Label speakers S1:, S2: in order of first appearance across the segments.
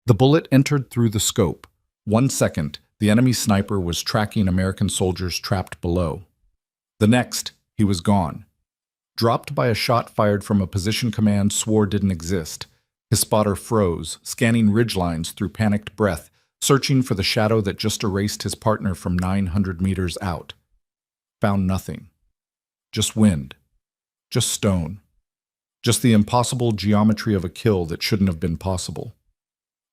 S1: The bullet entered through the scope. 1 second, the enemy sniper was tracking American soldiers trapped below. The next, he was gone. Dropped by a shot fired from a position command swore didn't exist. His spotter froze, scanning ridgelines through panicked breath, searching for the shadow that just erased his partner from 900 meters out. Found nothing. Just wind. Just stone. Just the impossible geometry of a kill that shouldn't have been possible.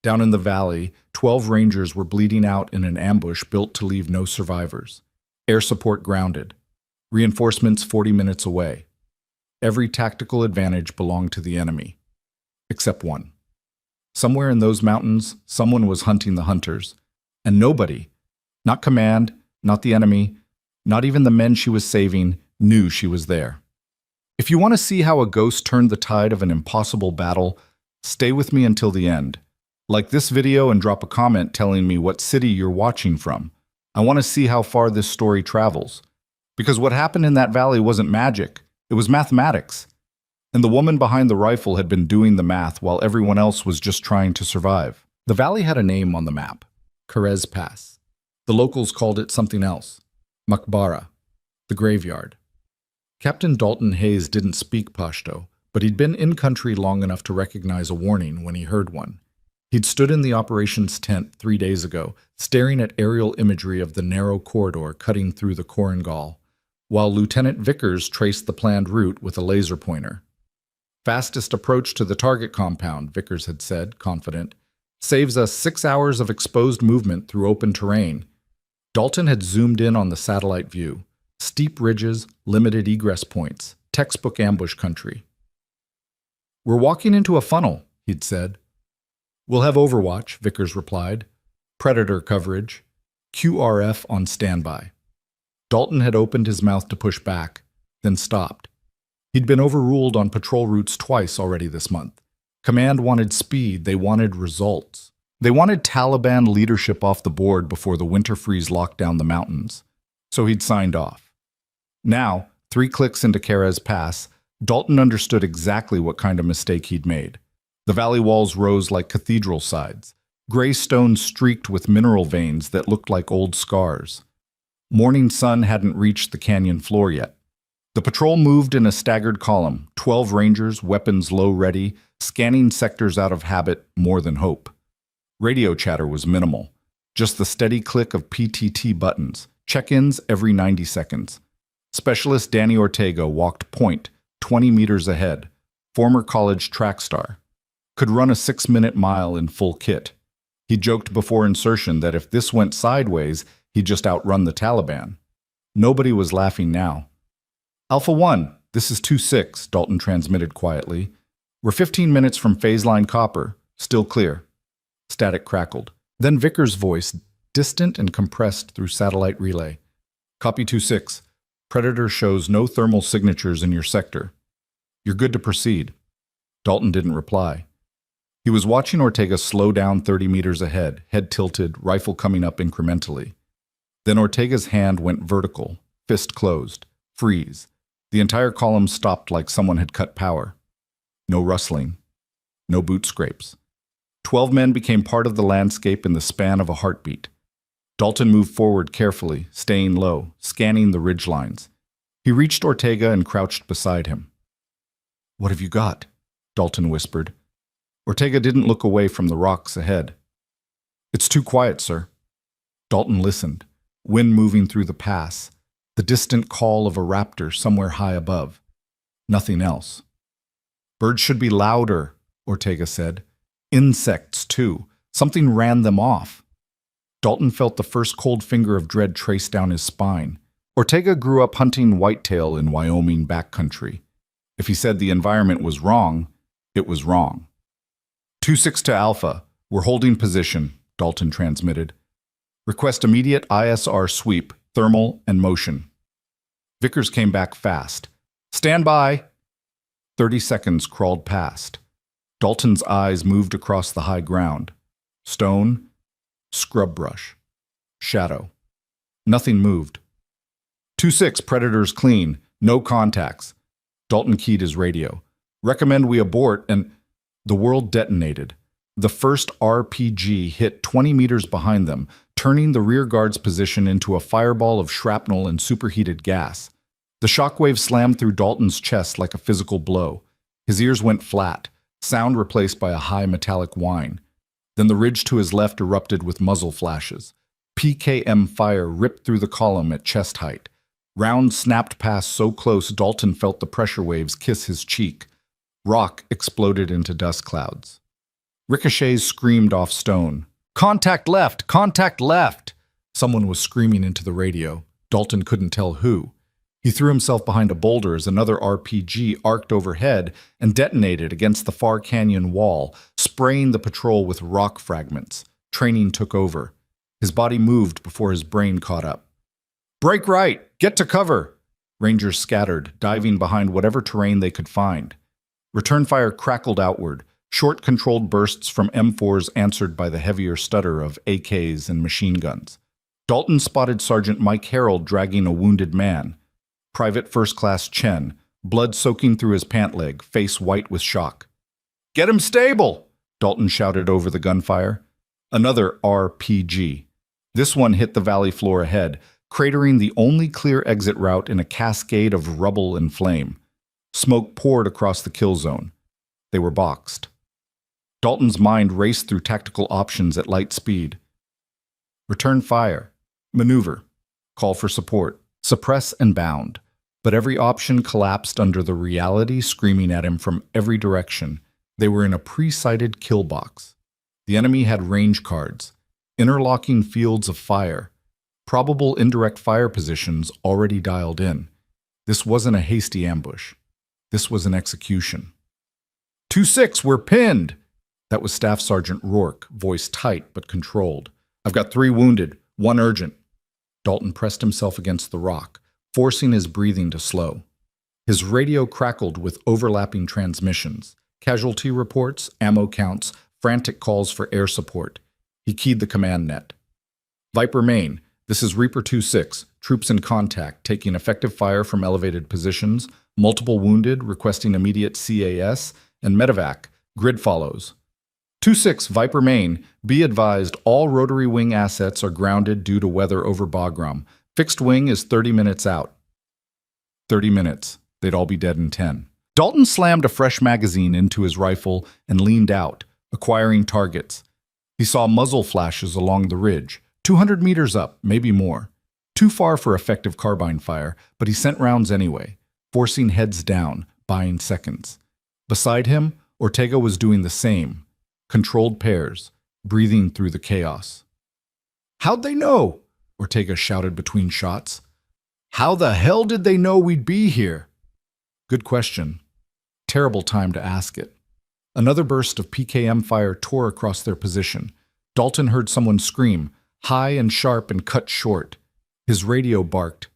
S1: Down in the valley, 12 Rangers were bleeding out in an ambush built to leave no survivors. Air support grounded. Reinforcements 40 minutes away. Every tactical advantage belonged to the enemy. Except one. Somewhere in those mountains, someone was hunting the hunters. And nobody, not command, not the enemy, not even the men she was saving, knew she was there. If you want to see how a ghost turned the tide of an impossible battle, stay with me until the end. Like this video and drop a comment telling me what city you're watching from. I want to see how far this story travels. Because what happened in that valley wasn't magic, it was mathematics. And the woman behind the rifle had been doing the math while everyone else was just trying to survive. The valley had a name on the map, Carez Pass. The locals called it something else, Maqbara, the graveyard. Captain Dalton Hayes didn't speak Pashto, but he'd been in country long enough to recognize a warning when he heard one. He'd stood in the operations tent 3 days ago, staring at aerial imagery of the narrow corridor cutting through the Korengal, while Lieutenant Vickers traced the planned route with a laser pointer. Fastest approach to the target compound, Vickers had said, confident. Saves us 6 hours of exposed movement through open terrain. Dalton had zoomed in on the satellite view. Steep ridges, limited egress points, textbook ambush country. We're walking into a funnel, he'd said. We'll have overwatch, Vickers replied. Predator coverage. QRF on standby. Dalton had opened his mouth to push back, then stopped. He'd been overruled on patrol routes twice already this month. Command wanted speed, they wanted results. They wanted Taliban leadership off the board before the winter freeze locked down the mountains. So he'd signed off. Now, 3 clicks into Carez Pass, Dalton understood exactly what kind of mistake he'd made. The valley walls rose like cathedral sides, gray stone streaked with mineral veins that looked like old scars. Morning sun hadn't reached the canyon floor yet. The patrol moved in a staggered column, 12 Rangers, weapons low ready, scanning sectors out of habit more than hope. Radio chatter was minimal, just the steady click of PTT buttons, check-ins every 90 seconds. Specialist Danny Ortega walked point, 20 meters ahead, former college track star. Could run a 6-minute mile in full kit. He joked before insertion that if this went sideways, he'd just outrun the Taliban. Nobody was laughing now. Alpha 1, this is 2-6, Dalton transmitted quietly. We're 15 minutes from phase line copper, still clear. Static crackled. Then Vickers' voice, distant and compressed through satellite relay. Copy 2-6. Predator shows no thermal signatures in your sector. You're good to proceed. Dalton didn't reply. He was watching Ortega slow down 30 meters ahead, head tilted, rifle coming up incrementally. Then Ortega's hand went vertical, fist closed. Freeze. The entire column stopped like someone had cut power. No rustling. No boot scrapes. 12 men became part of the landscape in the span of a heartbeat. Dalton moved forward carefully, staying low, scanning the ridgelines. He reached Ortega and crouched beside him. "What have you got?" Dalton whispered. Ortega didn't look away from the rocks ahead. "It's too quiet, sir." Dalton listened, wind moving through the pass, the distant call of a raptor somewhere high above. Nothing else. "Birds should be louder," Ortega said. "Insects, too. Something ran them off." Dalton felt the first cold finger of dread trace down his spine. Ortega grew up hunting whitetail in Wyoming backcountry. If he said the environment was wrong, it was wrong. 2-6 to Alpha. We're holding position, Dalton transmitted. Request immediate ISR sweep, thermal, and motion. Vickers came back fast. Stand by! 30 seconds crawled past. Dalton's eyes moved across the high ground. Stone, scrub brush, shadow. Nothing moved. 2-6, Predators clean, no contacts. Dalton keyed his radio. Recommend we abort, and the world detonated. The first RPG hit 20 meters behind them, turning the rear guard's position into a fireball of shrapnel and superheated gas. The shockwave slammed through Dalton's chest like a physical blow. His ears went flat, sound replaced by a high metallic whine. Then the ridge to his left erupted with muzzle flashes. PKM fire ripped through the column at chest height. Rounds snapped past so close Dalton felt the pressure waves kiss his cheek. Rock exploded into dust clouds. Ricochets screamed off stone. "Contact left! Contact left!" Someone was screaming into the radio. Dalton couldn't tell who. He threw himself behind a boulder as another RPG arced overhead and detonated against the far canyon wall, spraying the patrol with rock fragments. Training took over. His body moved before his brain caught up. "Break right! Get to cover!" Rangers scattered, diving behind whatever terrain they could find. Return fire crackled outward. Short controlled bursts from M4s answered by the heavier stutter of AKs and machine guns. Dalton spotted Sergeant Mike Harold dragging a wounded man. Private First Class Chen, blood soaking through his pant leg, face white with shock. "Get him stable!" Dalton shouted over the gunfire. Another RPG. This one hit the valley floor ahead, cratering the only clear exit route in a cascade of rubble and flame. Smoke poured across the kill zone. They were boxed. Dalton's mind raced through tactical options at light speed. Return fire. Maneuver. Call for support. Suppress and bound. But every option collapsed under the reality screaming at him from every direction. They were in a pre-sighted kill box. The enemy had range cards, interlocking fields of fire, probable indirect fire positions already dialed in. This wasn't a hasty ambush. This was an execution. 2-6, we're pinned! That was Staff Sergeant Rourke, voice tight but controlled. "I've got 3 wounded, 1 urgent." Dalton pressed himself against the rock, forcing his breathing to slow. His radio crackled with overlapping transmissions, casualty reports, ammo counts, frantic calls for air support. He keyed the command net. "Viper Main, this is Reaper 2-6, troops in contact, taking effective fire from elevated positions, multiple wounded, requesting immediate CAS, and medevac, grid follows. 2-6, Viper Main, be advised all rotary wing assets are grounded due to weather over Bagram. Fixed wing is 30 minutes out." 30 minutes. They'd all be dead in 10. Dalton slammed a fresh magazine into his rifle and leaned out, acquiring targets. He saw muzzle flashes along the ridge, 200 meters up, maybe more. Too far for effective carbine fire, but he sent rounds anyway, forcing heads down, buying seconds. Beside him, Ortega was doing the same. Controlled pairs, breathing through the chaos. "How'd they know?" Ortega shouted between shots. "How the hell did they know we'd be here?" Good question. Terrible time to ask it. Another burst of PKM fire tore across their position. Dalton heard someone scream, high and sharp and cut short. His radio barked.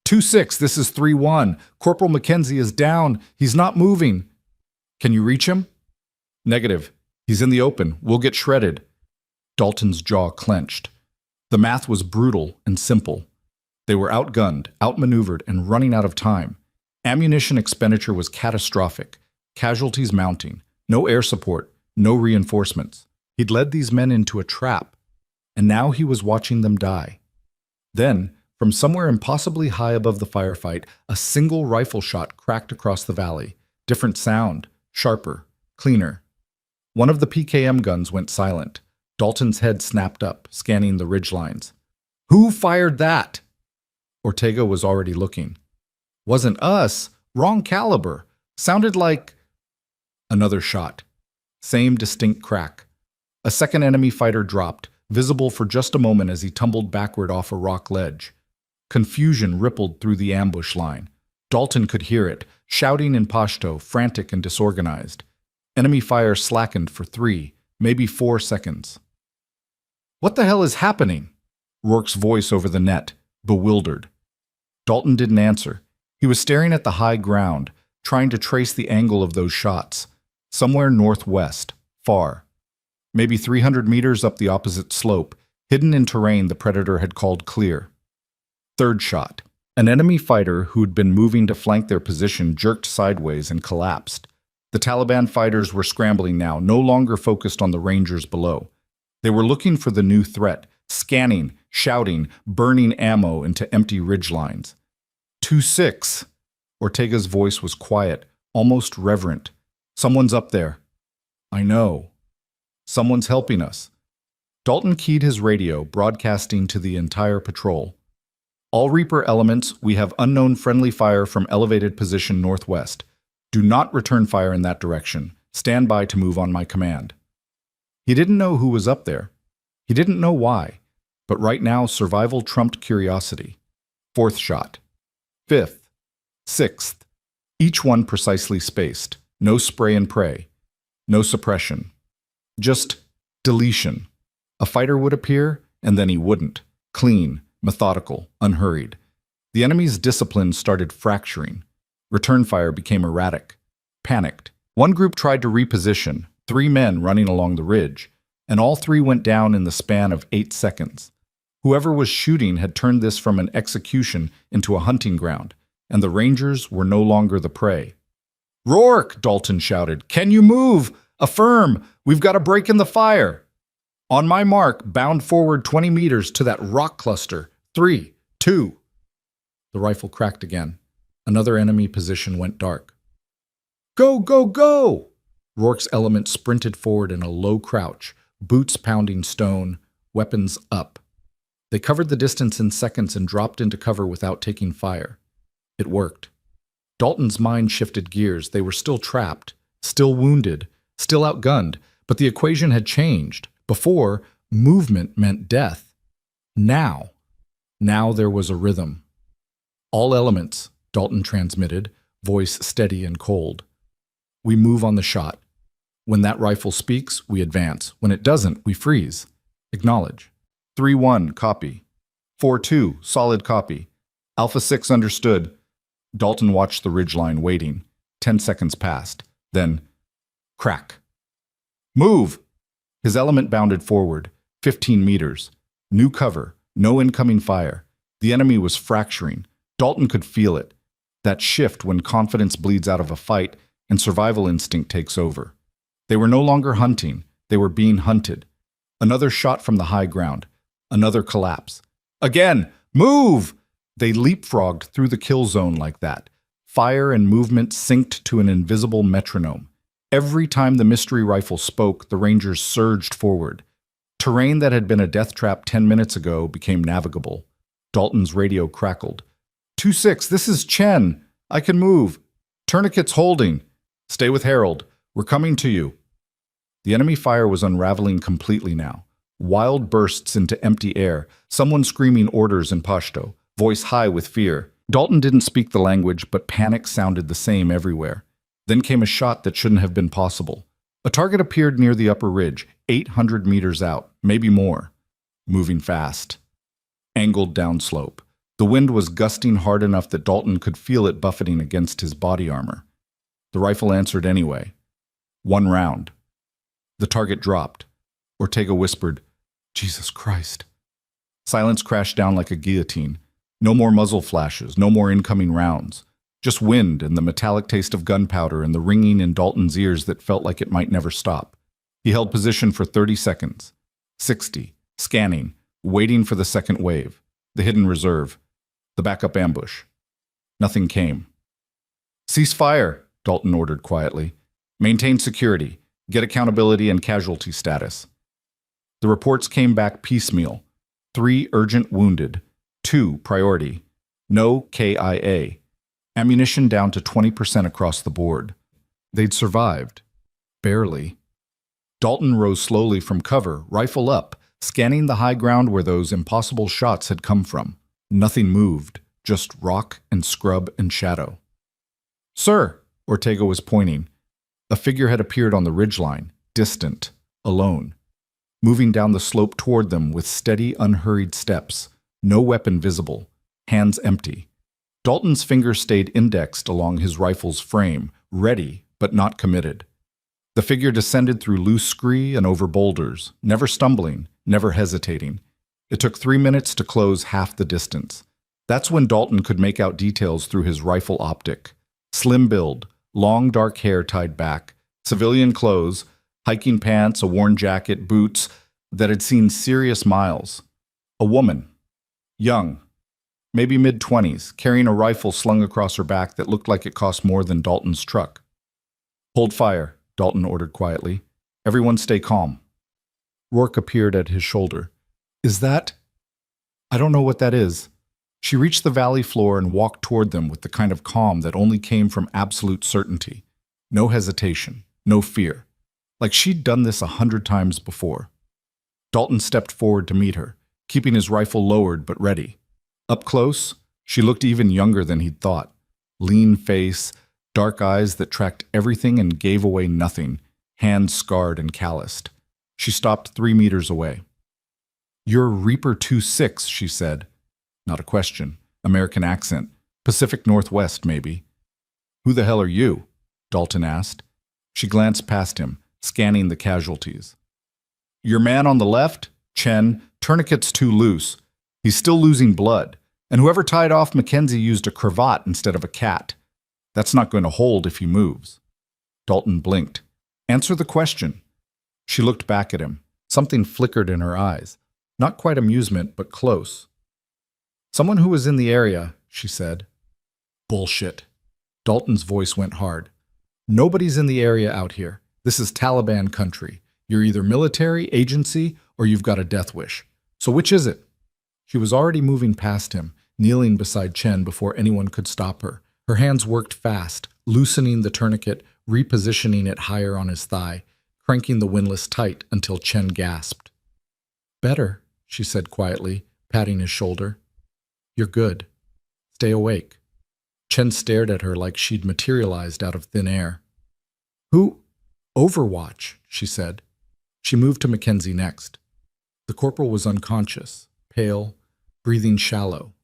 S1: 2-6, this is 3-1. Corporal McKenzie is down. He's not moving. Can you reach him? Negative. He's in the open. We'll get shredded. Dalton's jaw clenched. The math was brutal and simple. They were outgunned, outmaneuvered, and running out of time. Ammunition expenditure was catastrophic. Casualties mounting. No air support. No reinforcements. He'd led these men into a trap, and now he was watching them die. Then, from somewhere impossibly high above the firefight, a single rifle shot cracked across the valley. Different sound, sharper, cleaner. One of the PKM guns went silent. Dalton's head snapped up, scanning the ridgelines. "Who fired that?" Ortega was already looking. "Wasn't us. Wrong caliber. Sounded like..." Another shot. Same distinct crack. A second enemy fighter dropped, visible for just a moment as he tumbled backward off a rock ledge. Confusion rippled through the ambush line. Dalton could hear it, shouting in Pashto, frantic and disorganized. Enemy fire slackened for 3, maybe 4 seconds. "What the hell is happening?" Rourke's voice over the net, bewildered. Dalton didn't answer. He was staring at the high ground, trying to trace the angle of those shots. Somewhere northwest, far. Maybe 300 meters up the opposite slope, hidden in terrain the predator had called clear. Third shot. An enemy fighter who'd been moving to flank their position jerked sideways and collapsed. The Taliban fighters were scrambling now, no longer focused on the Rangers below. They were looking for the new threat, scanning, shouting, burning ammo into empty ridgelines. 2-6. Ortega's voice was quiet, almost reverent. Someone's up there. I know. Someone's helping us. Dalton keyed his radio, broadcasting to the entire patrol. All Reaper elements, we have unknown friendly fire from elevated position northwest. Do not return fire in that direction. Stand by to move on my command. He didn't know who was up there. He didn't know why. But right now, survival trumped curiosity. 4th shot. 5th. 6th. Each one precisely spaced. No spray and pray. No suppression. Just deletion. A fighter would appear, and then he wouldn't. Clean, methodical, unhurried. The enemy's discipline started fracturing. Return fire became erratic. Panicked. One group tried to reposition, 3 men running along the ridge, and all 3 went down in the span of 8 seconds. Whoever was shooting had turned this from an execution into a hunting ground, and the Rangers were no longer the prey. "Rourke!" Dalton shouted. "Can you move? Affirm! We've got a break in the fire!" "On my mark, bound forward 20 meters to that rock cluster. 3, 2. The rifle cracked again. Another enemy position went dark. "Go, go, go!" Rourke's element sprinted forward in a low crouch, boots pounding stone, weapons up. They covered the distance in seconds and dropped into cover without taking fire. It worked. Dalton's mind shifted gears. They were still trapped, still wounded, still outgunned, but the equation had changed. Before, movement meant death. Now there was a rhythm. "All elements," Dalton transmitted, voice steady and cold. "We move on the shot. When that rifle speaks, we advance. When it doesn't, we freeze. Acknowledge. 3-1, copy. 4-2, solid copy. Alpha 6 understood." Dalton watched the ridgeline, waiting. 10 seconds passed. Then, crack. "Move!" His element bounded forward, 15 meters. New cover, no incoming fire. The enemy was fracturing. Dalton could feel it. That shift when confidence bleeds out of a fight and survival instinct takes over. They were no longer hunting. They were being hunted. Another shot from the high ground. Another collapse. Again! Move! They leapfrogged through the kill zone like that. Fire and movement synced to an invisible metronome. Every time the mystery rifle spoke, the Rangers surged forward. Terrain that had been a death trap 10 minutes ago became navigable. Dalton's radio crackled. 2-6, this is Chen. I can move. Tourniquet's holding. Stay with Harold. We're coming to you. The enemy fire was unraveling completely now. Wild bursts into empty air, someone screaming orders in Pashto, voice high with fear. Dalton didn't speak the language, but panic sounded the same everywhere. Then came a shot that shouldn't have been possible. A target appeared near the upper ridge, 800 meters out, maybe more. Moving fast. Angled downslope. The wind was gusting hard enough that Dalton could feel it buffeting against his body armor. The rifle answered anyway. 1 round. The target dropped. Ortega whispered, "Jesus Christ." Silence crashed down like a guillotine. No more muzzle flashes, no more incoming rounds. Just wind and the metallic taste of gunpowder and the ringing in Dalton's ears that felt like it might never stop. He held position for 30 seconds. 60. Scanning. Waiting for the second wave. The hidden reserve. The backup ambush. Nothing came. "Cease fire," Dalton ordered quietly. "Maintain security. Get accountability and casualty status." The reports came back piecemeal. 3 urgent wounded. 2 priority. No KIA. Ammunition down to 20% across the board. They'd survived. Barely. Dalton rose slowly from cover, rifle up, scanning the high ground where those impossible shots had come from. Nothing moved, just rock and scrub and shadow. "Sir," Ortega was pointing. A figure had appeared on the ridgeline, distant, alone. Moving down the slope toward them with steady, unhurried steps. No weapon visible. Hands empty. Dalton's finger stayed indexed along his rifle's frame, ready but not committed. The figure descended through loose scree and over boulders, never stumbling, never hesitating. It took 3 minutes to close half the distance. That's when Dalton could make out details through his rifle optic. Slim build, long dark hair tied back, civilian clothes, hiking pants, a worn jacket, boots that had seen serious miles. A woman, young, maybe mid-20s, carrying a rifle slung across her back that looked like it cost more than Dalton's truck. "Hold fire," Dalton ordered quietly. "Everyone stay calm." Rourke appeared at his shoulder. "Is that—" "I don't know what that is." She reached the valley floor and walked toward them with the kind of calm that only came from absolute certainty. No hesitation, no fear. Like she'd done this 100 times before. Dalton stepped forward to meet her, keeping his rifle lowered but ready. Up close, she looked even younger than he'd thought. Lean face, dark eyes that tracked everything and gave away nothing, hands scarred and calloused. She stopped 3 meters away. "You're Reaper 2-6, she said. Not a question. American accent. Pacific Northwest, maybe. "Who the hell are you?" Dalton asked. She glanced past him, scanning the casualties. "Your man on the left? Chen, tourniquet's too loose. He's still losing blood. And whoever tied off Mackenzie used a cravat instead of a cat. That's not going to hold if he moves." Dalton blinked. "Answer the question." She looked back at him. Something flickered in her eyes. Not quite amusement, but close. "Someone who was in the area," she said. "Bullshit." Dalton's voice went hard. "Nobody's in the area out here. This is Taliban country. You're either military, agency, or you've got a death wish. So which is it?" She was already moving past him, kneeling beside Chen before anyone could stop her. Her hands worked fast, loosening the tourniquet, repositioning it higher on his thigh, cranking the windlass tight until Chen gasped. "Better," she said quietly, patting his shoulder. "You're good. Stay awake." Chen stared at her like she'd materialized out of thin air. "Who?" "Overwatch," she said. She moved to Mackenzie next. The corporal was unconscious, pale, breathing shallow.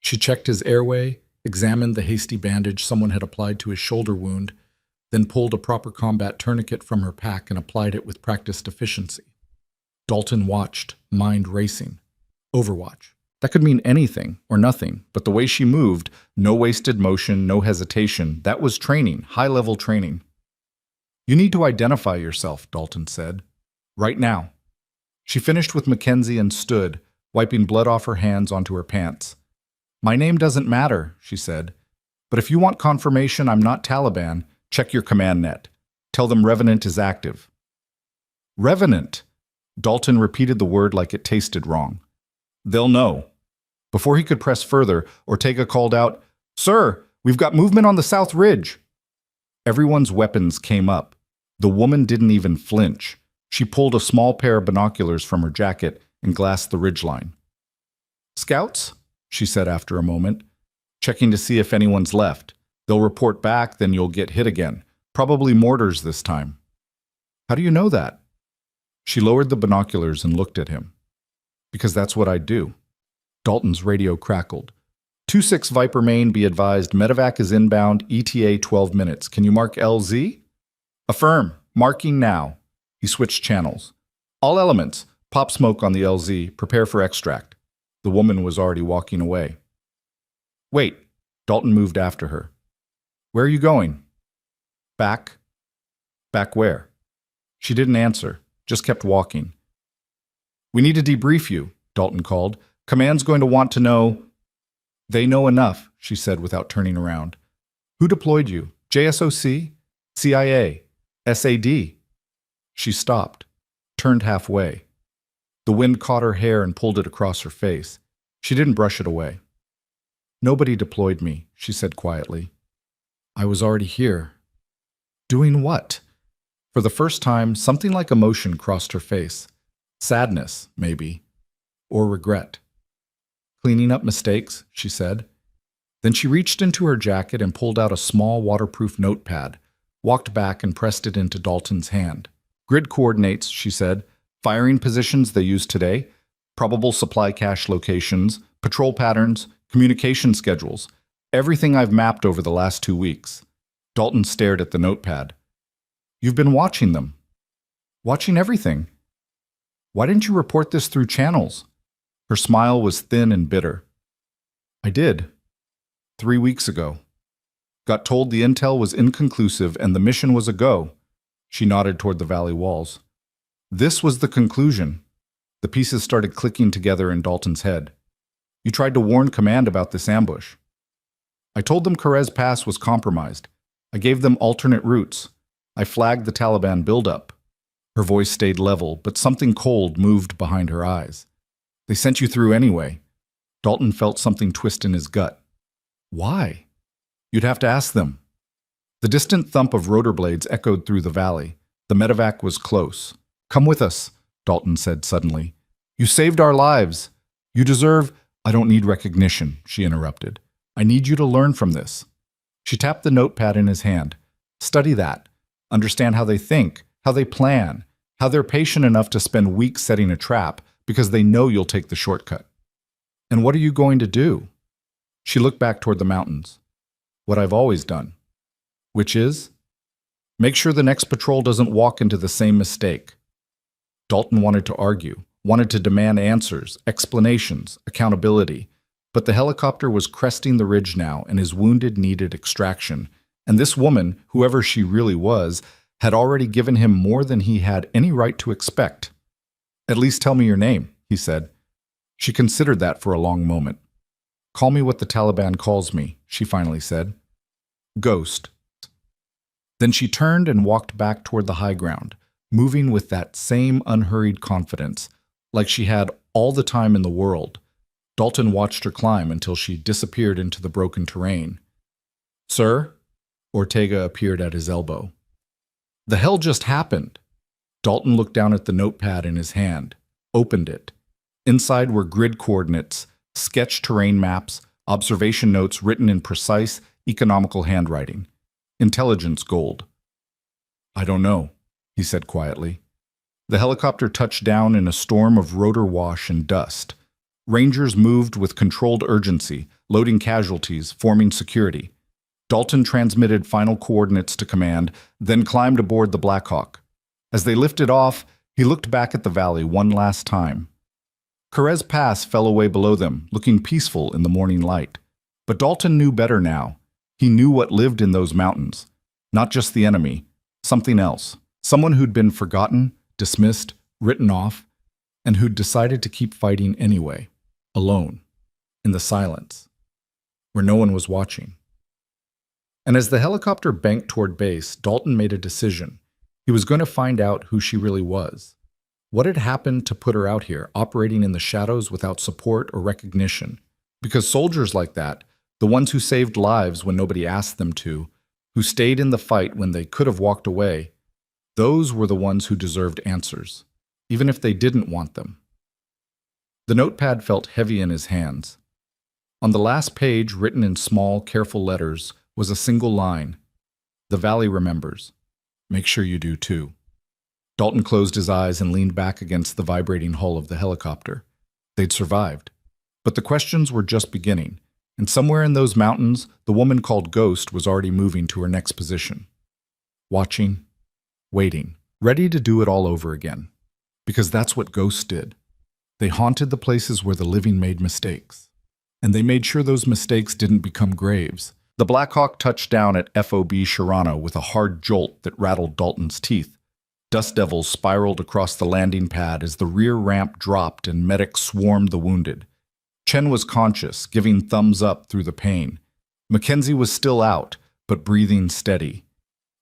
S1: She checked his airway, examined the hasty bandage someone had applied to his shoulder wound, then pulled a proper combat tourniquet from her pack and applied it with practiced efficiency. Dalton watched, mind racing. Overwatch. That could mean anything or nothing, but the way she moved, no wasted motion, no hesitation, that was training, high-level training. "You need to identify yourself," Dalton said. "Right now." She finished with Mackenzie and stood, wiping blood off her hands onto her pants. "My name doesn't matter," she said. "But if you want confirmation I'm not Taliban, check your command net. Tell them Revenant is active." "Revenant!" Dalton repeated the word like it tasted wrong. "They'll know." Before he could press further, Ortega called out, "Sir, we've got movement on the South Ridge." Everyone's weapons came up. The woman didn't even flinch. She pulled a small pair of binoculars from her jacket and glassed the ridgeline. "Scouts?" she said after a moment. "Checking to see if anyone's left. They'll report back, then you'll get hit again. Probably mortars this time." "How do you know that?" She lowered the binoculars and looked at him. "Because that's what I do." Dalton's radio crackled. 2-6 Viper Main, be advised, medevac is inbound, ETA 12 minutes. Can you mark LZ? "Affirm. Marking now." He switched channels. "All elements. Pop smoke on the LZ. Prepare for extract." The woman was already walking away. "Wait." Dalton moved after her. "Where are you going?" "Back." "Back where?" She didn't answer, just kept walking. "We need to debrief you," Dalton called. "Command's going to want to know—" "They know enough," she said without turning around. "Who deployed you? JSOC? CIA? SAD?" She stopped, turned halfway. The wind caught her hair and pulled it across her face. She didn't brush it away. "Nobody deployed me," she said quietly. "I was already here." "Doing what?" For the first time, something like emotion crossed her face. Sadness, maybe. Or regret. "Cleaning up mistakes," she said. Then she reached into her jacket and pulled out a small waterproof notepad, walked back and pressed it into Dalton's hand. "Grid coordinates," she said. "Firing positions they use today, probable supply cache locations, patrol patterns, communication schedules, everything I've mapped over the last 2 weeks." Dalton stared at the notepad. "You've been watching them." "Watching everything." "Why didn't you report this through channels?" Her smile was thin and bitter. "I did. 3 weeks ago." Got told the intel was inconclusive and the mission was a go. She nodded toward the valley walls. This was the conclusion. The pieces started clicking together in Dalton's head. You tried to warn command about this ambush. I told them Karez Pass was compromised. I gave them alternate routes. I flagged the Taliban buildup. Her voice stayed level, but something cold moved behind her eyes. They sent you through anyway. Dalton felt something twist in his gut. Why? You'd have to ask them. The distant thump of rotor blades echoed through the valley. The medevac was close. Come with us, Dalton said suddenly. You saved our lives. You deserve— I don't need recognition, she interrupted. I need you to learn from this. She tapped the notepad in his hand. Study that. Understand how they think, how they plan, how they're patient enough to spend weeks setting a trap because they know you'll take the shortcut. And what are you going to do? She looked back toward the mountains. What I've always done. Which is? Make sure the next patrol doesn't walk into the same mistake. Dalton wanted to argue, wanted to demand answers, explanations, accountability. But the helicopter was cresting the ridge now, and his wounded needed extraction. And this woman, whoever she really was, had already given him more than he had any right to expect. At least tell me your name, he said. She considered that for a long moment. Call me what the Taliban calls me, she finally said. Ghost. Then she turned and walked back toward the high ground, moving with that same unhurried confidence, like she had all the time in the world. Dalton watched her climb until she disappeared into the broken terrain. Sir? Ortega appeared at his elbow. The hell just happened? Dalton looked down at the notepad in his hand, opened it. Inside were grid coordinates, sketched terrain maps, observation notes written in precise, economical handwriting. Intelligence gold. I don't know, he said quietly. The helicopter touched down in a storm of rotor wash and dust. Rangers moved with controlled urgency, loading casualties, forming security. Dalton transmitted final coordinates to command, then climbed aboard the Blackhawk. As they lifted off, he looked back at the valley one last time. Karez Pass fell away below them, looking peaceful in the morning light. But Dalton knew better now. He knew what lived in those mountains. Not just the enemy, something else. Someone who'd been forgotten, dismissed, written off, and who'd decided to keep fighting anyway. Alone, in the silence, where no one was watching. And as the helicopter banked toward base, Dalton made a decision. He was going to find out who she really was. What had happened to put her out here, operating in the shadows without support or recognition? Because soldiers like that, the ones who saved lives when nobody asked them to, who stayed in the fight when they could have walked away, those were the ones who deserved answers, even if they didn't want them. The notepad felt heavy in his hands. On the last page, written in small, careful letters, was a single line. The valley remembers. Make sure you do too. Dalton closed his eyes and leaned back against the vibrating hull of the helicopter. They'd survived. But the questions were just beginning, and somewhere in those mountains, the woman called Ghost was already moving to her next position. Watching, waiting, ready to do it all over again. Because that's what ghosts did. They haunted the places where the living made mistakes. And they made sure those mistakes didn't become graves. The Blackhawk touched down at FOB Sharana with a hard jolt that rattled Dalton's teeth. Dust devils spiraled across the landing pad as the rear ramp dropped and medics swarmed the wounded. Chen was conscious, giving thumbs up through the pain. Mackenzie was still out, but breathing steady.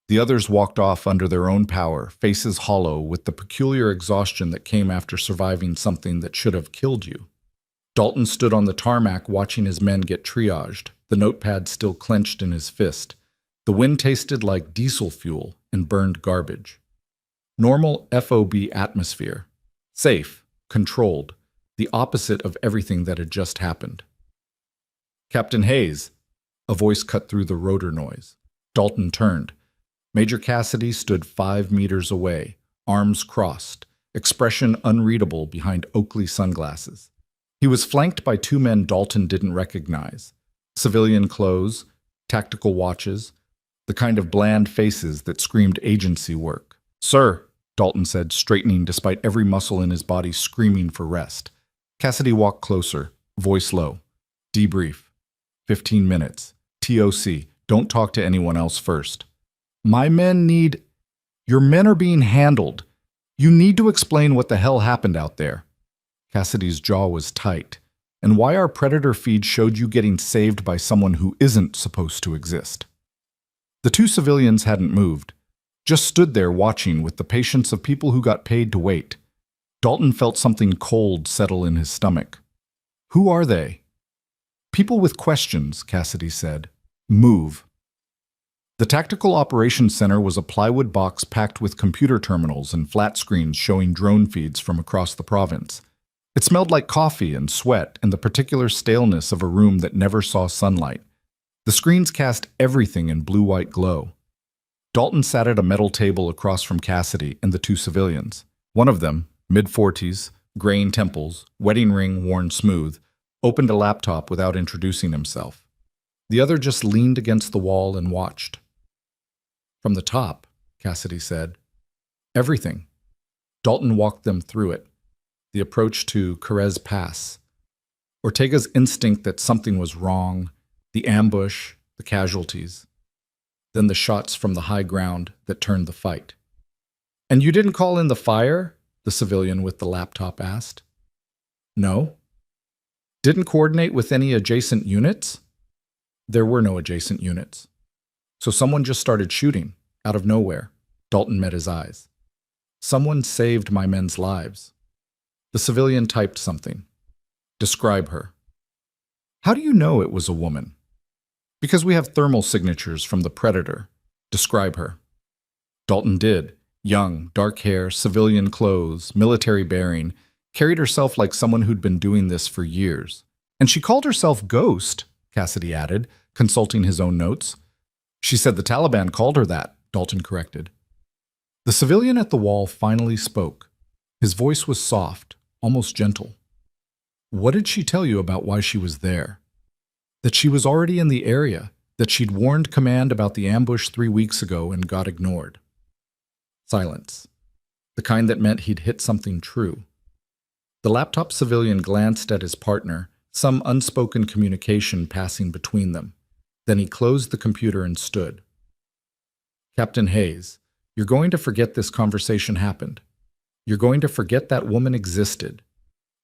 S1: The others walked off under their own power, faces hollow, with the peculiar exhaustion that came after surviving something that should have killed you. Dalton stood on the tarmac watching his men get triaged, the notepad still clenched in his fist. The wind tasted like diesel fuel and burned garbage. Normal FOB atmosphere. Safe, controlled, the opposite of everything that had just happened. Captain Hayes, a voice cut through the rotor noise. Dalton turned. Major Cassidy stood 5 meters away, arms crossed, expression unreadable behind Oakley sunglasses. He was flanked by 2 men Dalton didn't recognize. Civilian clothes, tactical watches, the kind of bland faces that screamed agency work. Sir, Dalton said, straightening despite every muscle in his body screaming for rest. Cassidy walked closer, voice low. Debrief. 15 minutes. TOC. Don't talk to anyone else first. My men need... Your men are being handled. You need to explain what the hell happened out there. Cassidy's jaw was tight. And why our predator feed showed you getting saved by someone who isn't supposed to exist. The two civilians hadn't moved, just stood there watching with the patience of people who got paid to wait. Dalton felt something cold settle in his stomach. Who are they? People with questions, Cassidy said. Move. The Tactical Operations Center was a plywood box packed with computer terminals and flat screens showing drone feeds from across the province. It smelled like coffee and sweat and the particular staleness of a room that never saw sunlight. The screens cast everything in blue-white glow. Dalton sat at a metal table across from Cassidy and the two civilians. One of them, mid-40s, graying temples, wedding ring worn smooth, opened a laptop without introducing himself. The other just leaned against the wall and watched. From the top, Cassidy said. Everything. Dalton walked them through it. The approach to Carez Pass. Ortega's instinct that something was wrong, the ambush, the casualties. Then the shots from the high ground that turned the fight. And you didn't call in the fire? The civilian with the laptop asked. No. Didn't coordinate with any adjacent units? There were no adjacent units. So someone just started shooting, out of nowhere. Dalton met his eyes. Someone saved my men's lives. The civilian typed something. Describe her. How do you know it was a woman? Because we have thermal signatures from the predator. Describe her. Dalton did. Young, dark hair, civilian clothes, military bearing, carried herself like someone who'd been doing this for years. And she called herself Ghost, Cassidy added, consulting his own notes. She said the Taliban called her that, Dalton corrected. The civilian at the wall finally spoke. His voice was soft, almost gentle. What did she tell you about why she was there? That she was already in the area, that she'd warned command about the ambush 3 weeks ago and got ignored. Silence. The kind that meant he'd hit something true. The laptop civilian glanced at his partner, some unspoken communication passing between them. Then he closed the computer and stood. Captain Hayes, you're going to forget this conversation happened. You're going to forget that woman existed.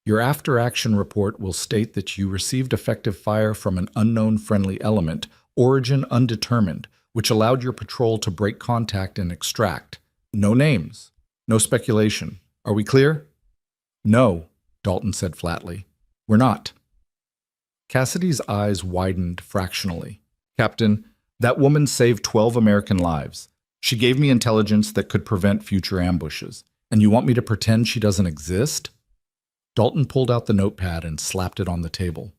S1: Your after-action report will state that you received effective fire from an unknown friendly element, origin undetermined, which allowed your patrol to break contact and extract. No names. No speculation. Are we clear? No, Dalton said flatly. We're not. Cassidy's eyes widened fractionally. Captain, that woman saved 12 American lives. She gave me intelligence that could prevent future ambushes. And you want me to pretend she doesn't exist? Dalton pulled out the notepad and slapped it on the table.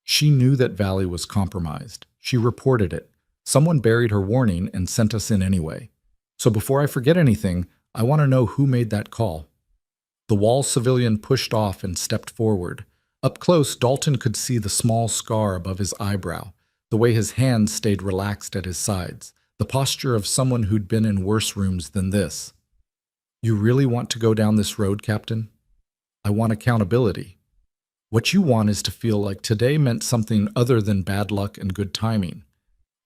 S1: She knew that Valley was compromised. She reported it. Someone buried her warning and sent us in anyway. So before I forget anything, I want to know who made that call. The wall civilian pushed off and stepped forward. Up close, Dalton could see the small scar above his eyebrow, the way his hands stayed relaxed at his sides, the posture of someone who'd been in worse rooms than this. You really want to go down this road, Captain? I want accountability. What you want is to feel like today meant something other than bad luck and good timing.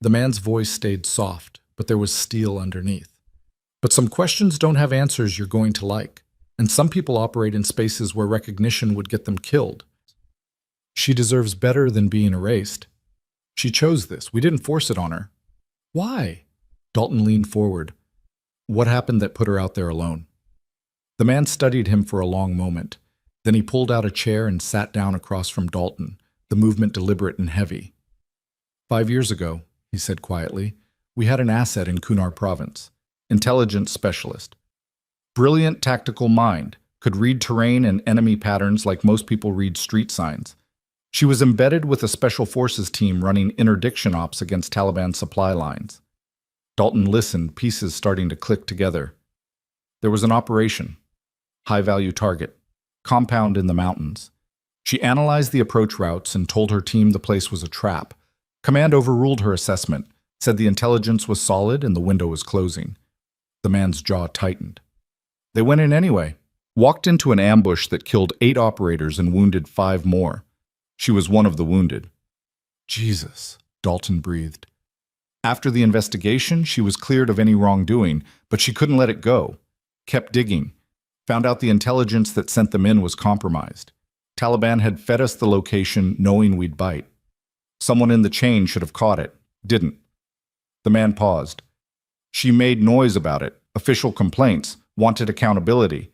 S1: The man's voice stayed soft, but there was steel underneath. But some questions don't have answers you're going to like, and some people operate in spaces where recognition would get them killed. She deserves better than being erased. She chose this. We didn't force it on her. Why? Dalton leaned forward. What happened that put her out there alone? The man studied him for a long moment. Then he pulled out a chair and sat down across from Dalton, the movement deliberate and heavy. 5 years ago, he said quietly, we had an asset in Kunar province. Intelligence specialist. Brilliant tactical mind, could read terrain and enemy patterns like most people read street signs. She was embedded with a special forces team running interdiction ops against Taliban supply lines. Dalton listened, pieces starting to click together. There was an operation. High-value target. Compound in the mountains. She analyzed the approach routes and told her team the place was a trap. Command overruled her assessment, said the intelligence was solid and the window was closing. The man's jaw tightened. They went in anyway. Walked into an ambush that killed 8 operators and wounded 5 more. She was one of the wounded. Jesus, Dalton breathed. After the investigation, she was cleared of any wrongdoing, but she couldn't let it go. Kept digging. Found out the intelligence that sent them in was compromised. Taliban had fed us the location knowing we'd bite. Someone in the chain should have caught it. Didn't. The man paused. She made noise about it, official complaints, wanted accountability.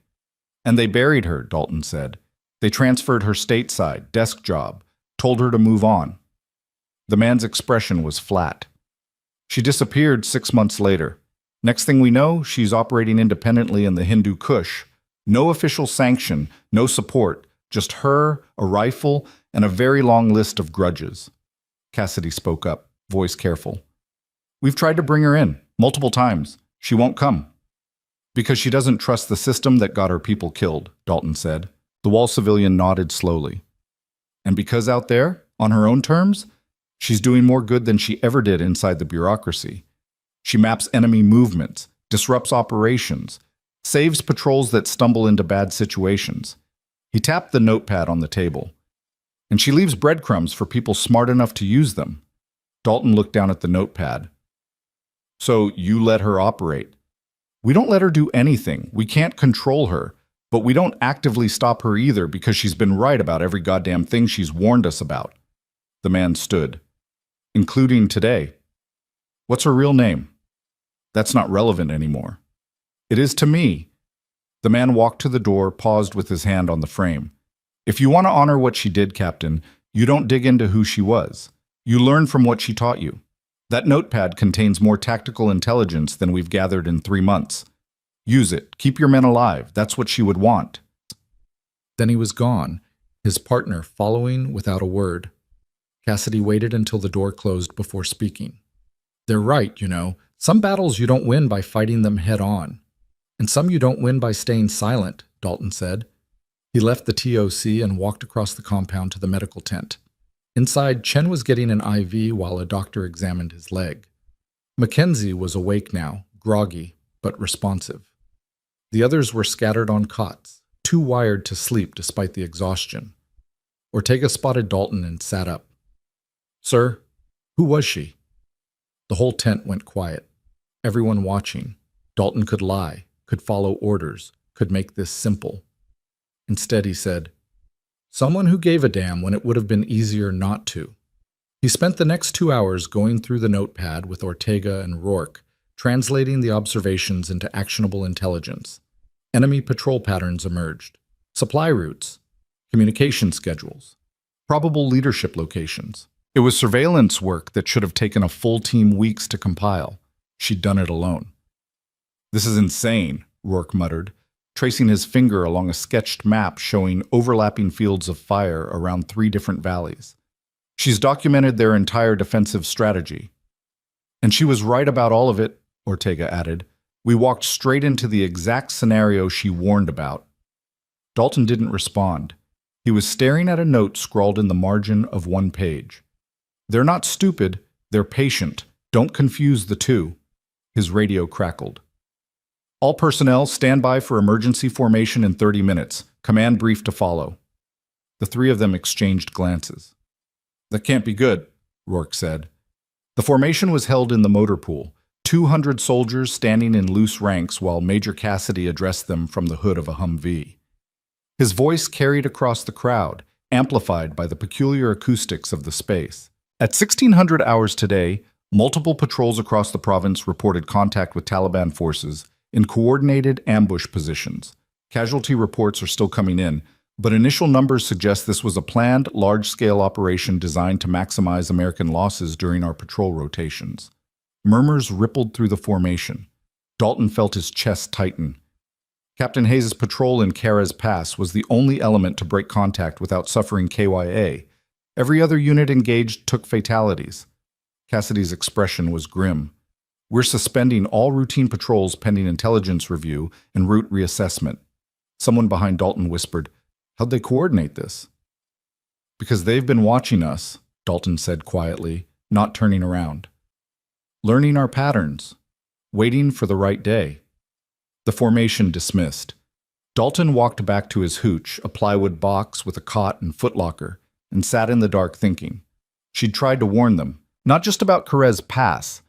S1: And they buried her, Dalton said. They transferred her stateside, desk job, told her to move on. The man's expression was flat. She disappeared 6 months later. Next thing we know, she's operating independently in the Hindu Kush. No official sanction, no support, just her, a rifle, and a very long list of grudges. Cassidy spoke up, voice careful. We've tried to bring her in, multiple times. She won't come. Because she doesn't trust the system that got her people killed, Dalton said. The wall civilian nodded slowly. And because out there, on her own terms, she's doing more good than she ever did inside the bureaucracy. She maps enemy movements, disrupts operations, saves patrols that stumble into bad situations. He tapped the notepad on the table. And she leaves breadcrumbs for people smart enough to use them. Dalton looked down at the notepad. So you let her operate. We don't let her do anything. We can't control her. But we don't actively stop her either because she's been right about every goddamn thing she's warned us about. The man stood. Including today. What's her real name? That's not relevant anymore. It is to me. The man walked to the door, paused with his hand on the frame. If you want to honor what she did, Captain, you don't dig into who she was. You learn from what she taught you. That notepad contains more tactical intelligence than we've gathered in 3 months. Use it. Keep your men alive. That's what she would want. Then he was gone, his partner following without a word. Cassidy waited until the door closed before speaking. They're right, you know. Some battles you don't win by fighting them head on. And some you don't win by staying silent, Dalton said. He left the TOC and walked across the compound to the medical tent. Inside, Chen was getting an IV while a doctor examined his leg. Mackenzie was awake now, groggy, but responsive. The others were scattered on cots, too wired to sleep despite the exhaustion. Ortega spotted Dalton and sat up. Sir, who was she? The whole tent went quiet. Everyone watching. Dalton could lie, could follow orders, could make this simple. Instead, he said, someone who gave a damn when it would have been easier not to. He spent the next 2 hours going through the notepad with Ortega and Rourke, translating the observations into actionable intelligence. Enemy patrol patterns emerged. Supply routes. Communication schedules. Probable leadership locations. It was surveillance work that should have taken a full team weeks to compile. She'd done it alone. This is insane, Rourke muttered, tracing his finger along a sketched map showing overlapping fields of fire around 3 different valleys. She's documented their entire defensive strategy. And she was right about all of it, Ortega added. We walked straight into the exact scenario she warned about. Dalton didn't respond. He was staring at a note scrawled in the margin of 1 page. They're not stupid, they're patient. Don't confuse the two. His radio crackled. All personnel stand by for emergency formation in 30 minutes. Command brief to follow. The 3 of them exchanged glances. That can't be good, Rourke said. The formation was held in the motor pool, 200 soldiers standing in loose ranks while Major Cassidy addressed them from the hood of a Humvee. His voice carried across the crowd, amplified by the peculiar acoustics of the space. At 1600 hours today, multiple patrols across the province reported contact with Taliban forces in coordinated ambush positions. Casualty reports are still coming in, but initial numbers suggest this was a planned, large-scale operation designed to maximize American losses during our patrol rotations. Murmurs rippled through the formation. Dalton felt his chest tighten. Captain Hayes' patrol in Carez Pass was the only element to break contact without suffering KYA. Every other unit engaged took fatalities. Cassidy's expression was grim. We're suspending all routine patrols pending intelligence review and route reassessment. Someone behind Dalton whispered, How'd they coordinate this? Because they've been watching us, Dalton said quietly, not turning around. Learning our patterns. Waiting for the right day. The formation dismissed. Dalton walked back to his hooch, a plywood box with a cot and footlocker, and sat in the dark thinking. She'd tried to warn them, not just about Carez Pass,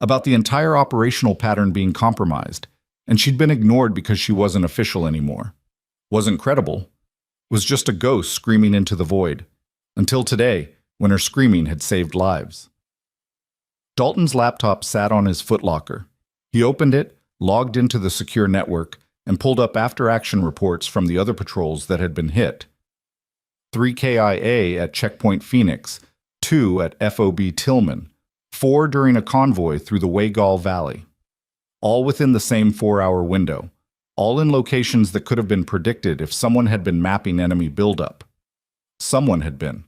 S1: about the entire operational pattern being compromised, and she'd been ignored because she wasn't official anymore. Wasn't credible. Was just a ghost screaming into the void. Until today, when her screaming had saved lives. Dalton's laptop sat on his footlocker. He opened it, logged into the secure network, and pulled up after-action reports from the other patrols that had been hit. 3 KIA at Checkpoint Phoenix, 2 at FOB Tillman, 4 during a convoy through the Waygal Valley. All within the same 4-hour window. All in locations that could have been predicted if someone had been mapping enemy buildup. Someone had been.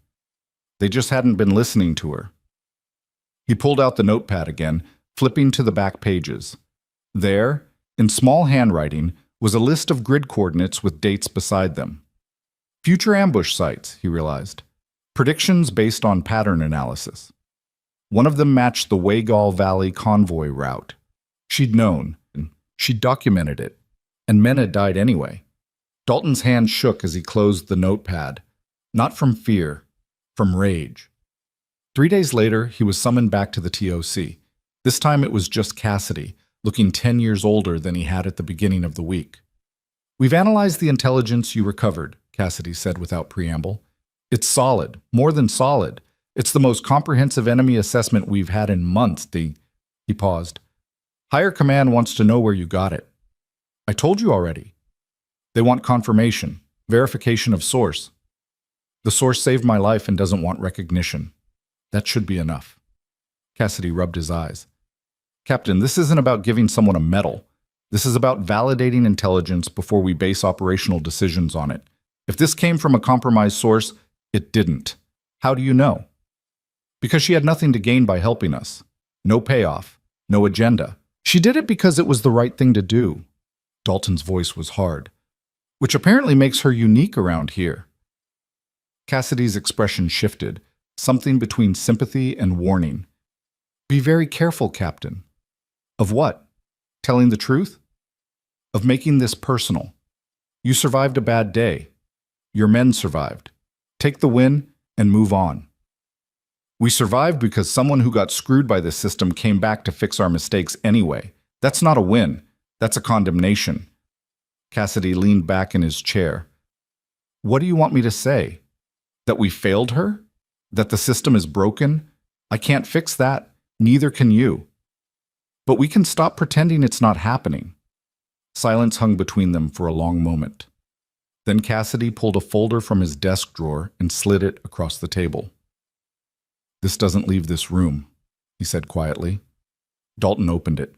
S1: They just hadn't been listening to her. He pulled out the notepad again, flipping to the back pages. There, in small handwriting, was a list of grid coordinates with dates beside them. Future ambush sites, he realized. Predictions based on pattern analysis. One of them matched the Waygal Valley convoy route. She'd known, and she'd documented it, and men had died anyway. Dalton's hand shook as he closed the notepad, not from fear, from rage. 3 days later, he was summoned back to the TOC. This time it was just Cassidy, looking 10 years older than he had at the beginning of the week. "We've analyzed the intelligence you recovered," Cassidy said without preamble. "It's solid, more than solid. It's the most comprehensive enemy assessment we've had in months, He paused. "Higher command wants to know where you got it." "I told you already." "They want confirmation, verification of source." "The source saved my life and doesn't want recognition. That should be enough." Cassidy rubbed his eyes. "Captain, this isn't about giving someone a medal. This is about validating intelligence before we base operational decisions on it. If this came from a compromised source, it didn't. How do you know?" "Because she had nothing to gain by helping us. No payoff, no agenda. She did it because it was the right thing to do." Dalton's voice was hard. "Which apparently makes her unique around here." Cassidy's expression shifted, something between sympathy and warning. "Be very careful, Captain." "Of what? Telling the truth?" "Of making this personal. You survived a bad day. Your men survived. Take the win and move on. We survived because someone who got screwed by this system came back to fix our mistakes anyway. That's not a win. That's a condemnation." Cassidy leaned back in his chair. "What do you want me to say? That we failed her? That the system is broken? I can't fix that. Neither can you. But we can stop pretending it's not happening." Silence hung between them for a long moment. Then Cassidy pulled a folder from his desk drawer and slid it across the table. "This doesn't leave this room," he said quietly. Dalton opened it.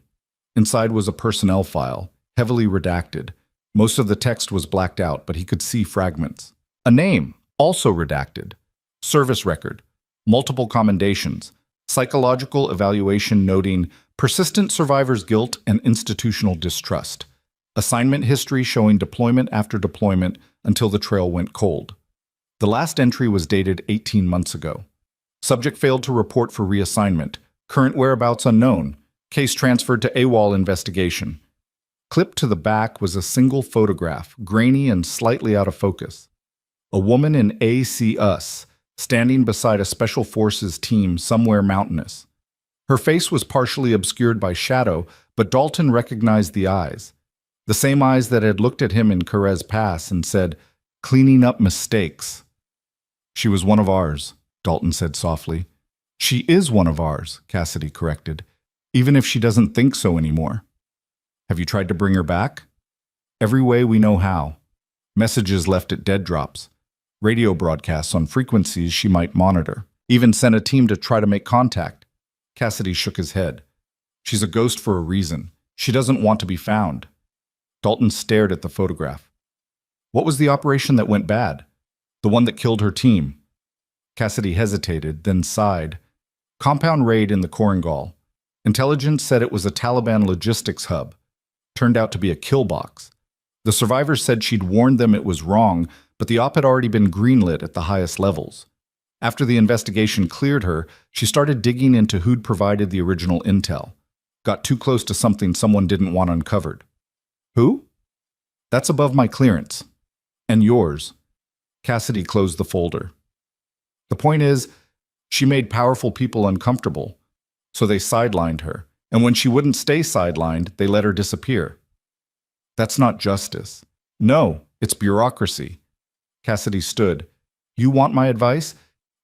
S1: Inside was a personnel file, heavily redacted. Most of the text was blacked out, but he could see fragments. A name, also redacted. Service record, multiple commendations, psychological evaluation noting persistent survivor's guilt and institutional distrust. Assignment history showing deployment after deployment until the trail went cold. The last entry was dated 18 months ago. Subject failed to report for reassignment. Current whereabouts unknown. Case transferred to AWOL investigation. Clipped to the back was a single photograph, grainy and slightly out of focus. A woman in AC-US, standing beside a Special Forces team somewhere mountainous. Her face was partially obscured by shadow, but Dalton recognized the eyes. The same eyes that had looked at him in Carez Pass and said, "Cleaning up mistakes." "She was one of ours," Dalton said softly. "She is one of ours," Cassidy corrected, "even if she doesn't think so anymore." "Have you tried to bring her back?" "Every way we know how. Messages left at dead drops. Radio broadcasts on frequencies she might monitor. Even sent a team to try to make contact." Cassidy shook his head. "She's a ghost for a reason. She doesn't want to be found." Dalton stared at the photograph. "What was the operation that went bad? The one that killed her team?" Cassidy hesitated, then sighed. "Compound raid in the Korengal. Intelligence said it was a Taliban logistics hub. Turned out to be a kill box. The survivors said she'd warned them it was wrong, but the op had already been greenlit at the highest levels. After the investigation cleared her, she started digging into who'd provided the original intel. Got too close to something someone didn't want uncovered." "Who?" "That's above my clearance. And yours." Cassidy closed the folder. "The point is, she made powerful people uncomfortable, so they sidelined her, And when she wouldn't stay sidelined, they let her disappear. That's not justice. No, it's bureaucracy. Cassidy stood. You want my advice?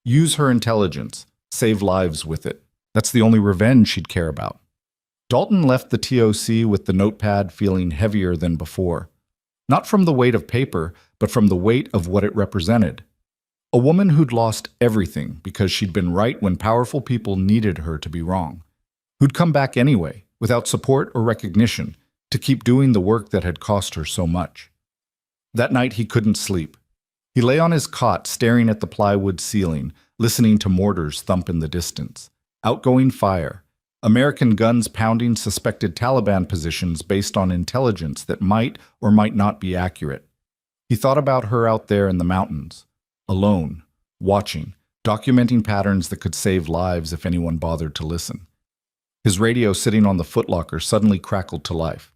S1: Use her intelligence. Save lives with it. That's the only revenge she'd care about. Dalton left the TOC with the notepad feeling heavier than before. Not from the weight of paper, but from the weight of what it represented. A woman who'd lost everything because she'd been right when powerful people needed her to be wrong. Who'd come back anyway, without support or recognition, to keep doing the work that had cost her so much. That night he couldn't sleep. He lay on his cot staring at the plywood ceiling, listening to mortars thump in the distance. Outgoing fire. American guns pounding suspected Taliban positions based on intelligence that might or might not be accurate. He thought about her out there in the mountains, alone, watching, documenting patterns that could save lives if anyone bothered to listen. His radio sitting on the footlocker suddenly crackled to life.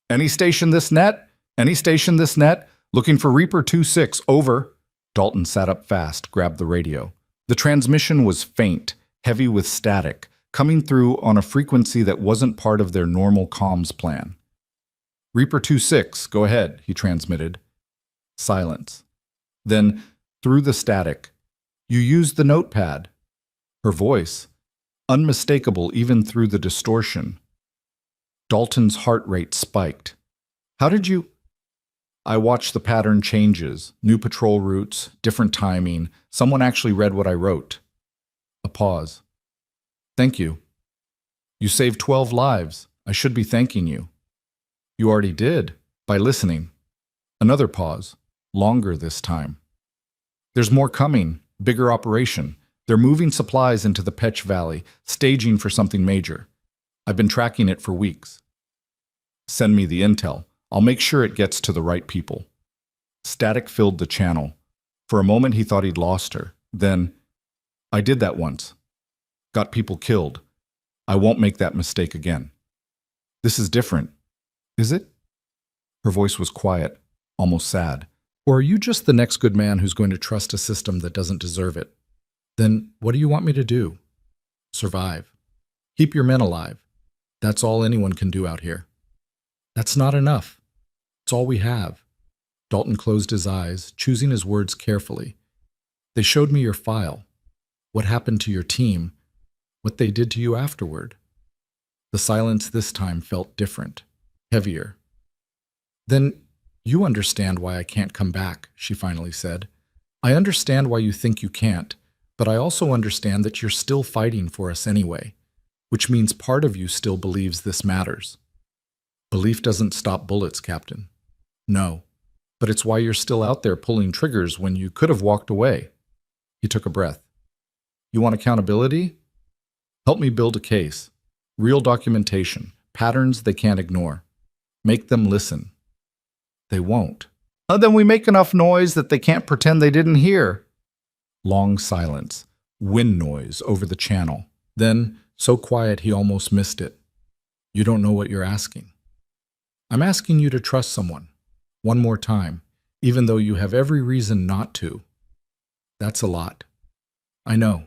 S1: Any station this net? Any station this net? Looking for Reaper 2-6, over. Dalton sat up fast, grabbed the radio. The transmission was faint, heavy with static, coming through on a frequency that wasn't part of their normal comms plan. Reaper 2-6, go ahead, he transmitted. Silence. Then, through the static, you used the notepad. Her voice, unmistakable even through the distortion. Dalton's heart rate spiked. How did you... I watched the pattern changes, new patrol routes, different timing. Someone actually read what I wrote. A pause. Thank you. You saved 12 lives. I should be thanking you. You already did, by listening. Another pause, longer this time. There's more coming, bigger operation. They're moving supplies into the Petch Valley, staging for something major. I've been tracking it for weeks. Send me the intel. I'll make sure it gets to the right people. Static filled the channel. For a moment he thought he'd lost her. Then, I did that once. Got people killed. I won't make that mistake again. This is different. Is it? Her voice was quiet, almost sad. Or are you just the next good man who's going to trust a system that doesn't deserve it? Then what do you want me to do? Survive. Keep your men alive. That's all anyone can do out here. That's not enough. It's all we have. Dalton closed his eyes, choosing his words carefully. They showed me your file. What happened to your team. What they did to you afterward. The silence this time felt different, heavier. Then you understand why I can't come back, she finally said. I understand why you think you can't, but I also understand that you're still fighting for us anyway, which means part of you still believes this matters. Belief doesn't stop bullets, Captain. No, but it's why you're still out there pulling triggers when you could have walked away. He took a breath. You want accountability? Help me build a case. Real documentation, patterns they can't ignore. Make them listen. They won't. Then we make enough noise that they can't pretend they didn't hear. Long silence, wind noise over the channel. Then, so quiet he almost missed it. You don't know what you're asking. I'm asking you to trust someone. One more time, even though you have every reason not to. That's a lot. I know.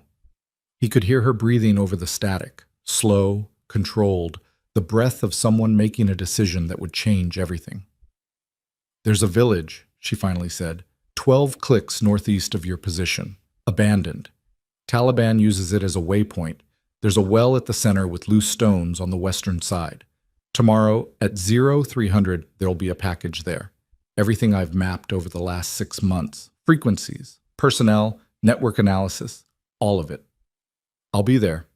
S1: He could hear her breathing over the static, slow, controlled, the breath of someone making a decision that would change everything. There's a village, she finally said, 12 clicks northeast of your position, abandoned. Taliban uses it as a waypoint. There's a well at the center with loose stones on the western side. Tomorrow, at 0300, there'll be a package there. Everything I've mapped over the last 6 months, frequencies, personnel, network analysis, all of it. I'll be there.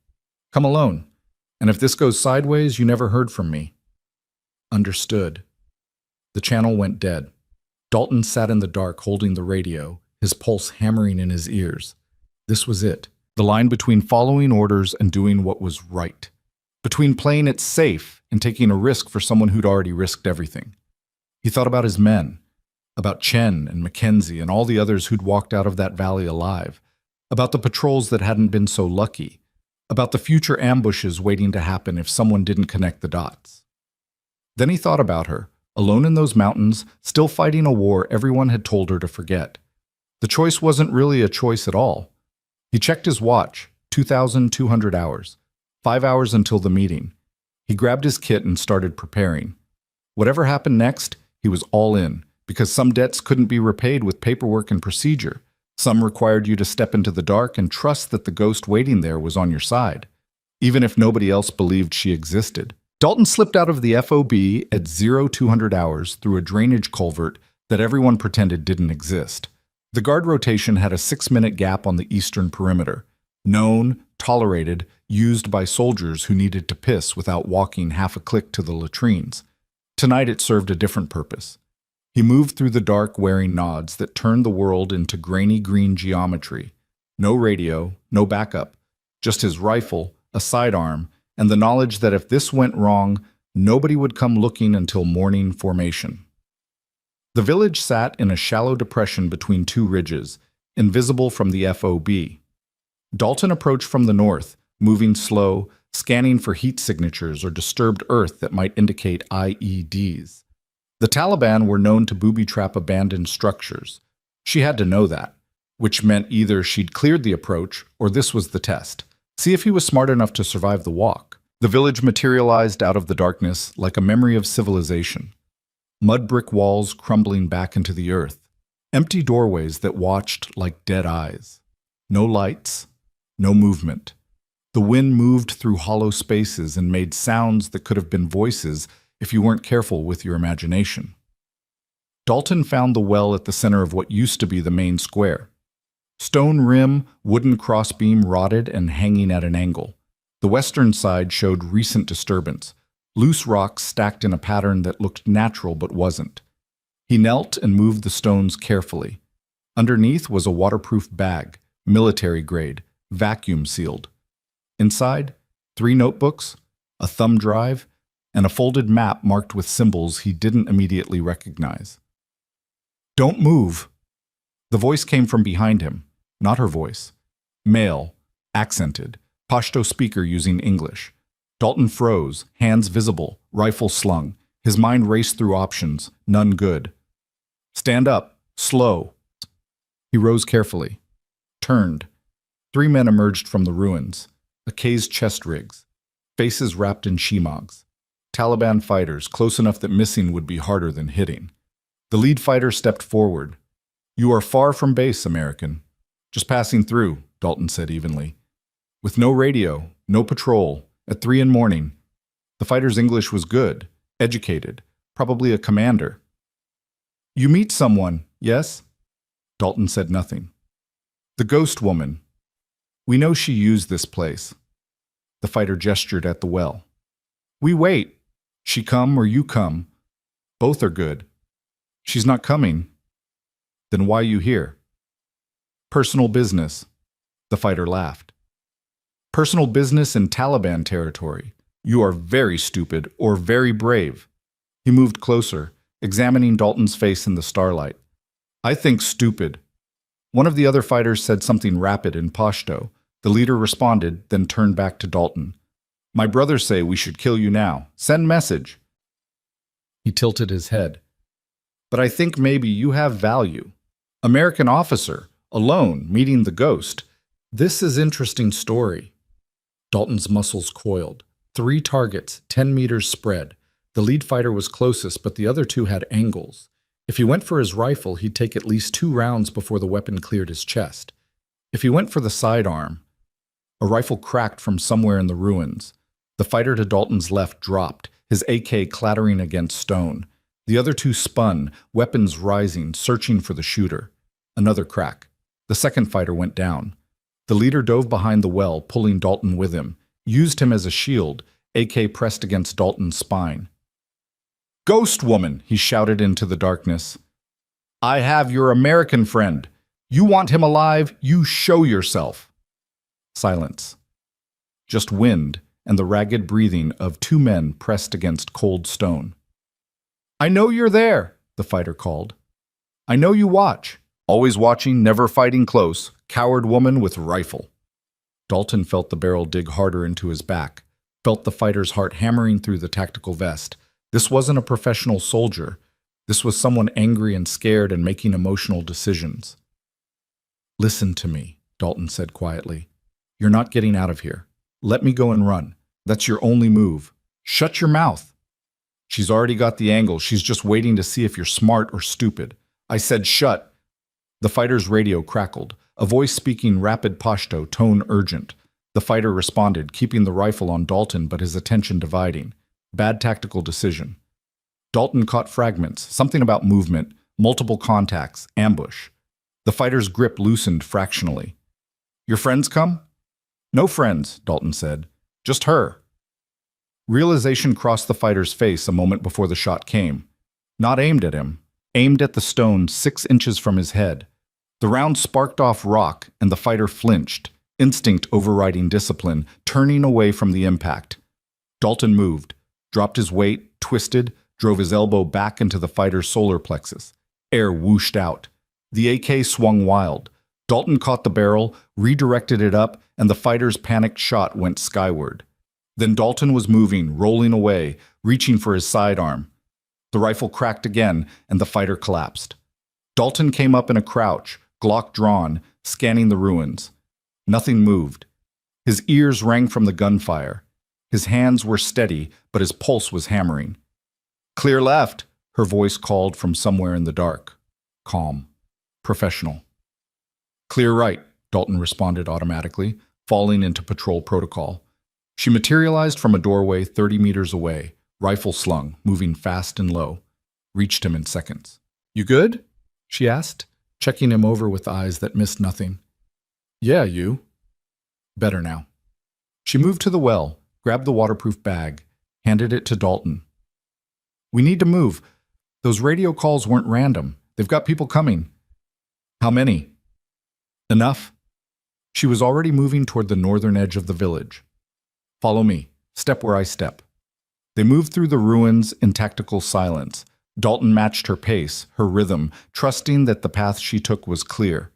S1: Come alone. And if this goes sideways, you never heard from me. Understood. The channel went dead. Dalton sat in the dark holding the radio, his pulse hammering in his ears. This was it. The line between following orders and doing what was right. Between playing it safe and taking a risk for someone who'd already risked everything. He thought about his men, about Chen and Mackenzie and all the others who'd walked out of that valley alive, about the patrols that hadn't been so lucky, about the future ambushes waiting to happen if someone didn't connect the dots. Then he thought about her, alone in those mountains, still fighting a war everyone had told her to forget. The choice wasn't really a choice at all. He checked his watch, 2,200 hours, 5 hours until the meeting. He grabbed his kit and started preparing. Whatever happened next, he was all in, because some debts couldn't be repaid with paperwork and procedure. Some required you to step into the dark and trust that the ghost waiting there was on your side, even if nobody else believed she existed. Dalton slipped out of the FOB at 0200 hours through a drainage culvert that everyone pretended didn't exist. The guard rotation had a 6-minute gap on the eastern perimeter, known, tolerated, used by soldiers who needed to piss without walking half a click to the latrines. Tonight it served a different purpose. He moved through the dark wearing nods that turned the world into grainy green geometry. No radio, no backup, just his rifle, a sidearm, and the knowledge that if this went wrong, nobody would come looking until morning formation. The village sat in a shallow depression between two ridges, invisible from the FOB. Dalton approached from the north, moving slow, scanning for heat signatures or disturbed earth that might indicate IEDs. The Taliban were known to booby-trap abandoned structures. She had to know that, which meant either she'd cleared the approach or this was the test. See if he was smart enough to survive the walk. The village materialized out of the darkness like a memory of civilization. Mud brick walls crumbling back into the earth. Empty doorways that watched like dead eyes. No lights, no movement. The wind moved through hollow spaces and made sounds that could have been voices if you weren't careful with your imagination. Dalton found the well at the center of what used to be the main square. Stone rim, wooden crossbeam rotted and hanging at an angle. The western side showed recent disturbance, loose rocks stacked in a pattern that looked natural but wasn't. He knelt and moved the stones carefully. Underneath was a waterproof bag, military grade, vacuum sealed. Inside, 3 notebooks, a thumb drive, and a folded map marked with symbols he didn't immediately recognize. "Don't move." The voice came from behind him, not her voice. Male, accented, Pashto speaker using English. Dalton froze, hands visible, rifle slung. His mind raced through options, none good. "Stand up, slow." He rose carefully, turned. 3 men emerged from the ruins, Akay's chest rigs, faces wrapped in shemogs. Taliban fighters, close enough that missing would be harder than hitting. The lead fighter stepped forward. "You are far from base, American." "Just passing through," Dalton said evenly. With no radio, no patrol, at 3 in the morning. The fighter's English was good, educated, probably a commander. "You meet someone, yes?" Dalton said nothing. "The ghost woman. We know she used this place." The fighter gestured at the well. "We wait. She come or you come. Both are good. She's not coming. Then why you here?" "Personal business." The fighter laughed. "Personal business in Taliban territory. You are very stupid or very brave." He moved closer, examining Dalton's face in the starlight. "I think stupid." One of the other fighters said something rapid in Pashto. The leader responded, then turned back to Dalton. "My brothers say we should kill you now. Send message." He tilted his head. "But I think maybe you have value. American officer, alone, meeting the ghost. This is interesting story." Dalton's muscles coiled. 3 targets, 10 meters spread. The lead fighter was closest, but the other 2 had angles. If he went for his rifle, he'd take at least 2 rounds before the weapon cleared his chest. If he went for the sidearm, a rifle cracked from somewhere in the ruins. The fighter to Dalton's left dropped, his AK clattering against stone. The other 2 spun, weapons rising, searching for the shooter. Another crack. The second fighter went down. The leader dove behind the well, pulling Dalton with him, used him as a shield, AK pressed against Dalton's spine. "Ghost woman," he shouted into the darkness. "I have your American friend. You want him alive, you show yourself." Silence. Just wind and the ragged breathing of 2 men pressed against cold stone. "I know you're there," the fighter called. "I know you watch. Always watching, never fighting close. Coward woman with rifle." Dalton felt the barrel dig harder into his back, felt the fighter's heart hammering through the tactical vest. This wasn't a professional soldier. This was someone angry and scared and making emotional decisions. "Listen to me," Dalton said quietly. "You're not getting out of here. Let me go and run. That's your only move. Shut your mouth. She's already got the angle. She's just waiting to see if you're smart or stupid. I said shut. The fighter's radio crackled, a voice speaking rapid Pashto, tone urgent. The fighter responded, keeping the rifle on Dalton but his attention dividing. Bad tactical decision. Dalton caught fragments, something about movement, multiple contacts, ambush. The fighter's grip loosened fractionally. Your friends come? No friends, Dalton said. Just her. Realization crossed the fighter's face a moment before the shot came. Not aimed at him, aimed at the stone 6 inches from his head. The round sparked off rock, and the fighter flinched, instinct overriding discipline, turning away from the impact. Dalton moved, dropped his weight, twisted, drove his elbow back into the fighter's solar plexus. Air whooshed out. The AK swung wild. Dalton caught the barrel, redirected it up, and the fighter's panicked shot went skyward. Then Dalton was moving, rolling away, reaching for his sidearm. The rifle cracked again, and the fighter collapsed. Dalton came up in a crouch, Glock drawn, scanning the ruins. Nothing moved. His ears rang from the gunfire. His hands were steady, but his pulse was hammering. Clear left, her voice called from somewhere in the dark. Calm. Professional. Clear right, Dalton responded automatically, falling into patrol protocol. She materialized from a doorway 30 meters away, rifle slung, moving fast and low. Reached him in seconds. You good? She asked, checking him over with eyes that missed nothing. Yeah, you. Better now. She moved to the well, grabbed the waterproof bag, handed it to Dalton. We need to move. Those radio calls weren't random. They've got people coming. How many? Enough. She was already moving toward the northern edge of the village. Follow me. Step where I step. They moved through the ruins in tactical silence. Dalton matched her pace, her rhythm, trusting that the path she took was clear.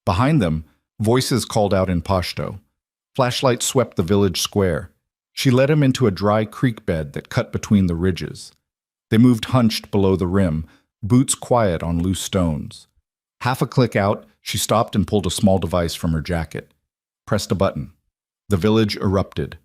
S1: Behind them, voices called out in Pashto. Flashlights swept the village square. She led him into a dry creek bed that cut between the ridges. They moved hunched below the rim, boots quiet on loose stones. Half a click out, she stopped and pulled a small device from her jacket. Pressed a button. The village erupted.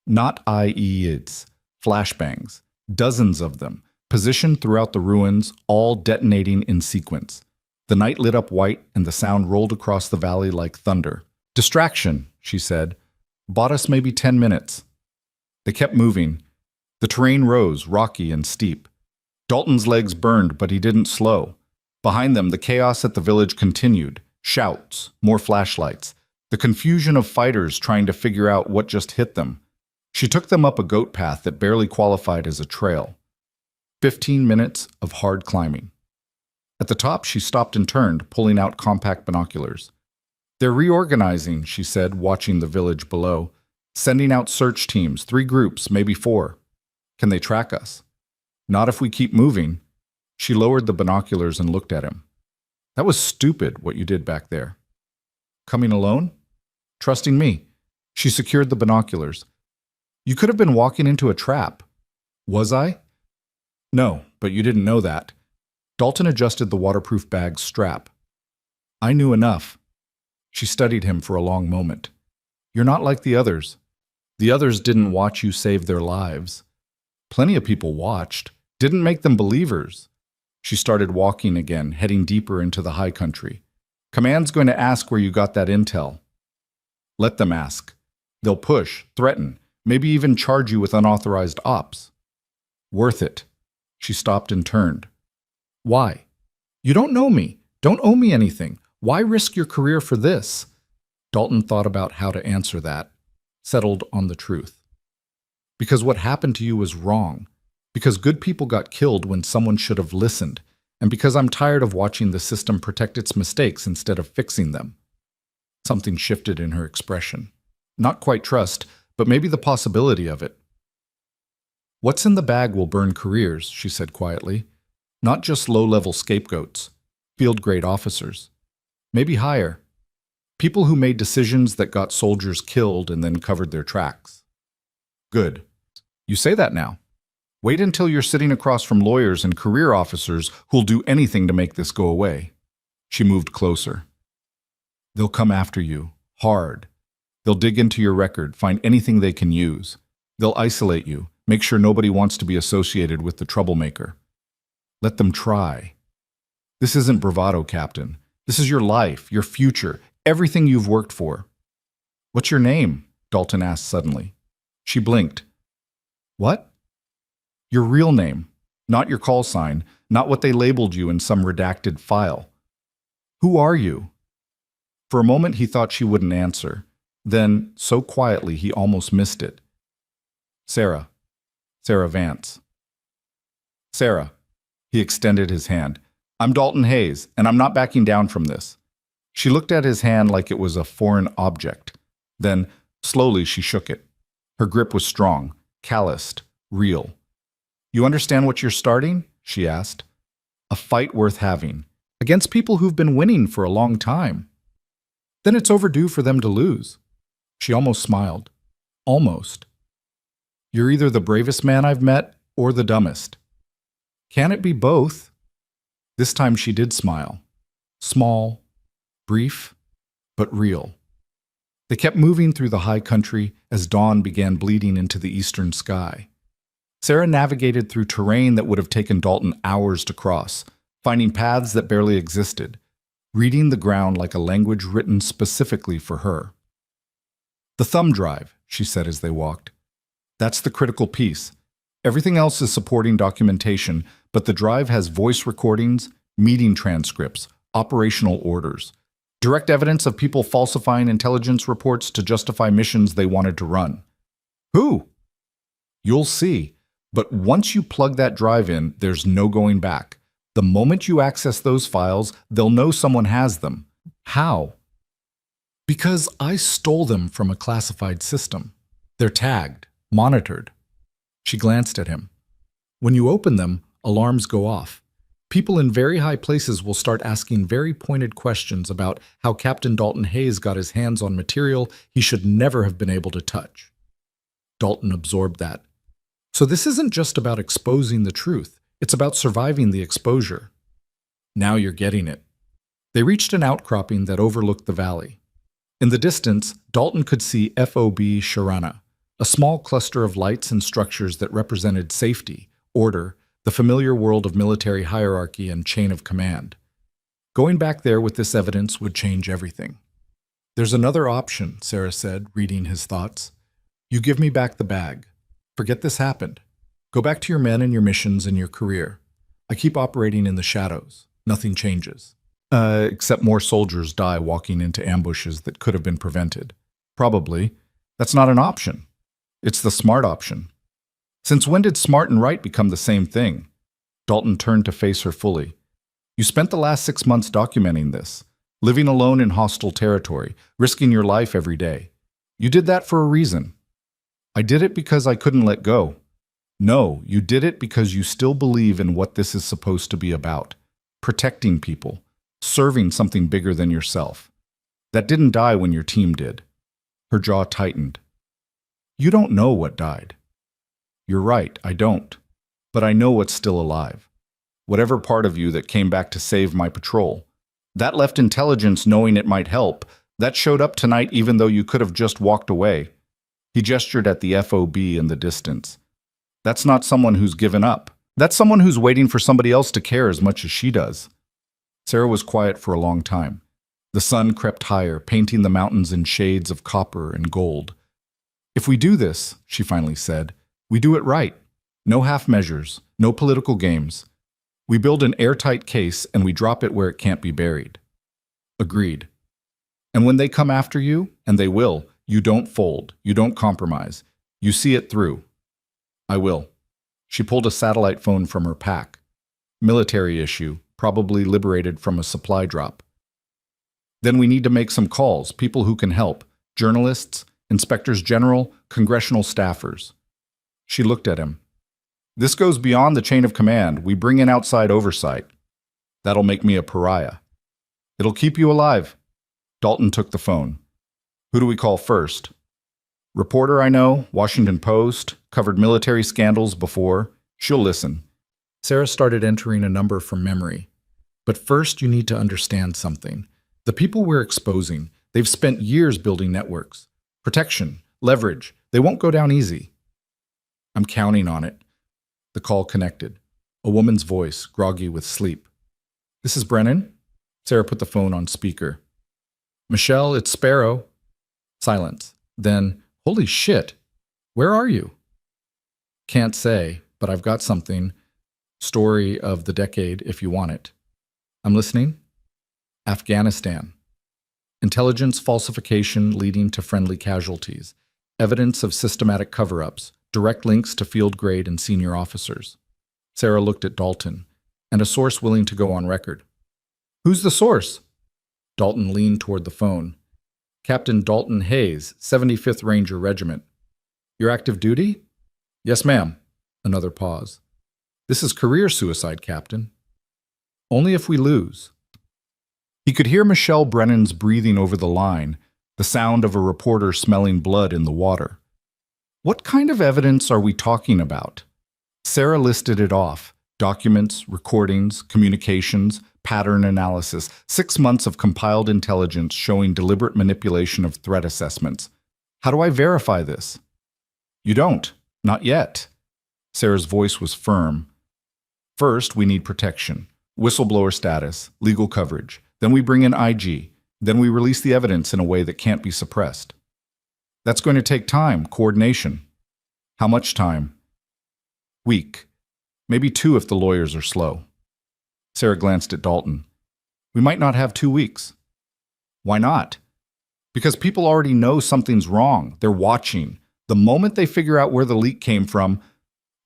S1: Not IEDs, flashbangs, dozens of them, positioned throughout the ruins, all detonating in sequence. The night lit up white, and the sound rolled across the valley like thunder. Distraction, she said. Bought us maybe 10 minutes. They kept moving. The terrain rose, rocky and steep. Dalton's legs burned, but he didn't slow. Behind them, the chaos at the village continued. Shouts, more flashlights. The confusion of fighters trying to figure out what just hit them. She took them up a goat path that barely qualified as a trail. 15 minutes of hard climbing. At the top, she stopped and turned, pulling out compact binoculars. They're reorganizing, she said, watching the village below. Sending out search teams, 3 groups, maybe 4. Can they track us? Not if we keep moving. She lowered the binoculars and looked at him. That was stupid, what you did back there. Coming alone? Trusting me. She secured the binoculars. You could have been walking into a trap. Was I? No, but you didn't know that. Dalton adjusted the waterproof bag's strap. I knew enough. She studied him for a long moment. You're not like the others. The others didn't watch you save their lives. Plenty of people watched. Didn't make them believers. She started walking again, heading deeper into the high country. Command's going to ask where you got that intel. Let them ask. They'll push, threaten, maybe even charge you with unauthorized ops. Worth it. She stopped and turned. Why? You don't know me. Don't owe me anything. Why risk your career for this? Dalton thought about how to answer that, settled on the truth. Because what happened to you was wrong. Because good people got killed when someone should have listened. And because I'm tired of watching the system protect its mistakes instead of fixing them. Something shifted in her expression. Not quite trust, but maybe the possibility of it. What's in the bag will burn careers, she said quietly. Not just low-level scapegoats, field-grade officers. Maybe higher. People who made decisions that got soldiers killed and then covered their tracks. Good. You say that now. Wait until you're sitting across from lawyers and career officers who'll do anything to make this go away. She moved closer. They'll come after you, hard. They'll dig into your record, find anything they can use. They'll isolate you, Make sure nobody wants to be associated with the troublemaker. Let them try. This isn't bravado, Captain. This is your life, your future, everything you've worked for. What's your name? Dalton asked suddenly. She blinked. What? Your real name, not your call sign, not what they labeled you in some redacted file. Who are you? For a moment he thought she wouldn't answer. Then, so quietly he almost missed it. Sarah. Sarah Vance. Sarah. He extended his hand. I'm Dalton Hayes, and I'm not backing down from this. She looked at his hand like it was a foreign object. Then, slowly, she shook it. Her grip was strong, calloused, real. You understand what you're starting? She asked. A fight worth having, against people who've been winning for a long time. Then it's overdue for them to lose. She almost smiled. Almost. You're either the bravest man I've met or the dumbest. Can it be both? This time she did smile. Small, brief, but real. They kept moving through the high country as dawn began bleeding into the eastern sky. Sarah navigated through terrain that would have taken Dalton hours to cross, finding paths that barely existed, reading the ground like a language written specifically for her. The thumb drive, she said as they walked. That's the critical piece. Everything else is supporting documentation, but the drive has voice recordings, meeting transcripts, operational orders, direct evidence of people falsifying intelligence reports to justify missions they wanted to run. Who? You'll see. But once you plug that drive in, there's no going back. The moment you access those files, they'll know someone has them. How? Because I stole them from a classified system. They're tagged, monitored. She glanced at him. When you open them, alarms go off. People in very high places will start asking very pointed questions about how Captain Dalton Hayes got his hands on material he should never have been able to touch. Dalton absorbed that. So this isn't just about exposing the truth. It's about surviving the exposure. Now you're getting it. They reached an outcropping that overlooked the valley. In the distance, Dalton could see FOB Sharana, a small cluster of lights and structures that represented safety, order, the familiar world of military hierarchy and chain of command. Going back there with this evidence would change everything. There's another option, Sarah said, reading his thoughts. You give me back the bag. Forget this happened. Go back to your men and your missions and your career. I keep operating in the shadows. Nothing changes. Except more soldiers die walking into ambushes that could have been prevented. Probably. That's not an option. It's the smart option. Since when did smart and right become the same thing? Dalton turned to face her fully. You spent the last 6 months documenting this, living alone in hostile territory, risking your life every day. You did that for a reason. I did it because I couldn't let go. No, you did it because you still believe in what this is supposed to be about. Protecting people, serving something bigger than yourself. That didn't die when your team did. Her jaw tightened. You don't know what died. You're right, I don't. But I know what's still alive. Whatever part of you that came back to save my patrol. That left intelligence knowing it might help. That showed up tonight even though you could have just walked away. He gestured at the FOB in the distance. That's not someone who's given up. That's someone who's waiting for somebody else to care as much as she does. Sarah was quiet for a long time. The sun crept higher, painting the mountains in shades of copper and gold. If we do this, she finally said, we do it right. No half measures, no political games. We build an airtight case and we drop it where it can't be buried. Agreed. And when they come after you, and they will, you don't fold, you don't compromise. You see it through. I will. She pulled a satellite phone from her pack. Military issue, probably liberated from a supply drop. Then we need to make some calls, people who can help, journalists, inspectors general, congressional staffers. She looked at him. This goes beyond the chain of command. We bring in outside oversight. That'll make me a pariah. It'll keep you alive. Dalton took the phone. Who do we call first? Reporter I know, Washington Post, covered military scandals before. She'll listen. Sarah started entering a number from memory. But first you need to understand something. The people we're exposing, they've spent years building networks. Protection, leverage, they won't go down easy. I'm counting on it. The call connected. A woman's voice, groggy with sleep. This is Brennan? Sarah put the phone on speaker. Michelle, it's Sparrow. Silence. Then, holy shit, where are you? Can't say, but I've got something. Story of the decade, if you want it. I'm listening. Afghanistan. Intelligence falsification leading to friendly casualties. Evidence of systematic cover-ups. Direct links to field grade and senior officers. Sarah looked at Dalton, and a source willing to go on record. Who's the source? Dalton leaned toward the phone. Captain Dalton Hayes, 75th Ranger Regiment. You're active duty? Yes, ma'am. Another pause. This is career suicide, Captain. Only if we lose. He could hear Michelle Brennan's breathing over the line, the sound of a reporter smelling blood in the water. What kind of evidence are we talking about? Sarah listed it off. Documents, recordings, communications, pattern analysis, 6 months of compiled intelligence showing deliberate manipulation of threat assessments. How do I verify this? You don't. Not yet. Sarah's voice was firm. First, we need protection. Whistleblower status, legal coverage. Then we bring in IG. Then we release the evidence in a way that can't be suppressed. That's going to take time, coordination. How much time? Week. Maybe 2 if the lawyers are slow. Sarah glanced at Dalton. We might not have 2 weeks. Why not? Because people already know something's wrong. They're watching. The moment they figure out where the leak came from,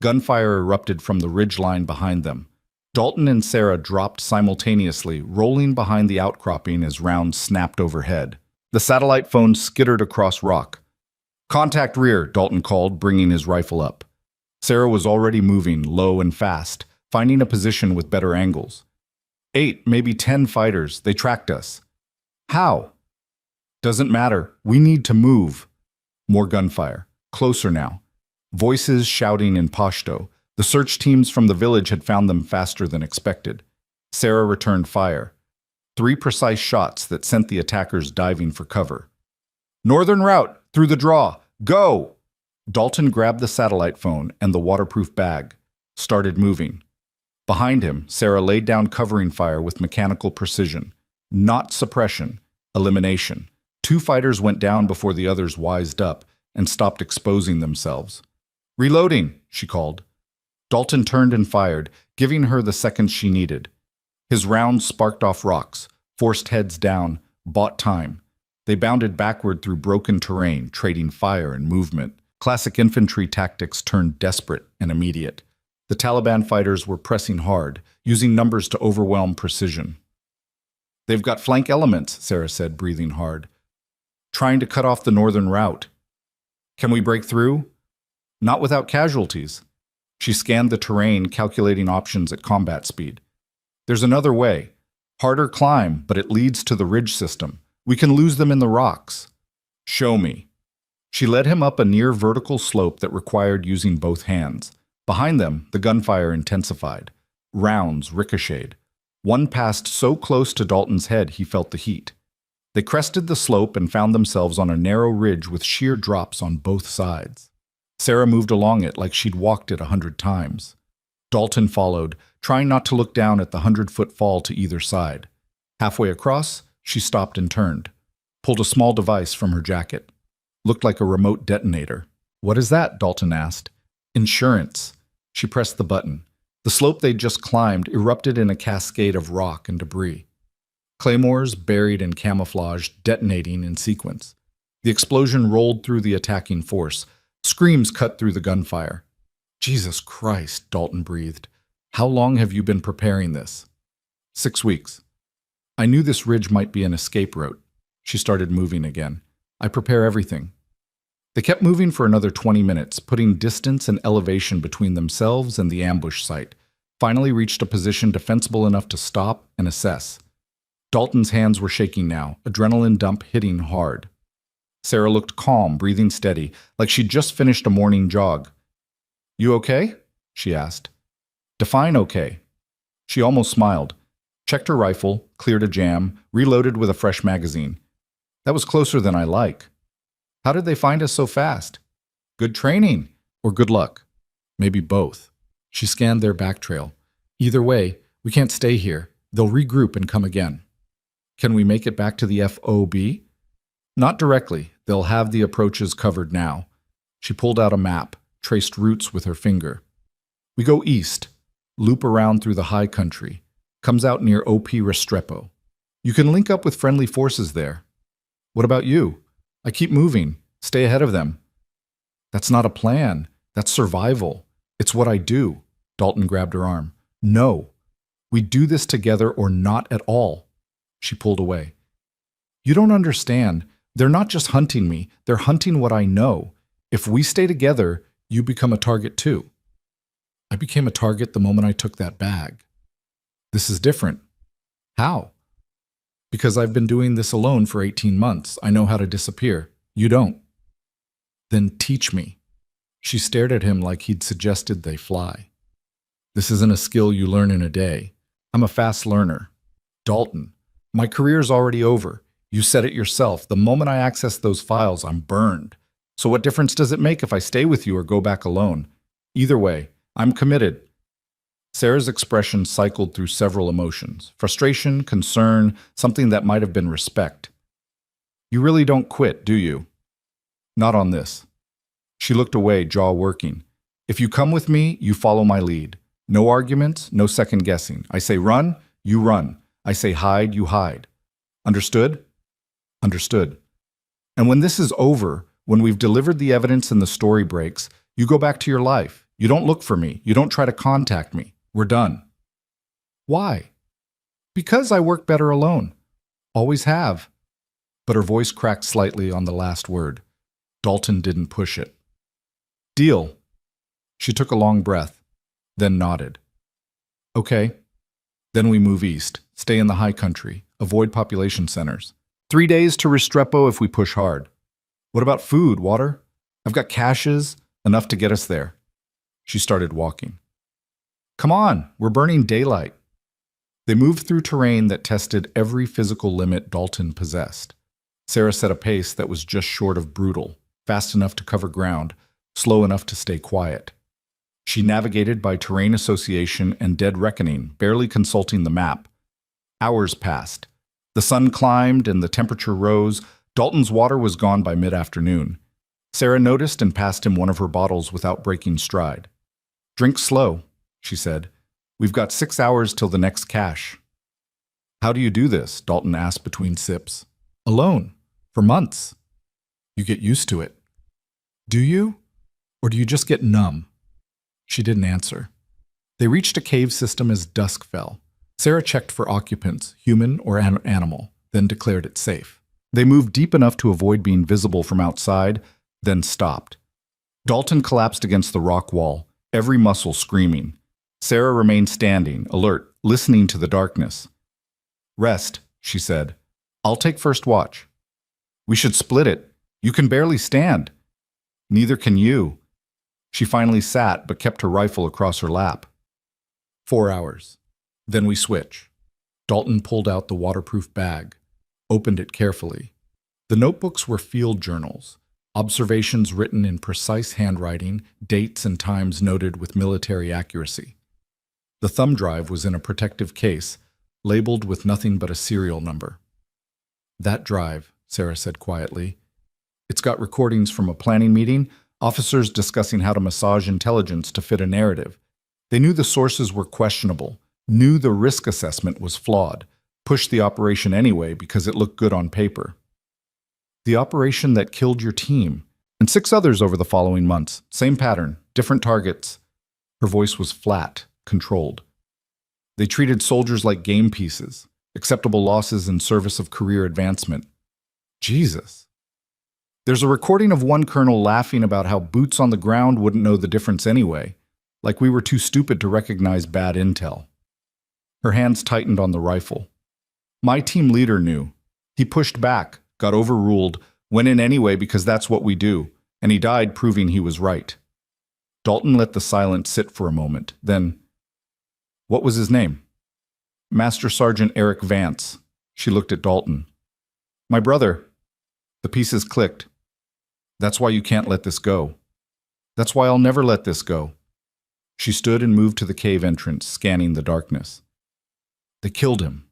S1: gunfire erupted from the ridgeline behind them. Dalton and Sarah dropped simultaneously, rolling behind the outcropping as rounds snapped overhead. The satellite phone skittered across rock. Contact rear, Dalton called, bringing his rifle up. Sarah was already moving, low and fast, finding a position with better angles. 8, maybe 10 fighters. They tracked us. How? Doesn't matter. We need to move. More gunfire. Closer now. Voices shouting in Pashto. The search teams from the village had found them faster than expected. Sarah returned fire. 3 precise shots that sent the attackers diving for cover. Northern route, through the draw. Go! Dalton grabbed the satellite phone and the waterproof bag. Started moving. Behind him, Sarah laid down covering fire with mechanical precision. Not suppression. Elimination. 2 fighters went down before the others wised up and stopped exposing themselves. Reloading, she called. Dalton turned and fired, giving her the seconds she needed. His rounds sparked off rocks, forced heads down, bought time. They bounded backward through broken terrain, trading fire and movement. Classic infantry tactics turned desperate and immediate. The Taliban fighters were pressing hard, using numbers to overwhelm precision. They've got flank elements, Sarah said, breathing hard. Trying to cut off the northern route. Can we break through? Not without casualties. She scanned the terrain, calculating options at combat speed. There's another way. Harder climb, but it leads to the ridge system. We can lose them in the rocks. Show me. She led him up a near vertical slope that required using both hands. Behind them, the gunfire intensified. Rounds ricocheted. One passed so close to Dalton's head he felt the heat. They crested the slope and found themselves on a narrow ridge with sheer drops on both sides. Sarah moved along it like she'd walked it 100 times. Dalton followed, trying not to look down at the 100-foot fall to either side. Halfway across, she stopped and turned, pulled a small device from her jacket. Looked like a remote detonator. What is that? Dalton asked. Insurance. She pressed the button. The slope they'd just climbed erupted in a cascade of rock and debris. Claymores, buried in camouflage, detonating in sequence. The explosion rolled through the attacking force. Screams cut through the gunfire. Jesus Christ, Dalton breathed. How long have you been preparing this? 6 weeks. I knew this ridge might be an escape route. She started moving again. I prepare everything. They kept moving for another 20 minutes, putting distance and elevation between themselves and the ambush site. Finally reached a position defensible enough to stop and assess. Dalton's hands were shaking now, adrenaline dump hitting hard. Sarah looked calm, breathing steady, like she'd just finished a morning jog. You okay? She asked. Define okay. She almost smiled. Checked her rifle, cleared a jam, reloaded with a fresh magazine. That was closer than I like. How did they find us so fast? Good training or good luck? Maybe both. She scanned their back trail. Either way, we can't stay here. They'll regroup and come again. Can we make it back to the FOB? Not directly. They'll have the approaches covered now. She pulled out a map, traced routes with her finger. We go east, loop around through the high country, comes out near OP Restrepo. You can link up with friendly forces there. What about you? I keep moving. Stay ahead of them. That's not a plan. That's survival. It's what I do. Dalton grabbed her arm. No. We do this together or not at all. She pulled away. You don't understand. They're not just hunting me. They're hunting what I know. If we stay together, you become a target too. I became a target the moment I took that bag. This is different. How? Because I've been doing this alone for 18 months. I know how to disappear. You don't. Then teach me. She stared at him like he'd suggested they fly. This isn't a skill you learn in a day. I'm a fast learner. Dalton, my career's already over. You said it yourself. The moment I access those files, I'm burned. So what difference does it make if I stay with you or go back alone? Either way, I'm committed. Sarah's expression cycled through several emotions. Frustration, concern, something that might have been respect. You really don't quit, do you? Not on this. She looked away, jaw working. If you come with me, you follow my lead. No arguments, no second guessing. I say run, you run. I say hide, you hide. Understood? Understood. And when this is over, when we've delivered the evidence and the story breaks, you go back to your life. You don't look for me. You don't try to contact me. We're done. Why? Because I work better alone. Always have. But her voice cracked slightly on the last word. Dalton didn't push it. Deal. She took a long breath, then nodded. Okay. Then we move east, stay in the high country, avoid population centers. 3 days to Restrepo if we push hard. What about food, water? I've got caches, enough to get us there. She started walking. Come on, we're burning daylight. They moved through terrain that tested every physical limit Dalton possessed. Sarah set a pace that was just short of brutal, fast enough to cover ground, slow enough to stay quiet. She navigated by terrain association and dead reckoning, barely consulting the map. Hours passed. The sun climbed and the temperature rose. Dalton's water was gone by mid-afternoon. Sarah noticed and passed him one of her bottles without breaking stride. Drink slow, she said. We've got 6 hours till the next cache. How do you do this? Dalton asked between sips. Alone. For months. You get used to it. Do you? Or do you just get numb? She didn't answer. They reached a cave system as dusk fell. Sarah checked for occupants, human or animal, then declared it safe. They moved deep enough to avoid being visible from outside, then stopped. Dalton collapsed against the rock wall, every muscle screaming. Sarah remained standing, alert, listening to the darkness. Rest, she said. I'll take first watch. We should split it. You can barely stand. Neither can you. She finally sat, but kept her rifle across her lap. 4 hours. Then we switch. Dalton pulled out the waterproof bag, opened it carefully. The notebooks were field journals, observations written in precise handwriting, dates and times noted with military accuracy. The thumb drive was in a protective case, labeled with nothing but a serial number. That drive, Sarah said quietly. It's got recordings from a planning meeting, officers discussing how to massage intelligence to fit a narrative. They knew the sources were questionable, knew the risk assessment was flawed, pushed the operation anyway because it looked good on paper. The operation that killed your team, and 6 others over the following months. Same pattern, different targets. Her voice was flat, controlled. They treated soldiers like game pieces, acceptable losses in service of career advancement. Jesus. There's a recording of one colonel laughing about how boots on the ground wouldn't know the difference anyway, like we were too stupid to recognize bad intel. Her hands tightened on the rifle. My team leader knew. He pushed back, got overruled, went in anyway because that's what we do, and he died proving he was right. Dalton let the silence sit for a moment, then, what was his name? Master Sergeant Eric Vance. She looked at Dalton. My brother. The pieces clicked. That's why you can't let this go. That's why I'll never let this go. She stood and moved to the cave entrance, scanning the darkness. They killed him.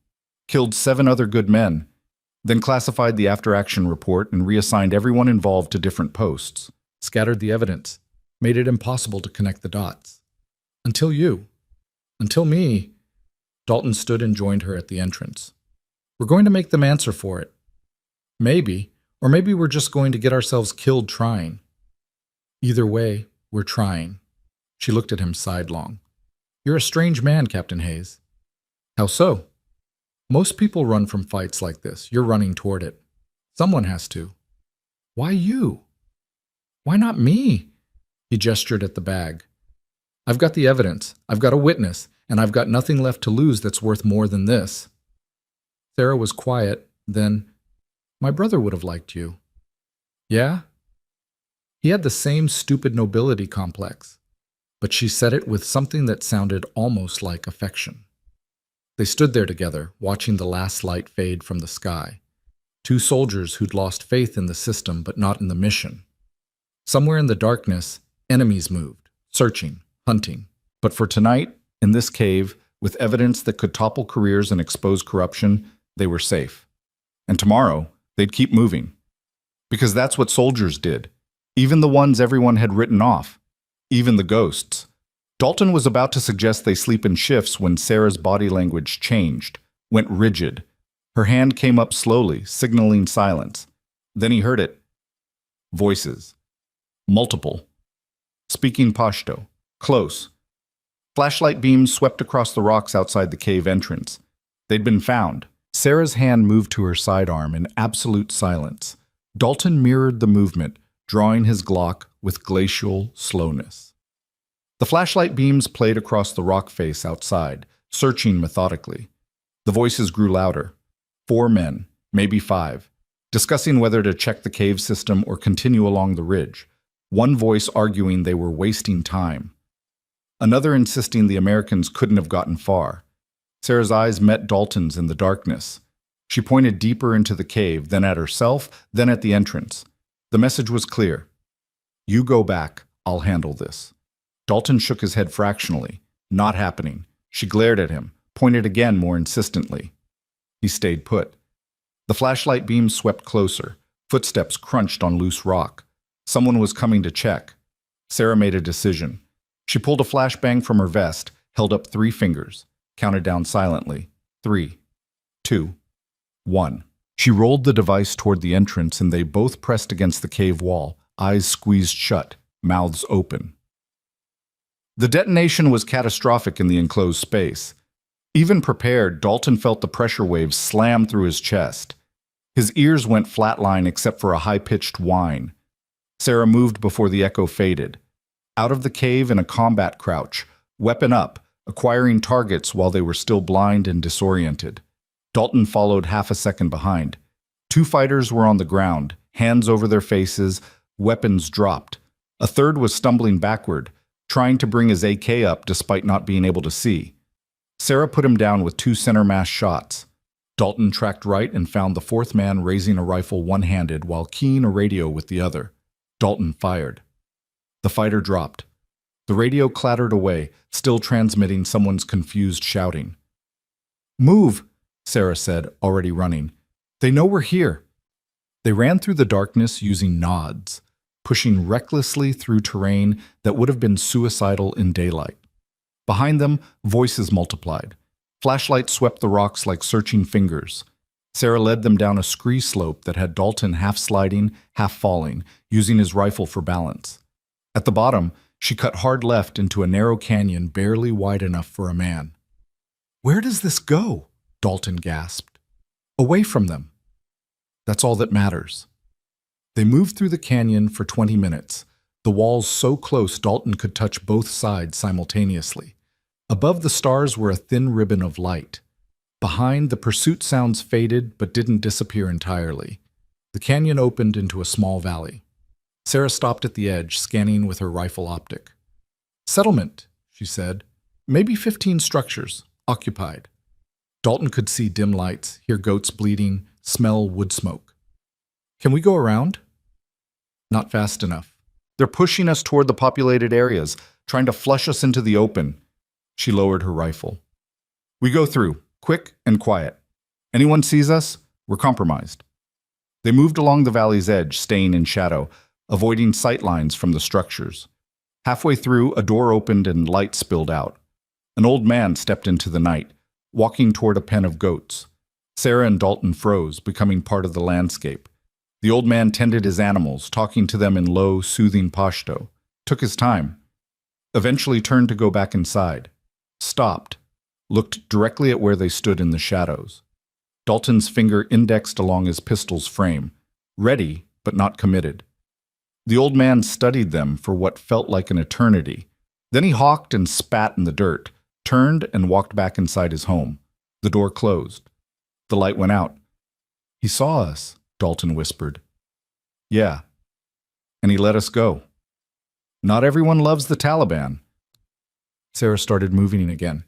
S1: Killed 7 other good men, then classified the after-action report and reassigned everyone involved to different posts. Scattered the evidence, made it impossible to connect the dots. Until you. Until me. Dalton stood and joined her at the entrance. We're going to make them answer for it. Maybe, or maybe we're just going to get ourselves killed trying. Either way, we're trying. She looked at him sidelong. You're a strange man, Captain Hayes. How so? Most people run from fights like this. You're running toward it. Someone has to. Why you? Why not me? He gestured at the bag. I've got the evidence. I've got a witness, and I've got nothing left to lose that's worth more than this. Sarah was quiet, then, my brother would have liked you. Yeah? He had the same stupid nobility complex, but she said it with something that sounded almost like affection. They stood there together, watching the last light fade from the sky. 2 soldiers who'd lost faith in the system but not in the mission. Somewhere in the darkness, enemies moved, searching, hunting. But for tonight, in this cave, with evidence that could topple careers and expose corruption, they were safe. And tomorrow, they'd keep moving. Because that's what soldiers did. Even the ones everyone had written off. Even the ghosts. Dalton was about to suggest they sleep in shifts when Sarah's body language changed, went rigid. Her hand came up slowly, signaling silence. Then he heard it. Voices. Multiple. Speaking Pashto. Close. Flashlight beams swept across the rocks outside the cave entrance. They'd been found. Sarah's hand moved to her sidearm in absolute silence. Dalton mirrored the movement, drawing his Glock with glacial slowness. The flashlight beams played across the rock face outside, searching methodically. The voices grew louder. 4 men, maybe 5, discussing whether to check the cave system or continue along the ridge. One voice arguing they were wasting time. Another insisting the Americans couldn't have gotten far. Sarah's eyes met Dalton's in the darkness. She pointed deeper into the cave, then at herself, then at the entrance. The message was clear. You go back, I'll handle this. Dalton shook his head fractionally. Not happening. She glared at him, pointed again more insistently. He stayed put. The flashlight beam swept closer. Footsteps crunched on loose rock. Someone was coming to check. Sarah made a decision. She pulled a flashbang from her vest, held up 3 fingers, counted down silently. 3, 2, 1. She rolled the device toward the entrance and they both pressed against the cave wall, eyes squeezed shut, mouths open. The detonation was catastrophic in the enclosed space. Even prepared, Dalton felt the pressure waves slam through his chest. His ears went flatline except for a high-pitched whine. Sarah moved before the echo faded. Out of the cave in a combat crouch, weapon up, acquiring targets while they were still blind and disoriented. Dalton followed half a second behind. 2 fighters were on the ground, hands over their faces, weapons dropped. A third was stumbling backward, trying to bring his AK up despite not being able to see. Sarah put him down with 2 center mass shots. Dalton tracked right and found the 4th man raising a rifle one-handed while keying a radio with the other. Dalton fired. The fighter dropped. The radio clattered away, still transmitting someone's confused shouting. Move, Sarah said, already running. They know we're here. They ran through the darkness using nods, pushing recklessly through terrain that would have been suicidal in daylight. Behind them, voices multiplied. Flashlights swept the rocks like searching fingers. Sarah led them down a scree slope that had Dalton half sliding, half falling, using his rifle for balance. At the bottom, she cut hard left into a narrow canyon barely wide enough for a man. Where does this go? Dalton gasped. Away from them. That's all that matters. They moved through the canyon for 20 minutes, the walls so close Dalton could touch both sides simultaneously. Above the stars were a thin ribbon of light. Behind, the pursuit sounds faded but didn't disappear entirely. The canyon opened into a small valley. Sarah stopped at the edge, scanning with her rifle optic. Settlement, she said. Maybe 15 structures, occupied. Dalton could see dim lights, hear goats bleating, smell wood smoke. Can we go around? Not fast enough. They're pushing us toward the populated areas. trying to flush us into the open. She lowered her rifle. We go through, quick and quiet. Anyone sees us, we're compromised. They moved along the valley's edge, staying in shadow, avoiding sight lines from the structures. Halfway through, a door opened and light spilled out. An old man stepped into the night, walking toward a pen of goats. Sarah and Dalton froze, becoming part of the landscape. The old man tended his animals, talking to them in low, soothing Pashto. Took his time. Eventually turned to go back inside. Stopped. Looked directly at where they stood in the shadows. Dalton's finger indexed along his pistol's frame. Ready, but not committed. The old man studied them for what felt like an eternity. Then he hawked and spat in the dirt, turned and walked back inside his home. The door closed. The light went out. He saw us, Dalton whispered. Yeah. And he let us go. Not everyone loves the Taliban. Sarah started moving again.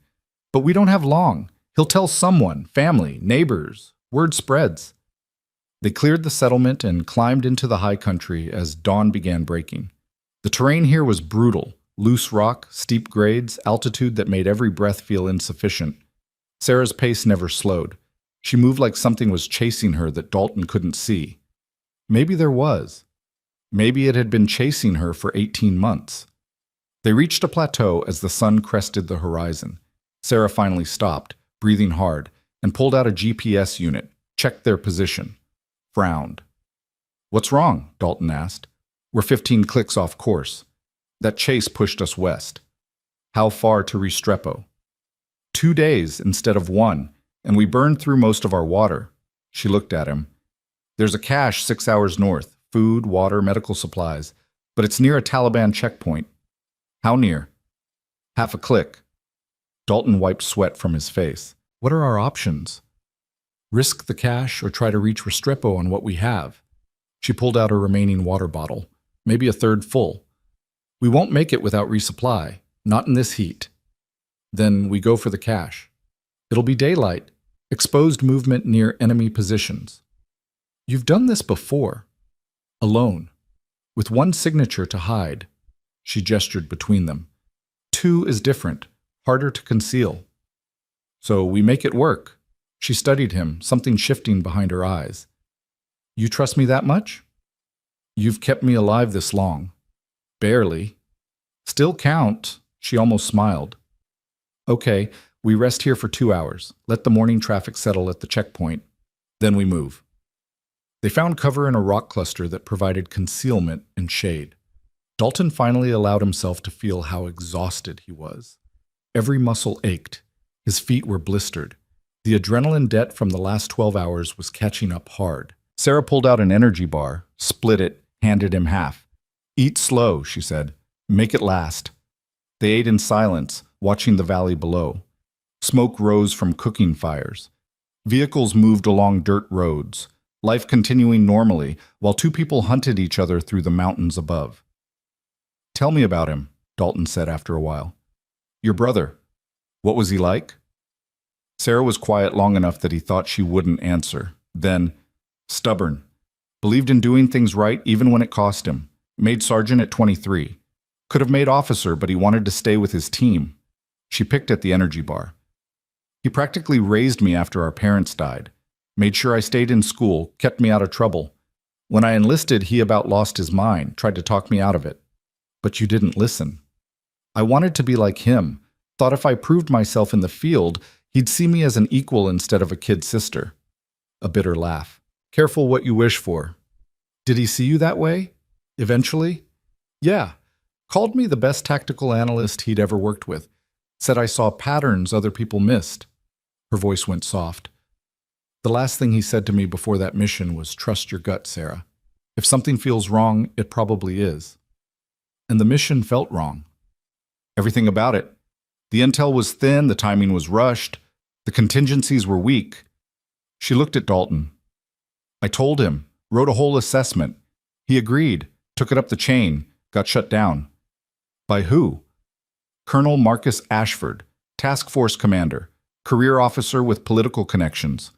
S1: But we don't have long. He'll tell someone, family, neighbors. Word spreads. They cleared the settlement and climbed into the high country as dawn began breaking. The terrain here was brutal. Loose rock, steep grades, altitude that made every breath feel insufficient. Sarah's pace never slowed. She moved like something was chasing her that Dalton couldn't see. Maybe there was. Maybe it had been chasing her for 18 months. They reached a plateau as the sun crested the horizon. Sarah finally stopped, breathing hard, and pulled out a GPS unit, checked their position. Frowned. What's wrong? Dalton asked. We're 15 clicks off course. That chase pushed us west. How far to Restrepo? 2 days instead of 1, and we burned through most of our water. She looked at him. There's a cache 6 hours north, food, water, medical supplies, but it's near a Taliban checkpoint. How near? Half a click. Dalton wiped sweat from his face. What are our options? Risk the cache or try to reach Restrepo on what we have. She pulled out her remaining water bottle, maybe a third full. We won't make it without resupply, not in this heat. Then we go for the cache. It'll be daylight, exposed movement near enemy positions. You've done this before. Alone, with one signature to hide. She gestured between them. 2 is different, harder to conceal. So we make it work. She studied him, something shifting behind her eyes. You trust me that much? You've kept me alive this long. Barely. Still count, she almost smiled. Okay, we rest here for 2 hours. Let the morning traffic settle at the checkpoint. Then we move. They found cover in a rock cluster that provided concealment and shade. Dalton finally allowed himself to feel how exhausted he was. Every muscle ached. His feet were blistered. The adrenaline debt from the last 12 hours was catching up hard. Sarah pulled out an energy bar, split it, handed him half. Eat slow, she said. Make it last. They ate in silence, watching the valley below. Smoke rose from cooking fires. Vehicles moved along dirt roads, life continuing normally while 2 people hunted each other through the mountains above. Tell me about him, Dalton said after a while. Your brother. What was he like? Sarah was quiet long enough that he thought she wouldn't answer. Then, stubborn. Believed in doing things right even when it cost him. Made sergeant at 23. Could have made officer, but he wanted to stay with his team. She picked at the energy bar. He practically raised me after our parents died. Made sure I stayed in school, kept me out of trouble. When I enlisted, he about lost his mind, tried to talk me out of it. But you didn't listen. I wanted to be like him. Thought if I proved myself in the field, he'd see me as an equal instead of a kid sister. A bitter laugh. Careful what you wish for. Did he see you that way? Eventually? Yeah. Called me the best tactical analyst he'd ever worked with. Said I saw patterns other people missed. Her voice went soft. The last thing he said to me before that mission was, trust your gut, Sarah. If something feels wrong, it probably is. And the mission felt wrong. Everything about it. The intel was thin, the timing was rushed, the contingencies were weak. She looked at Dalton. I told him, wrote a whole assessment. He agreed, took it up the chain, got shut down. By who? Colonel Marcus Ashford, task force commander, career officer with political connections.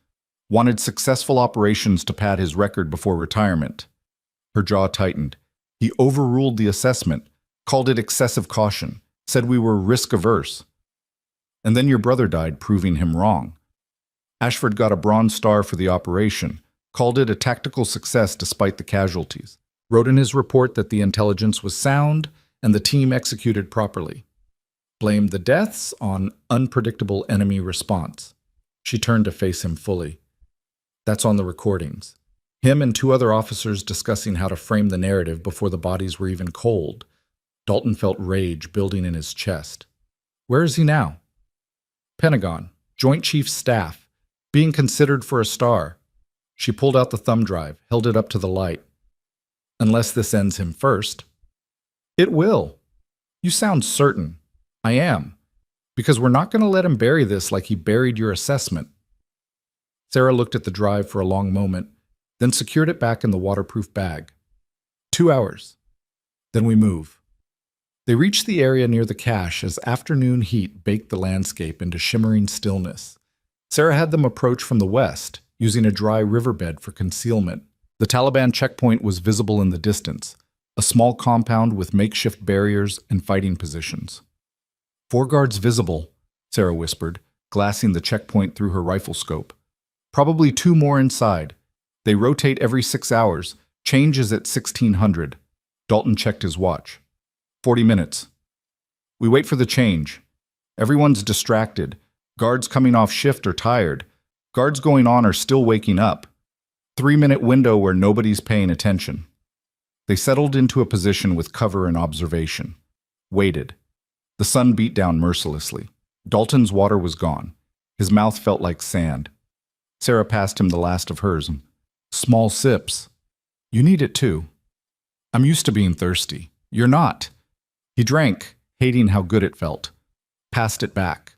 S1: Wanted successful operations to pad his record before retirement. Her jaw tightened. He overruled the assessment, called it excessive caution. said we were risk-averse. And then your brother died, proving him wrong. Ashford got a Bronze Star for the operation, called it a tactical success despite the casualties, wrote in his report that the intelligence was sound and the team executed properly. Blamed the deaths on unpredictable enemy response. She turned to face him fully. That's on the recordings. Him and two other officers discussing how to frame the narrative before the bodies were even cold. Dalton felt rage building in his chest. Where is he now? Pentagon, Joint Chiefs Staff, being considered for a star. She pulled out the thumb drive, held it up to the light. Unless this ends him first. It will. You sound certain. I am. Because we're not going to let him bury this like he buried your assessment. Sarah looked at the drive for a long moment, then secured it back in the waterproof bag. 2 hours. Then we move. They reached the area near the cache as afternoon heat baked the landscape into shimmering stillness. Sarah had them approach from the west, using a dry riverbed for concealment. The Taliban checkpoint was visible in the distance, a small compound with makeshift barriers and fighting positions. 4 guards visible, Sarah whispered, glassing the checkpoint through her rifle scope. Probably 2 more inside. They rotate every 6 hours. Change is at 1600. Dalton checked his watch. 40 minutes. We wait for the change. Everyone's distracted. Guards coming off shift are tired. Guards going on are still waking up. 3-minute window where nobody's paying attention. They settled into a position with cover and observation. Waited. The sun beat down mercilessly. Dalton's water was gone. His mouth felt like sand. Sarah passed him the last of hers. Small sips. You need it too. I'm used to being thirsty. You're not. He drank, hating how good it felt. Passed it back.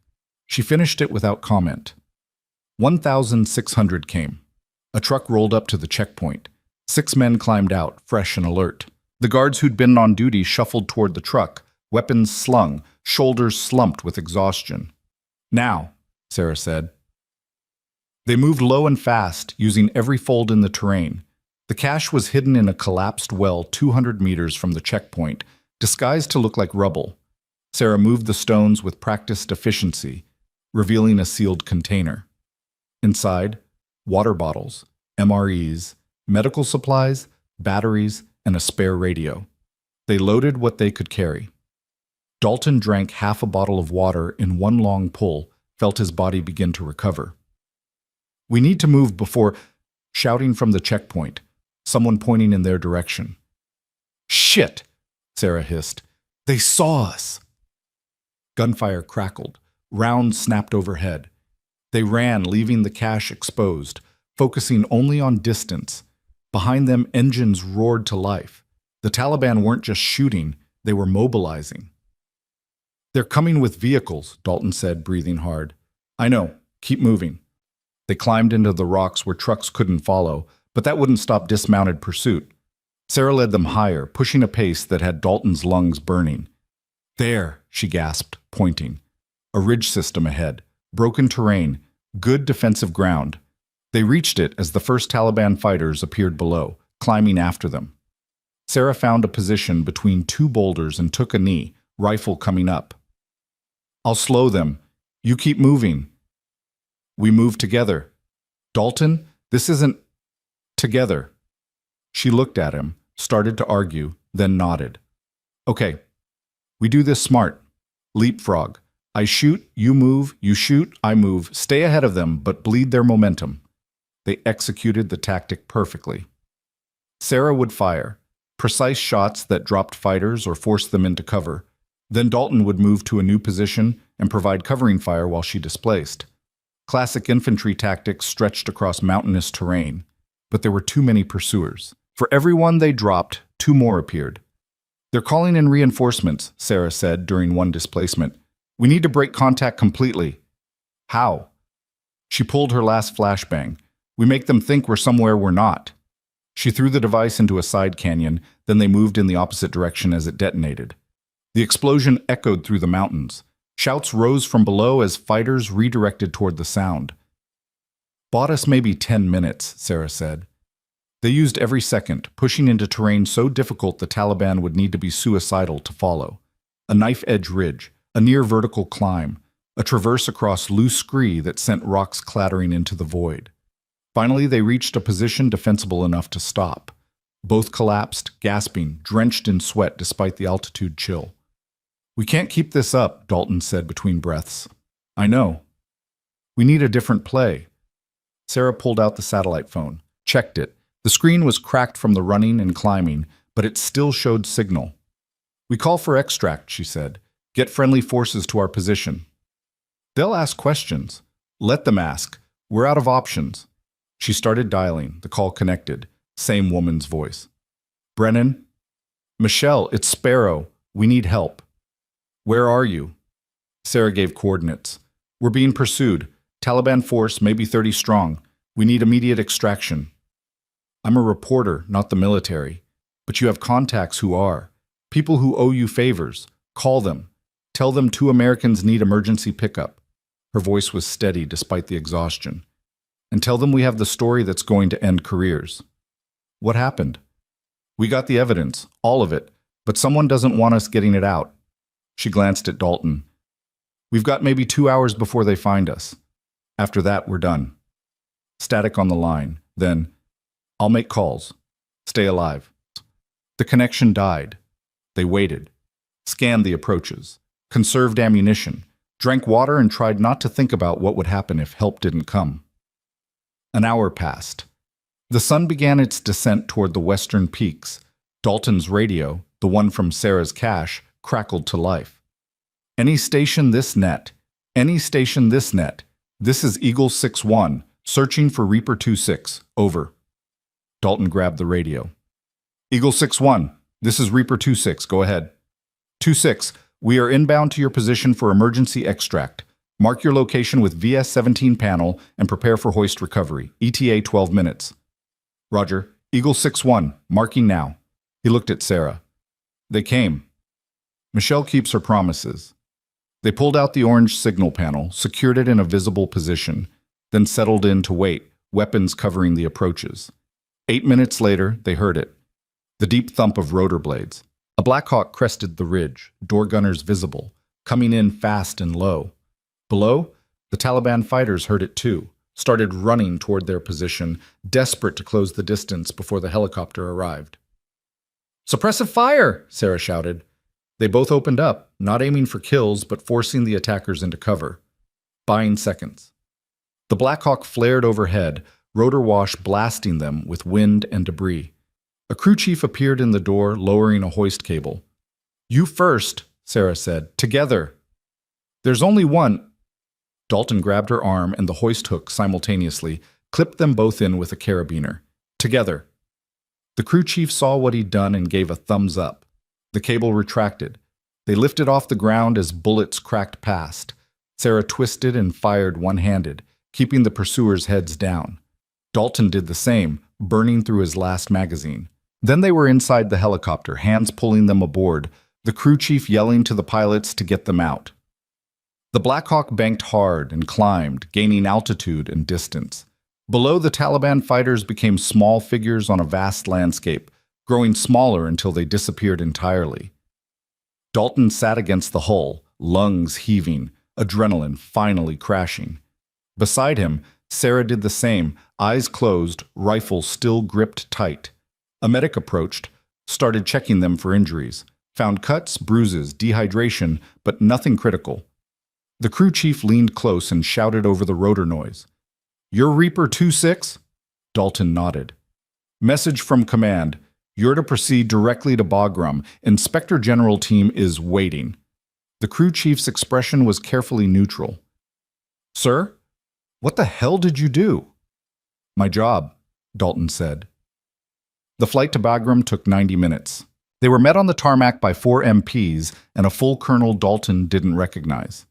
S1: She finished it without comment. 1,600 came. A truck rolled up to the checkpoint. 6 men climbed out, fresh and alert. The guards who'd been on duty shuffled toward the truck, weapons slung, shoulders slumped with exhaustion. Now, Sarah said. They moved low and fast, using every fold in the terrain. The cache was hidden in a collapsed well 200 meters from the checkpoint, disguised to look like rubble. Sarah moved the stones with practiced efficiency, revealing a sealed container. Inside, water bottles, MREs, medical supplies, batteries, and a spare radio. They loaded what they could carry. Dalton drank half a bottle of water in one long pull, felt his body begin to recover. We need to move before, shouting from the checkpoint, someone pointing in their direction. Shit, Sarah hissed. They saw us. Gunfire crackled. Rounds snapped overhead. They ran, leaving the cache exposed, focusing only on distance. Behind them, engines roared to life. The Taliban weren't just shooting, they were mobilizing. They're coming with vehicles, Dalton said, breathing hard. I know. Keep moving. They climbed into the rocks where trucks couldn't follow, but that wouldn't stop dismounted pursuit. Sarah led them higher, pushing a pace that had Dalton's lungs burning. There, she gasped, pointing. A ridge system ahead, broken terrain, good defensive ground. They reached it as the first Taliban fighters appeared below, climbing after them. Sarah found a position between 2 boulders and took a knee, rifle coming up. I'll slow them. You keep moving. We move together. Dalton, this isn't together. She looked at him, started to argue, then nodded. Okay, we do this smart. Leapfrog. I shoot, you move, you shoot, I move. Stay ahead of them, but bleed their momentum. They executed the tactic perfectly. Sarah would fire, precise shots that dropped fighters or forced them into cover. Then Dalton would move to a new position and provide covering fire while she displaced. Classic infantry tactics stretched across mountainous terrain, but there were too many pursuers. For every one they dropped, 2 more appeared. They're calling in reinforcements, Sarah said during one displacement. We need to break contact completely. How? She pulled her last flashbang. We make them think we're somewhere we're not. She threw the device into a side canyon, then they moved in the opposite direction as it detonated. The explosion echoed through the mountains. Shouts rose from below as fighters redirected toward the sound. Bought us maybe 10 minutes, Sarah said. They used every second, pushing into terrain so difficult the Taliban would need to be suicidal to follow. A knife-edge ridge, a near-vertical climb, a traverse across loose scree that sent rocks clattering into the void. Finally, they reached a position defensible enough to stop. Both collapsed, gasping, drenched in sweat despite the altitude chill. "We can't keep this up," Dalton said between breaths. "I know. We need a different play." Sarah pulled out the satellite phone, checked it. The screen was cracked from the running and climbing, but it still showed signal. "We call for extract," she said. "Get friendly forces to our position." "They'll ask questions." "Let them ask. We're out of options." She started dialing. The call connected. Same woman's voice. "Brennan?" "Michelle, it's Sparrow. We need help." "Where are you?" Sarah gave coordinates. "We're being pursued. Taliban force, maybe 30 strong. We need immediate extraction." "I'm a reporter, not the military. But you have contacts who are. People who owe you favors. Call them. Tell them 2 Americans need emergency pickup." Her voice was steady despite the exhaustion. "And tell them we have the story that's going to end careers." "What happened?" "We got the evidence, all of it, but someone doesn't want us getting it out." She glanced at Dalton. "We've got maybe 2 hours before they find us. After that, we're done." Static on the line. Then, "I'll make calls. Stay alive." The connection died. They waited, scanned the approaches, conserved ammunition, drank water and tried not to think about what would happen if help didn't come. An hour passed. The sun began its descent toward the western peaks. Dalton's radio, the one from Sarah's cache, crackled to life. "Any station this net. Any station this net. This is Eagle 6-1, searching for Reaper 2-6. Over." Dalton grabbed the radio. "Eagle 6-1, this is Reaper 2-6. Go ahead." 2-6, we are inbound to your position for emergency extract. Mark your location with VS-17 panel and prepare for hoist recovery. ETA 12 minutes. "Roger. Eagle 6-1, marking now." He looked at Sarah. "They came." Michelle keeps her promises. They pulled out the orange signal panel, secured it in a visible position, then settled in to wait, weapons covering the approaches. 8 minutes later, they heard it. The deep thump of rotor blades. A Black Hawk crested the ridge, door gunners visible, coming in fast and low. Below, the Taliban fighters heard it too, started running toward their position, desperate to close the distance before the helicopter arrived. "Suppressive fire!" Sarah shouted. They both opened up, not aiming for kills, but forcing the attackers into cover. Buying seconds. The Black Hawk flared overhead, rotor wash blasting them with wind and debris. A crew chief appeared in the door, lowering a hoist cable. "You first," Sarah said. "Together." "There's only one." Dalton grabbed her arm and the hoist hook simultaneously, clipped them both in with a carabiner. "Together." The crew chief saw what he'd done and gave a thumbs up. The cable retracted. They lifted off the ground as bullets cracked past. Sarah twisted and fired one-handed, keeping the pursuers' heads down. Dalton did the same, burning through his last magazine. Then they were inside the helicopter, hands pulling them aboard, the crew chief yelling to the pilots to get them out. The Black Hawk banked hard and climbed, gaining altitude and distance. Below, the Taliban fighters became small figures on a vast landscape, growing smaller until they disappeared entirely. Dalton sat against the hull, lungs heaving, adrenaline finally crashing. Beside him, Sarah did the same, eyes closed, rifle still gripped tight. A medic approached, started checking them for injuries, found cuts, bruises, dehydration, but nothing critical. The crew chief leaned close and shouted over the rotor noise. "You're Reaper 2-6?" Dalton nodded. "Message from command. You're to proceed directly to Bagram. Inspector General team is waiting." The crew chief's expression was carefully neutral. "Sir, what the hell did you do?" "My job," Dalton said. The flight to Bagram took 90 minutes. They were met on the tarmac by 4 MPs and a full colonel Dalton didn't recognize.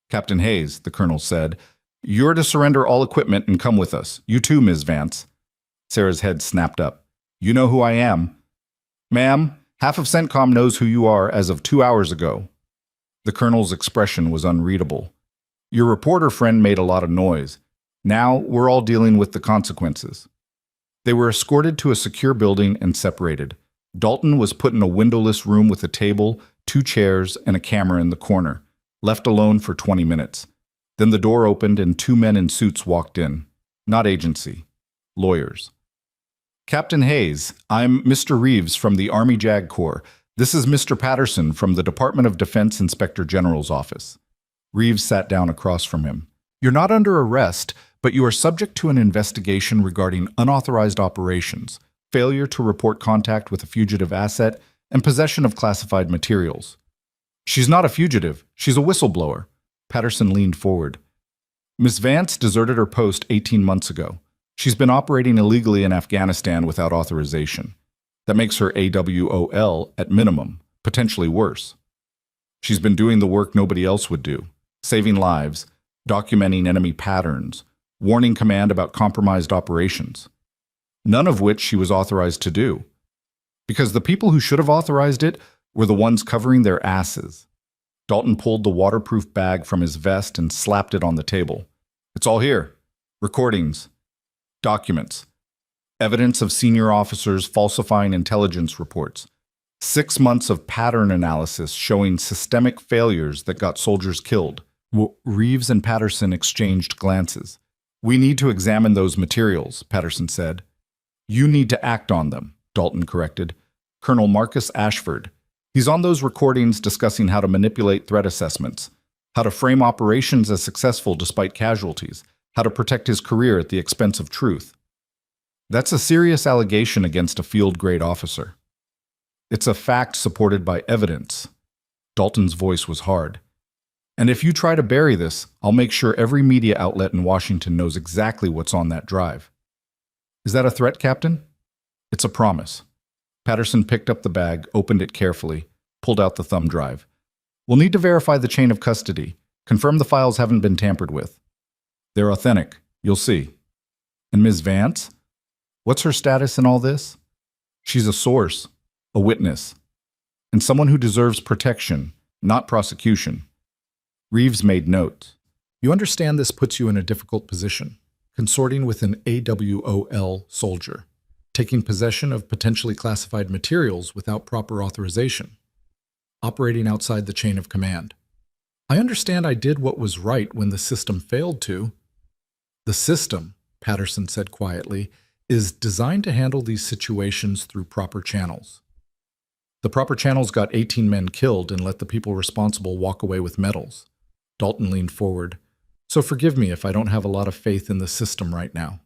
S1: "Captain Hayes," the colonel said, "you're to surrender all equipment and come with us. You too, Ms. Vance." Sarah's head snapped up. "You know who I am." "Ma'am, half of CENTCOM knows who you are as of 2 hours ago." The colonel's expression was unreadable. "Your reporter friend made a lot of noise. Now we're all dealing with the consequences." They were escorted to a secure building and separated. Dalton was put in a windowless room with a table, 2 chairs, and a camera in the corner, left alone for 20 minutes. Then the door opened and 2 men in suits walked in. Not agency. Lawyers. Captain Hayes, I'm Mr. Reeves from the Army JAG Corps. This is Mr. Patterson from the Department of Defense Inspector General's office. Reeves sat down across from him. You're not under arrest, but you are subject to an investigation regarding unauthorized operations, failure to report contact with a fugitive asset, and possession of classified materials. She's not a fugitive. She's a whistleblower. Patterson leaned forward. Miss Vance deserted her post 18 months ago. She's been operating illegally in Afghanistan without authorization. That makes her AWOL at minimum, potentially worse. She's been doing the work nobody else would do, saving lives, documenting enemy patterns, warning command about compromised operations. None of which she was authorized to do. Because the people who should have authorized it were the ones covering their asses. Dalton pulled the waterproof bag from his vest and slapped it on the table. It's all here. Recordings. Documents. Evidence of senior officers falsifying intelligence reports. 6 months of pattern analysis showing systemic failures that got soldiers killed. Reeves and Patterson exchanged glances. We need to examine those materials, Patterson said. You need to act on them, Dalton corrected. Colonel Marcus Ashford. He's on those recordings discussing how to manipulate threat assessments, how to frame operations as successful despite casualties, how to protect his career at the expense of truth. That's a serious allegation against a field-grade officer. It's a fact supported by evidence. Dalton's voice was hard. And if you try to bury this, I'll make sure every media outlet in Washington knows exactly what's on that drive. Is that a threat, Captain? It's a promise. Patterson picked up the bag, opened it carefully, pulled out the thumb drive. We'll need to verify the chain of custody, confirm the files haven't been tampered with. They're authentic, you'll see. And Ms. Vance? What's her status in all this? She's a source, a witness, and someone who deserves protection, not prosecution. Reeves made notes. You understand this puts you in a difficult position, consorting with an AWOL soldier, taking possession of potentially classified materials without proper authorization, operating outside the chain of command. I understand I did what was right when the system failed to. The system, Patterson said quietly, is designed to handle these situations through proper channels. The proper channels got 18 men killed and let the people responsible walk away with medals. Dalton leaned forward. So forgive me if I don't have a lot of faith in the system right now.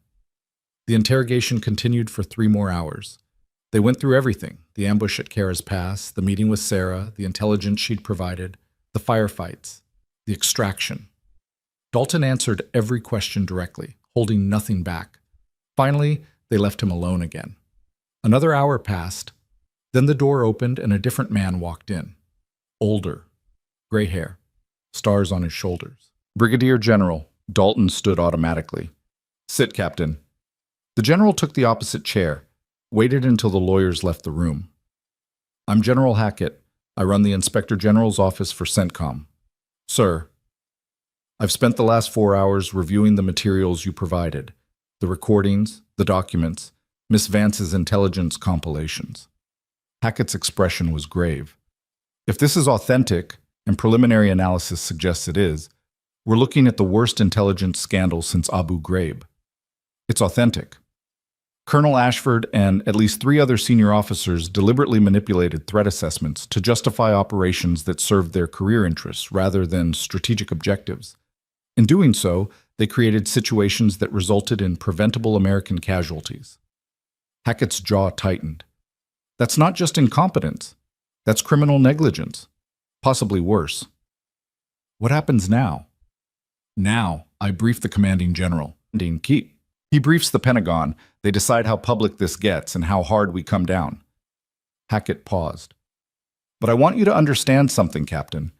S1: The interrogation continued for 3 more hours. They went through everything, the ambush at Kara's Pass, the meeting with Sarah, the intelligence she'd provided, the firefights, the extraction. Dalton answered every question directly, holding nothing back. Finally, they left him alone again. Another hour passed. Then the door opened and a different man walked in. Older, gray hair, stars on his shoulders. Brigadier General. Dalton stood automatically. Sit, Captain. The general took the opposite chair, waited until the lawyers left the room. I'm General Hackett. I run the Inspector General's office for CENTCOM. Sir, I've spent the last 4 hours reviewing the materials you provided, the recordings, the documents, Miss Vance's intelligence compilations. Hackett's expression was grave. If this is authentic, and preliminary analysis suggests it is, we're looking at the worst intelligence scandal since Abu Ghraib. It's authentic. Colonel Ashford and at least 3 other senior officers deliberately manipulated threat assessments to justify operations that served their career interests rather than strategic objectives. In doing so, they created situations that resulted in preventable American casualties. Hackett's jaw tightened. That's not just incompetence. That's criminal negligence. Possibly worse. What happens now? Now, I brief the commanding general. He briefs the Pentagon. They decide how public this gets and how hard we come down. Hackett paused. But I want you to understand something, Captain.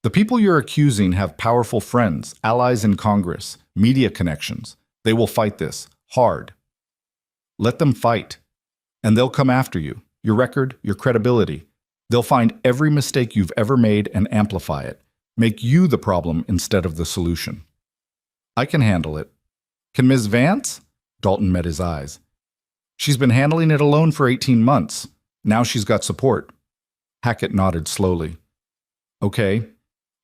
S1: The people you're accusing have powerful friends, allies in Congress, media connections. They will fight this, hard. Let them fight. And they'll come after you, your record, your credibility. They'll find every mistake you've ever made and amplify it. Make you the problem instead of the solution. I can handle it. Can Ms. Vance? Dalton met his eyes. She's been handling it alone for 18 months. Now she's got support. Hackett nodded slowly. Okay,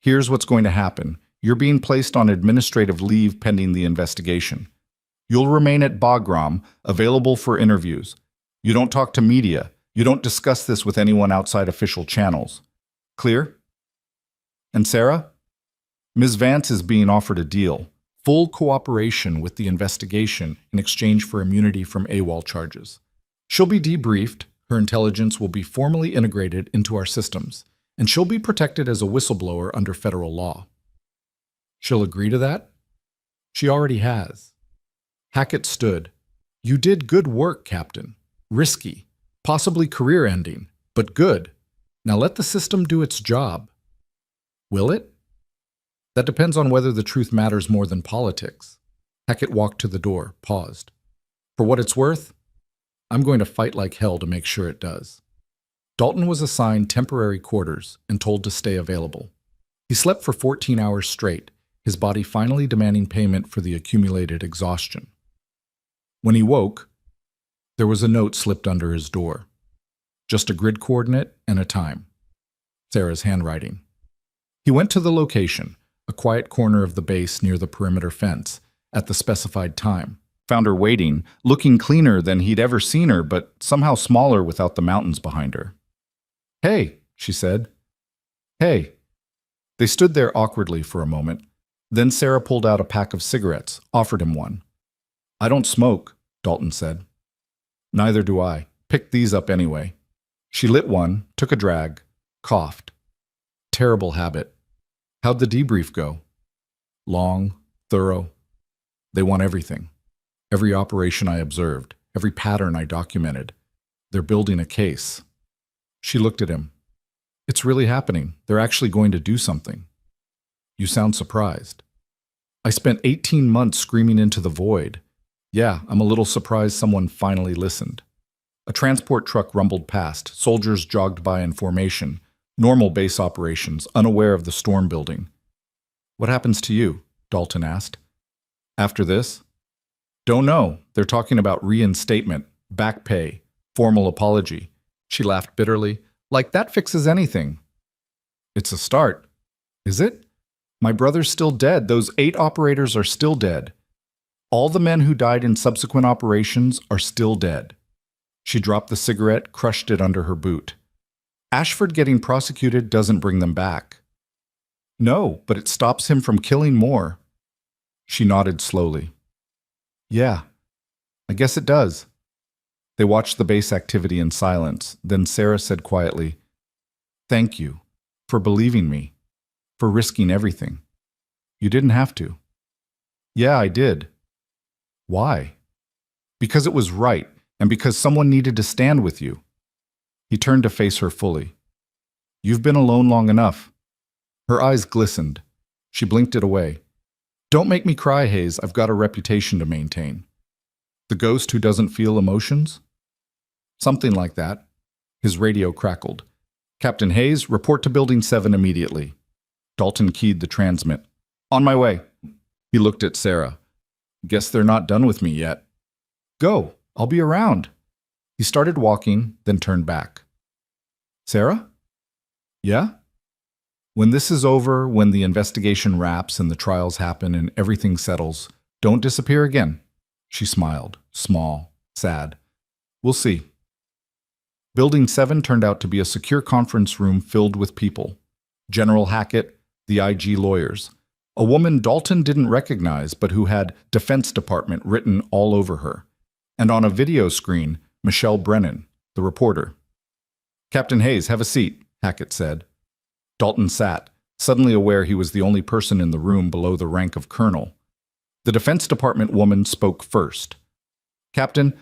S1: here's what's going to happen. You're being placed on administrative leave pending the investigation. You'll remain at Bagram, available for interviews. You don't talk to media. You don't discuss this with anyone outside official channels. Clear? And Sarah? Ms. Vance is being offered a deal. Full cooperation with the investigation in exchange for immunity from AWOL charges. She'll be debriefed, her intelligence will be formally integrated into our systems, and she'll be protected as a whistleblower under federal law. She'll agree to that? She already has. Hackett stood. You did good work, Captain. Risky, possibly career-ending, but good. Now let the system do its job. Will it? That depends on whether the truth matters more than politics. Hackett walked to the door, paused. For what it's worth, I'm going to fight like hell to make sure it does. Dalton was assigned temporary quarters and told to stay available. He slept for 14 hours straight, his body finally demanding payment for the accumulated exhaustion. When he woke, there was a note slipped under his door. Just a grid coordinate and a time. Sarah's handwriting. He went to the location, a quiet corner of the base near the perimeter fence, at the specified time. Found her waiting, looking cleaner than he'd ever seen her, but somehow smaller without the mountains behind her. Hey, she said. Hey. They stood there awkwardly for a moment. Then Sarah pulled out a pack of cigarettes, offered him one. I don't smoke, Dalton said. Neither do I. Picked these up anyway. She lit one, took a drag, coughed. Terrible habit. How'd the debrief go? Long, thorough. They want everything. Every operation I observed, every pattern I documented. They're building a case. She looked at him. It's really happening. They're actually going to do something. You sound surprised. I spent 18 months screaming into the void. Yeah, I'm a little surprised someone finally listened. A transport truck rumbled past, soldiers jogged by in formation, normal base operations, unaware of the storm building. What happens to you? Dalton asked. After this? Don't know. They're talking about reinstatement, back pay, formal apology. She laughed bitterly. Like that fixes anything. It's a start. Is it? My brother's still dead. Those 8 operators are still dead. All the men who died in subsequent operations are still dead. She dropped the cigarette, crushed it under her boot. Ashford getting prosecuted doesn't bring them back. No, but it stops him from killing more. She nodded slowly. Yeah, I guess it does. They watched the base activity in silence. Then Sarah said quietly, Thank you for believing me, for risking everything. You didn't have to. Yeah, I did. Why? Because it was right, and because someone needed to stand with you. He turned to face her fully. You've been alone long enough. Her eyes glistened. She blinked it away. Don't make me cry, Hayes. I've got a reputation to maintain. The ghost who doesn't feel emotions? Something like that. His radio crackled. Captain Hayes, report to Building 7 immediately. Dalton keyed the transmit. On my way. He looked at Sarah. Guess they're not done with me yet. Go. I'll be around. He started walking, then turned back. Sarah? Yeah? When this is over, when the investigation wraps and the trials happen and everything settles, don't disappear again. She smiled, small, sad. We'll see. Building 7 turned out to be a secure conference room filled with people. General Hackett, the IG lawyers, a woman Dalton didn't recognize but who had Defense Department written all over her, and on a video screen, Michelle Brennan, the reporter. Captain Hayes, have a seat, Hackett said. Dalton sat, suddenly aware he was the only person in the room below the rank of colonel. The Defense Department woman spoke first. Captain,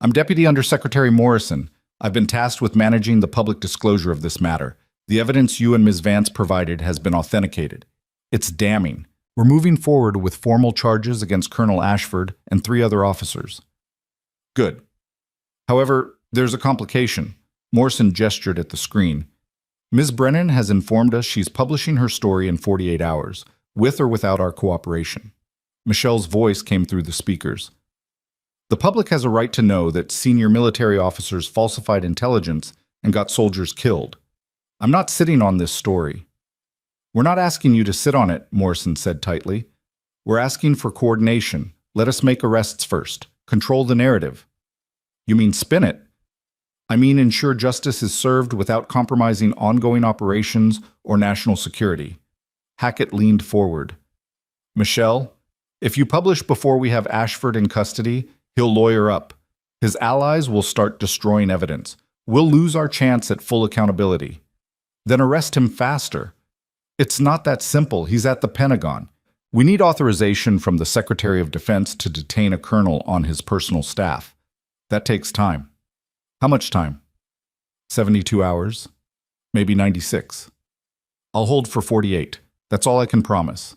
S1: I'm Deputy Undersecretary Morrison. I've been tasked with managing the public disclosure of this matter. The evidence you and Ms. Vance provided has been authenticated. It's damning. We're moving forward with formal charges against Colonel Ashford and 3 other officers. Good. However, there's a complication. Morrison gestured at the screen. Ms. Brennan has informed us she's publishing her story in 48 hours, with or without our cooperation. Michelle's voice came through the speakers. The public has a right to know that senior military officers falsified intelligence and got soldiers killed. I'm not sitting on this story. We're not asking you to sit on it, Morrison said tightly. We're asking for coordination. Let us make arrests first. Control the narrative. You mean spin it? I mean ensure justice is served without compromising ongoing operations or national security. Hackett leaned forward. Michelle, if you publish before we have Ashford in custody, he'll lawyer up. His allies will start destroying evidence. We'll lose our chance at full accountability. Then arrest him faster. It's not that simple. He's at the Pentagon. We need authorization from the Secretary of Defense to detain a colonel on his personal staff. That takes time. How much time? 72 hours? Maybe 96. I'll hold for 48. That's all I can promise.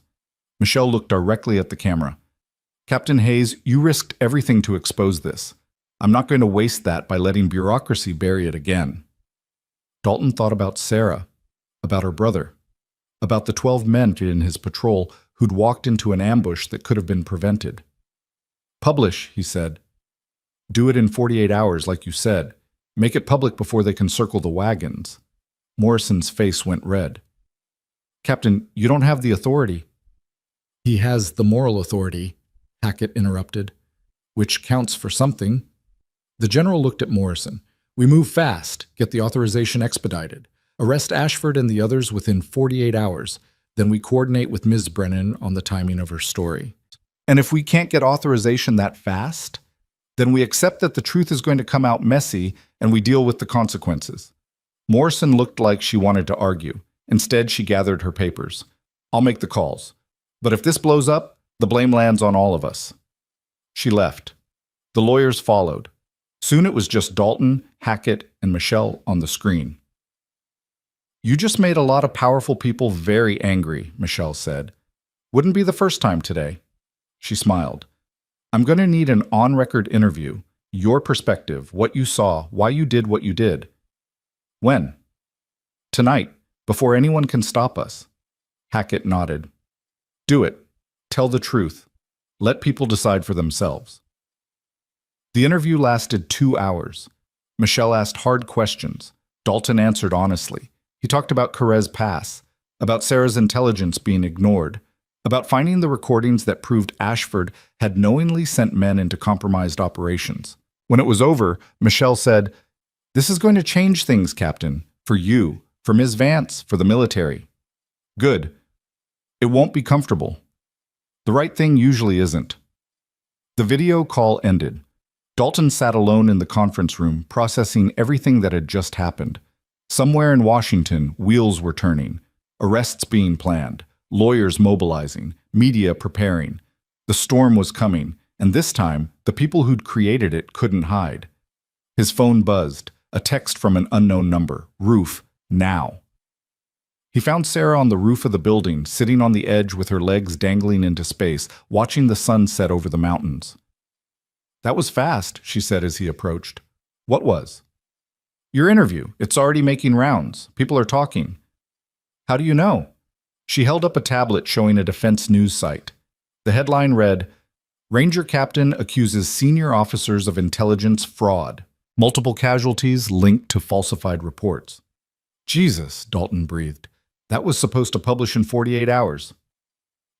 S1: Michelle looked directly at the camera. Captain Hayes, you risked everything to expose this. I'm not going to waste that by letting bureaucracy bury it again. Dalton thought about Sarah, about her brother, about the 12 men in his patrol who'd walked into an ambush that could have been prevented. Publish, he said. Do it in 48 hours, like you said. Make it public before they can circle the wagons. Morrison's face went red. Captain, you don't have the authority. He has the moral authority, Hackett interrupted, which counts for something. The general looked at Morrison. We move fast, get the authorization expedited. Arrest Ashford and the others within 48 hours. Then we coordinate with Ms. Brennan on the timing of her story. And if we can't get authorization that fast, then we accept that the truth is going to come out messy and we deal with the consequences. Morrison looked like she wanted to argue. Instead, she gathered her papers. I'll make the calls. But if this blows up, the blame lands on all of us. She left. The lawyers followed. Soon it was just Dalton, Hackett, and Michelle on the screen. You just made a lot of powerful people very angry, Michelle said. Wouldn't be the first time today. She smiled. I'm going to need an on-record interview. Your perspective, what you saw, why you did what you did. When? Tonight, before anyone can stop us. Hackett nodded. Do it. Tell the truth. Let people decide for themselves. The interview lasted 2 hours. Michelle asked hard questions. Dalton answered honestly. He talked about Carrez Pass, about Sarah's intelligence being ignored, about finding the recordings that proved Ashford had knowingly sent men into compromised operations. When it was over, Michelle said, This is going to change things, Captain, for you, for Ms. Vance, for the military. Good. It won't be comfortable. The right thing usually isn't. The video call ended. Dalton sat alone in the conference room, processing everything that had just happened. Somewhere in Washington, wheels were turning, arrests being planned, lawyers mobilizing, media preparing. The storm was coming, and this time, the people who'd created it couldn't hide. His phone buzzed, a text from an unknown number, roof, now. He found Sarah on the roof of the building, sitting on the edge with her legs dangling into space, watching the sun set over the mountains. That was fast, she said as he approached. What was? Your interview. It's already making rounds. People are talking. How do you know? She held up a tablet showing a defense news site. The headline read, Ranger Captain accuses senior officers of intelligence fraud. Multiple casualties linked to falsified reports. Jesus, Dalton breathed. That was supposed to publish in 48 hours.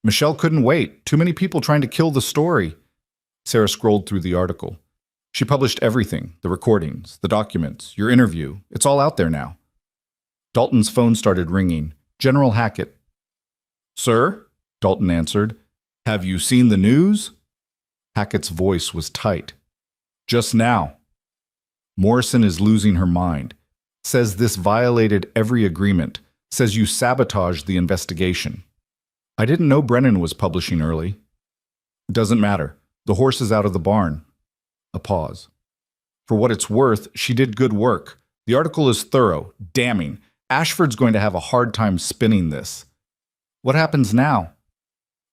S1: Michelle couldn't wait. Too many people trying to kill the story. Sarah scrolled through the article. She published everything, the recordings, the documents, your interview. It's all out there now. Dalton's phone started ringing. General Hackett. Sir? Dalton answered. Have you seen the news? Hackett's voice was tight. Just now. Morrison is losing her mind. Says this violated every agreement. Says you sabotaged the investigation. I didn't know Brennan was publishing early. It doesn't matter. The horse is out of the barn. A pause. For what it's worth, she did good work. The article is thorough, damning. Ashford's going to have a hard time spinning this. What happens now?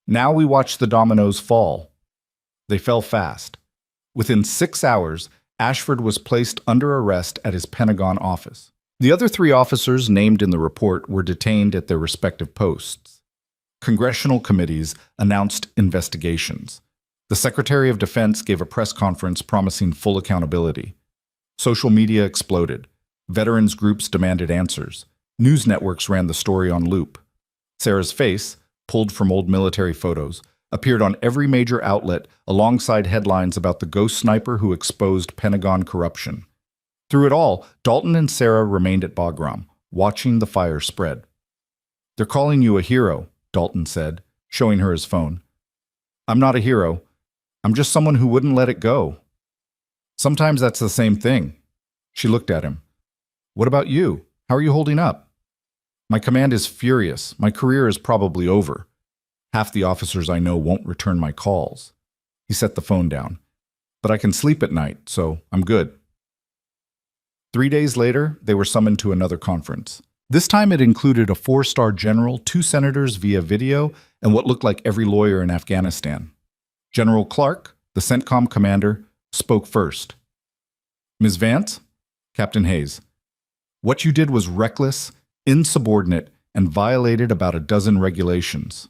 S1: Now we watch the dominoes fall. They fell fast. Within 6 hours, Ashford was placed under arrest at his Pentagon office. The other 3 officers named in the report were detained at their respective posts. Congressional committees announced investigations. The Secretary of Defense gave a press conference promising full accountability. Social media exploded. Veterans groups demanded answers. News networks ran the story on loop. Sarah's face, pulled from old military photos, appeared on every major outlet alongside headlines about the ghost sniper who exposed Pentagon corruption. Through it all, Dalton and Sarah remained at Bagram, watching the fire spread. "They're calling you a hero," Dalton said, showing her his phone. "I'm not a hero. I'm just someone who wouldn't let it go." "Sometimes that's the same thing." She looked at him. "What about you? How are you holding up?" "My command is furious. My career is probably over. Half the officers I know won't return my calls." He set the phone down. "But I can sleep at night, so I'm good." 3 days later, they were summoned to another conference. This time it included a 4-star general, 2 senators via video, and what looked like every lawyer in Afghanistan. General Clark, the CENTCOM commander, spoke first. "Ms. Vance," Captain Hayes, "what you did was reckless, insubordinate, and violated about a dozen regulations."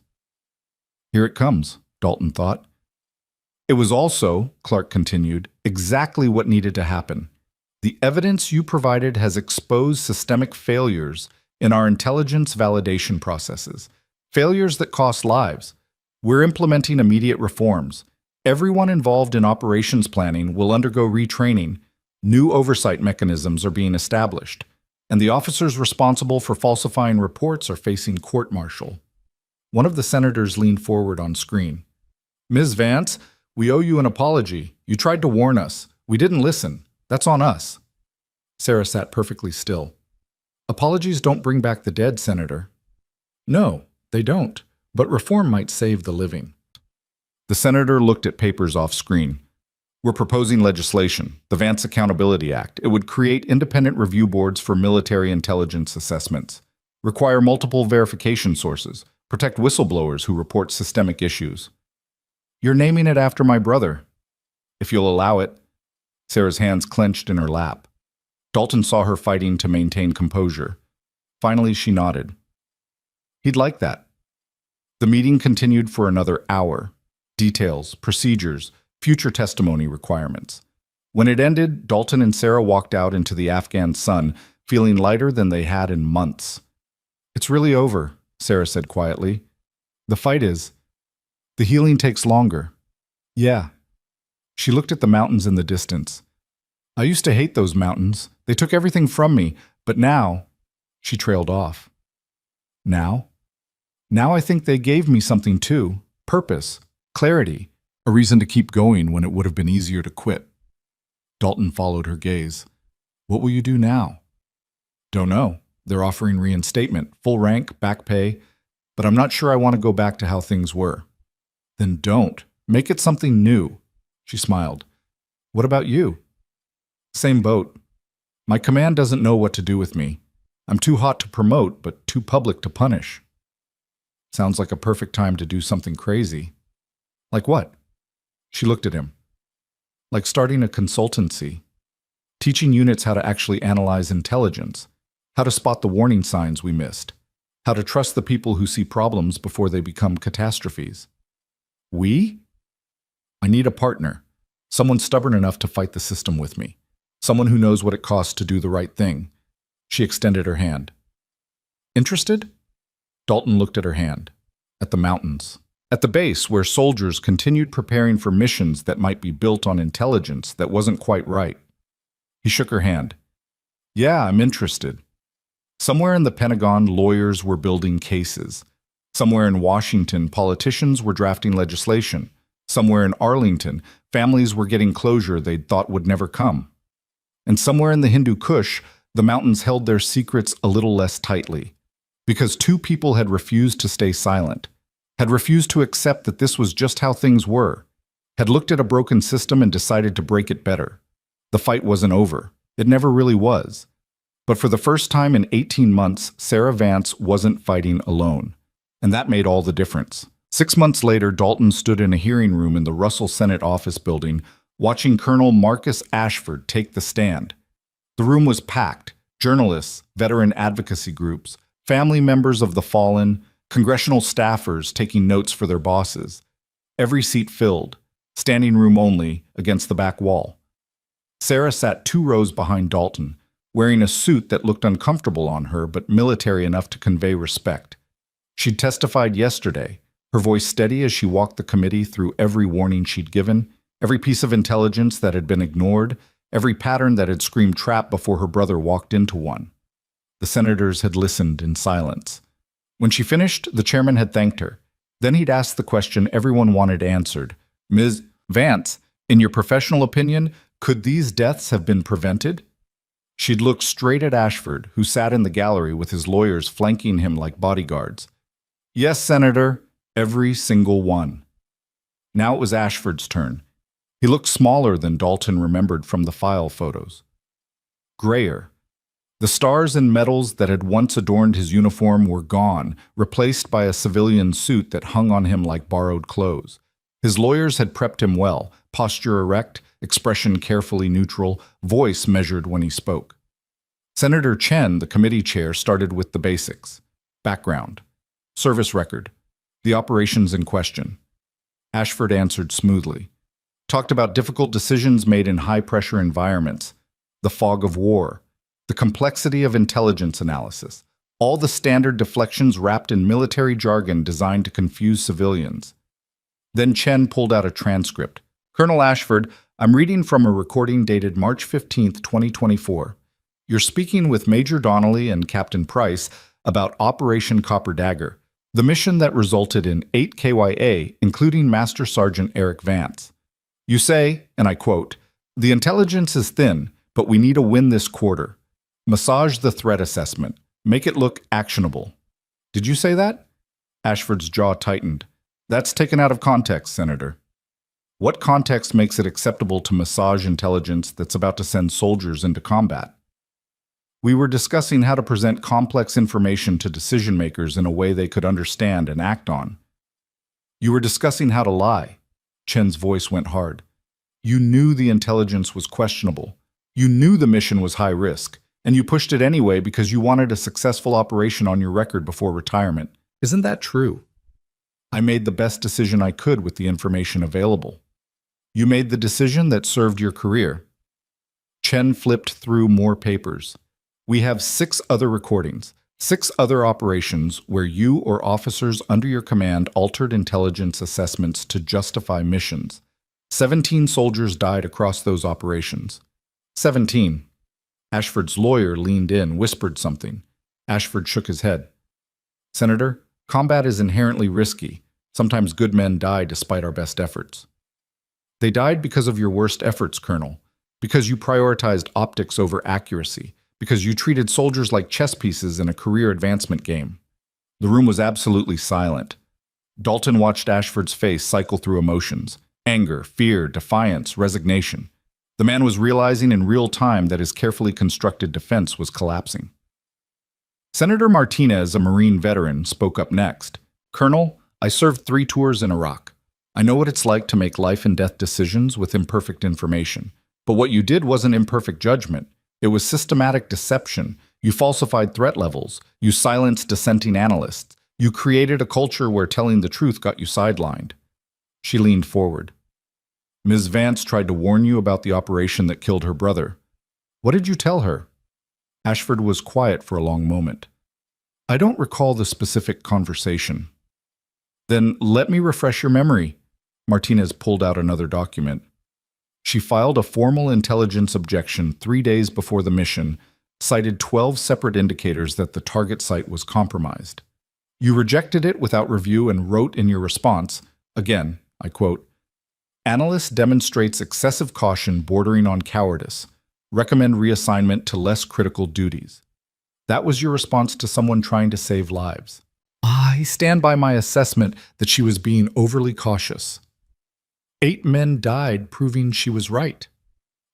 S1: "Here it comes," Dalton thought. "It was also," Clark continued, "exactly what needed to happen. The evidence you provided has exposed systemic failures in our intelligence validation processes, failures that cost lives. We're implementing immediate reforms. Everyone involved in operations planning will undergo retraining. New oversight mechanisms are being established, and the officers responsible for falsifying reports are facing court-martial." One of the senators leaned forward on screen. "Ms. Vance, we owe you an apology. You tried to warn us. We didn't listen. That's on us." Sarah sat perfectly still. "Apologies don't bring back the dead, Senator." "No, they don't, but reform might save the living." The senator looked at papers off screen. "We're proposing legislation, the Vance Accountability Act. It would create independent review boards for military intelligence assessments, require multiple verification sources, protect whistleblowers who report systemic issues." "You're naming it after my brother." "If you'll allow it." Sarah's hands clenched in her lap. Dalton saw her fighting to maintain composure. Finally, she nodded. He'd like that. The meeting continued for another hour. Details, procedures, future testimony requirements. When it ended, Dalton and Sarah walked out into the Afghan sun, feeling lighter than they had in months. "It's really over," Sarah said quietly. "The fight is. The healing takes longer." "Yeah." She looked at the mountains in the distance. "I used to hate those mountains. They took everything from me, but now—" She trailed off. "Now? Now I think they gave me something too. Purpose, clarity, a reason to keep going when it would have been easier to quit." Dalton followed her gaze. "What will you do now?" "Don't know. They're offering reinstatement, full rank, back pay, but I'm not sure I want to go back to how things were." "Then don't. Make it something new." She smiled. "What about you?" "Same boat. My command doesn't know what to do with me. I'm too hot to promote, but too public to punish." "Sounds like a perfect time to do something crazy." "Like what?" She looked at him. "Like starting a consultancy. Teaching units how to actually analyze intelligence, how to spot the warning signs we missed, how to trust the people who see problems before they become catastrophes." "We?" "I need a partner. Someone stubborn enough to fight the system with me. Someone who knows what it costs to do the right thing." She extended her hand. "Interested?" Dalton looked at her hand, at the mountains, at the base where soldiers continued preparing for missions that might be built on intelligence that wasn't quite right. He shook her hand. "Yeah, I'm interested." Somewhere in the Pentagon, lawyers were building cases. Somewhere in Washington, politicians were drafting legislation. Somewhere in Arlington, families were getting closure they'd thought would never come. And somewhere in the Hindu Kush, the mountains held their secrets a little less tightly, because 2 people had refused to stay silent, had refused to accept that this was just how things were, had looked at a broken system and decided to break it better. The fight wasn't over. It never really was. But for the first time in 18 months, Sarah Vance wasn't fighting alone. And that made all the difference. 6 months later, Dalton stood in a hearing room in the Russell Senate office building, watching Colonel Marcus Ashford take the stand. The room was packed. Journalists, veteran advocacy groups, family members of the fallen, congressional staffers taking notes for their bosses. Every seat filled, standing room only, against the back wall. Sarah sat 2 rows behind Dalton, wearing a suit that looked uncomfortable on her but military enough to convey respect. She'd testified yesterday, her voice steady as she walked the committee through every warning she'd given, every piece of intelligence that had been ignored, every pattern that had screamed trap before her brother walked into one. The senators had listened in silence. When she finished, the chairman had thanked her. Then he'd asked the question everyone wanted answered. Ms. Vance, in your professional opinion, could these deaths have been prevented? She'd looked straight at Ashford, who sat in the gallery with his lawyers flanking him like bodyguards. Yes, Senator, every single one. Now it was Ashford's turn. He looked smaller than Dalton remembered from the file photos. Grayer. The stars and medals that had once adorned his uniform were gone, replaced by a civilian suit that hung on him like borrowed clothes. His lawyers had prepped him well, posture erect, expression carefully neutral, voice measured when he spoke. Senator Chen, the committee chair, started with the basics. Background. Service record. The operations in question. Ashford answered smoothly. Talked about difficult decisions made in high-pressure environments, the fog of war, the complexity of intelligence analysis, all the standard deflections wrapped in military jargon designed to confuse civilians. Then Chen pulled out a transcript. Colonel Ashford, I'm reading from a recording dated March 15, 2024. You're speaking with Major Donnelly and Captain Price about Operation Copper Dagger, the mission that resulted in 8 KYA, including Master Sergeant Eric Vance. You say, and I quote, "The intelligence is thin, but we need to win this quarter. Massage the threat assessment. Make it look actionable." Did you say that? Ashford's jaw tightened. That's taken out of context, Senator. What context makes it acceptable to massage intelligence that's about to send soldiers into combat? We were discussing how to present complex information to decision-makers in a way they could understand and act on. You were discussing how to lie. Chen's voice went hard. You knew the intelligence was questionable. You knew the mission was high risk, and you pushed it anyway because you wanted a successful operation on your record before retirement. Isn't that true? I made the best decision I could with the information available. You made the decision that served your career. Chen flipped through more papers. We have 6 other recordings, 6 other operations where you or officers under your command altered intelligence assessments to justify missions. 17 soldiers died across those operations. 17. Ashford's lawyer leaned in, whispered something. Ashford shook his head. Senator, combat is inherently risky. Sometimes good men die despite our best efforts. They died because of your worst efforts, Colonel. Because you prioritized optics over accuracy. Because you treated soldiers like chess pieces in a career advancement game. The room was absolutely silent. Dalton watched Ashford's face cycle through emotions. Anger, fear, defiance, resignation. The man was realizing in real time that his carefully constructed defense was collapsing. Senator Martinez, a Marine veteran, spoke up next. Colonel, I served 3 tours in Iraq. I know what it's like to make life and death decisions with imperfect information. But what you did wasn't imperfect judgment. It was systematic deception. You falsified threat levels. You silenced dissenting analysts. You created a culture where telling the truth got you sidelined. She leaned forward. Ms. Vance tried to warn you about the operation that killed her brother. What did you tell her? Ashford was quiet for a long moment. I don't recall the specific conversation. Then let me refresh your memory. Martinez pulled out another document. She filed a formal intelligence objection 3 days before the mission, cited 12 separate indicators that the target site was compromised. You rejected it without review and wrote in your response, again, I quote, Analyst demonstrates excessive caution bordering on cowardice. Recommend reassignment to less critical duties. That was your response to someone trying to save lives. I stand by my assessment that she was being overly cautious. 8 men died, proving she was right.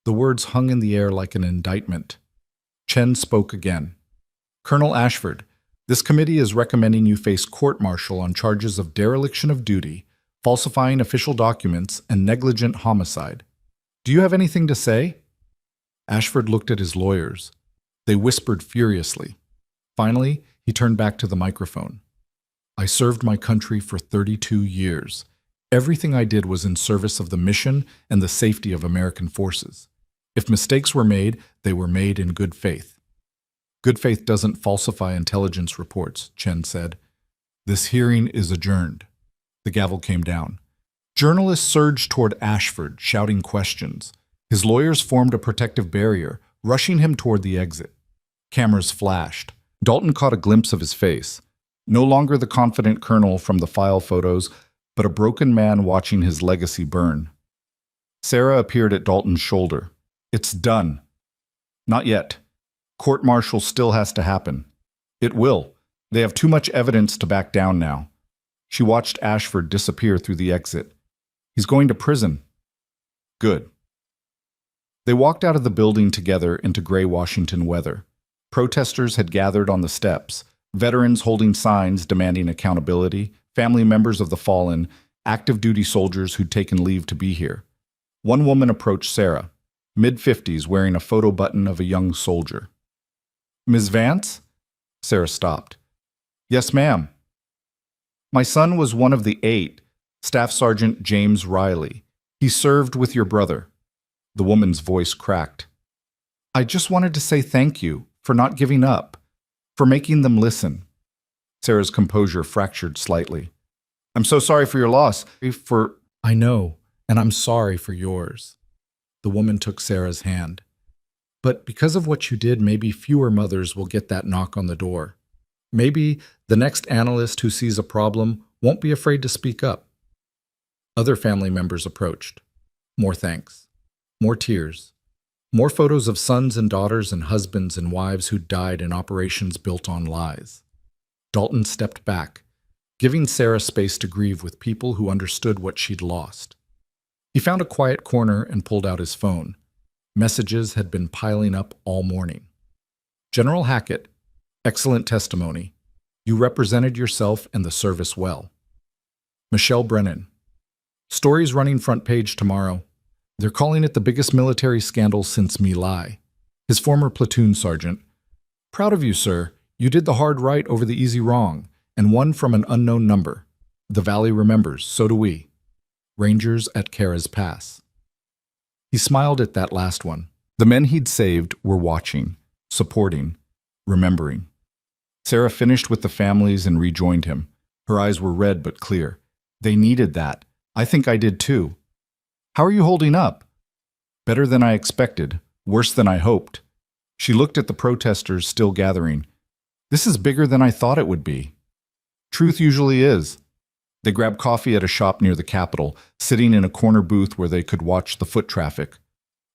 S1: The words hung in the air like an indictment. Chen spoke again. Colonel Ashford, this committee is recommending you face court-martial on charges of dereliction of duty, falsifying official documents, and negligent homicide. Do you have anything to say? Ashford looked at his lawyers. They whispered furiously. Finally, he turned back to the microphone. I served my country for 32 years. Everything I did was in service of the mission and the safety of American forces. If mistakes were made, they were made in good faith. Good faith doesn't falsify intelligence reports, Chen said. This hearing is adjourned. The gavel came down. Journalists surged toward Ashford, shouting questions. His lawyers formed a protective barrier, rushing him toward the exit. Cameras flashed. Dalton caught a glimpse of his face. No longer the confident colonel from the file photos, but a broken man watching his legacy burn. Sarah appeared at Dalton's shoulder. It's done. Not yet. Court-martial still has to happen. It will. They have too much evidence to back down now. She watched Ashford disappear through the exit. He's going to prison. Good. They walked out of the building together into gray Washington weather. Protesters had gathered on the steps, veterans holding signs demanding accountability, family members of the fallen, active duty soldiers who'd taken leave to be here. One woman approached Sarah, mid-50s, wearing a photo button of a young soldier. Ms. Vance? Sarah stopped. Yes, ma'am. My son was one of the 8, Staff Sergeant James Riley. He served with your brother. The woman's voice cracked. I just wanted to say thank you for not giving up, for making them listen. Sarah's composure fractured slightly. I'm so sorry for your loss. I know, and I'm sorry for yours. The woman took Sarah's hand. But because of what you did, maybe fewer mothers will get that knock on the door. Maybe the next analyst who sees a problem won't be afraid to speak up. Other family members approached. More thanks. More tears. More photos of sons and daughters and husbands and wives who died in operations built on lies. Dalton stepped back, giving Sarah space to grieve with people who understood what she'd lost. He found a quiet corner and pulled out his phone. Messages had been piling up all morning. General Hackett, excellent testimony. You represented yourself and the service well. Michelle Brennan, stories running front page tomorrow. They're calling it the biggest military scandal since My Lai. His former platoon sergeant. Proud of you, sir. You did the hard right over the easy wrong, and won from an unknown number. The Valley remembers, so do we. Rangers at Kara's Pass. He smiled at that last one. The men he'd saved were watching, supporting, remembering. Sarah finished with the families and rejoined him. Her eyes were red but clear. They needed that. I think I did too. How are you holding up? Better than I expected, worse than I hoped. She looked at the protesters still gathering. This is bigger than I thought it would be. Truth usually is. They grabbed coffee at a shop near the Capitol, sitting in a corner booth where they could watch the foot traffic.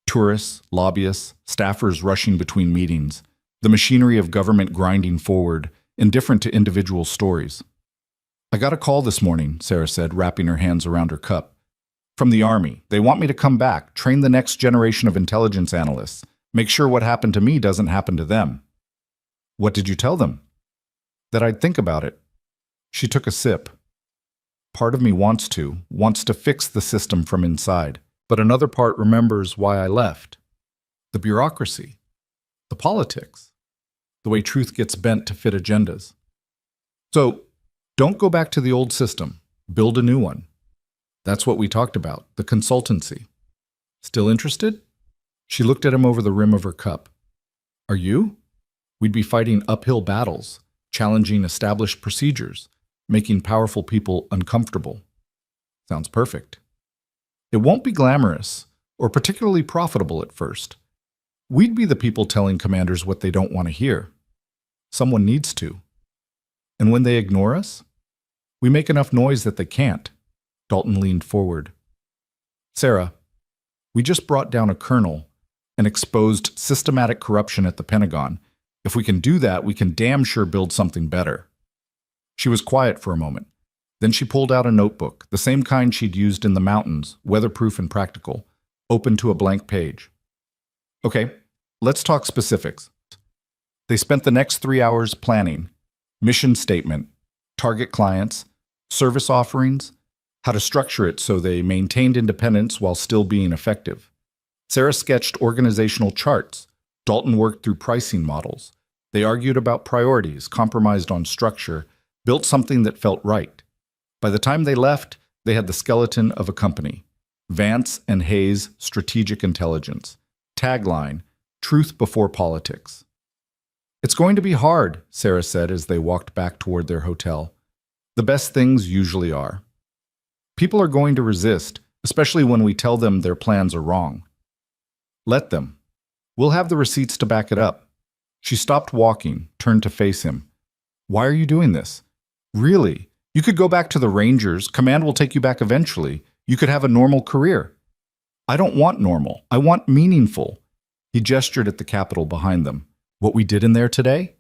S1: Tourists, lobbyists, staffers rushing between meetings, the machinery of government grinding forward, indifferent to individual stories. I got a call this morning, Sarah said, wrapping her hands around her cup. From the Army. They want me to come back, train the next generation of intelligence analysts, make sure what happened to me doesn't happen to them. What did you tell them? That I'd think about it. She took a sip. Part of me wants to fix the system from inside, but another part remembers why I left. The bureaucracy, the politics, the way truth gets bent to fit agendas. So, don't go back to the old system. Build a new one. That's what we talked about, the consultancy. Still interested? She looked at him over the rim of her cup. Are you? We'd be fighting uphill battles, challenging established procedures, making powerful people uncomfortable. Sounds perfect. It won't be glamorous or particularly profitable at first. We'd be the people telling commanders what they don't want to hear. Someone needs to. And when they ignore us, we make enough noise that they can't. Dalton leaned forward. Sarah, we just brought down a colonel and exposed systematic corruption at the Pentagon. If we can do that, we can damn sure build something better. She was quiet for a moment. Then she pulled out a notebook, the same kind she'd used in the mountains, weatherproof and practical, open to a blank page. Okay, let's talk specifics. They spent the next 3 hours planning, mission statement, target clients, service offerings, how to structure it so they maintained independence while still being effective. Sarah sketched organizational charts. Dalton worked through pricing models. They argued about priorities, compromised on structure, built something that felt right. By the time they left, they had the skeleton of a company. Vance and Hayes Strategic Intelligence. Tagline, Truth Before Politics. It's going to be hard, Sarah said as they walked back toward their hotel. The best things usually are. People are going to resist, especially when we tell them their plans are wrong. Let them. We'll have the receipts to back it up. She stopped walking, turned to face him. Why are you doing this? Really? You could go back to the Rangers. Command will take you back eventually. You could have a normal career. I don't want normal. I want meaningful. He gestured at the Capitol behind them. What we did in there today?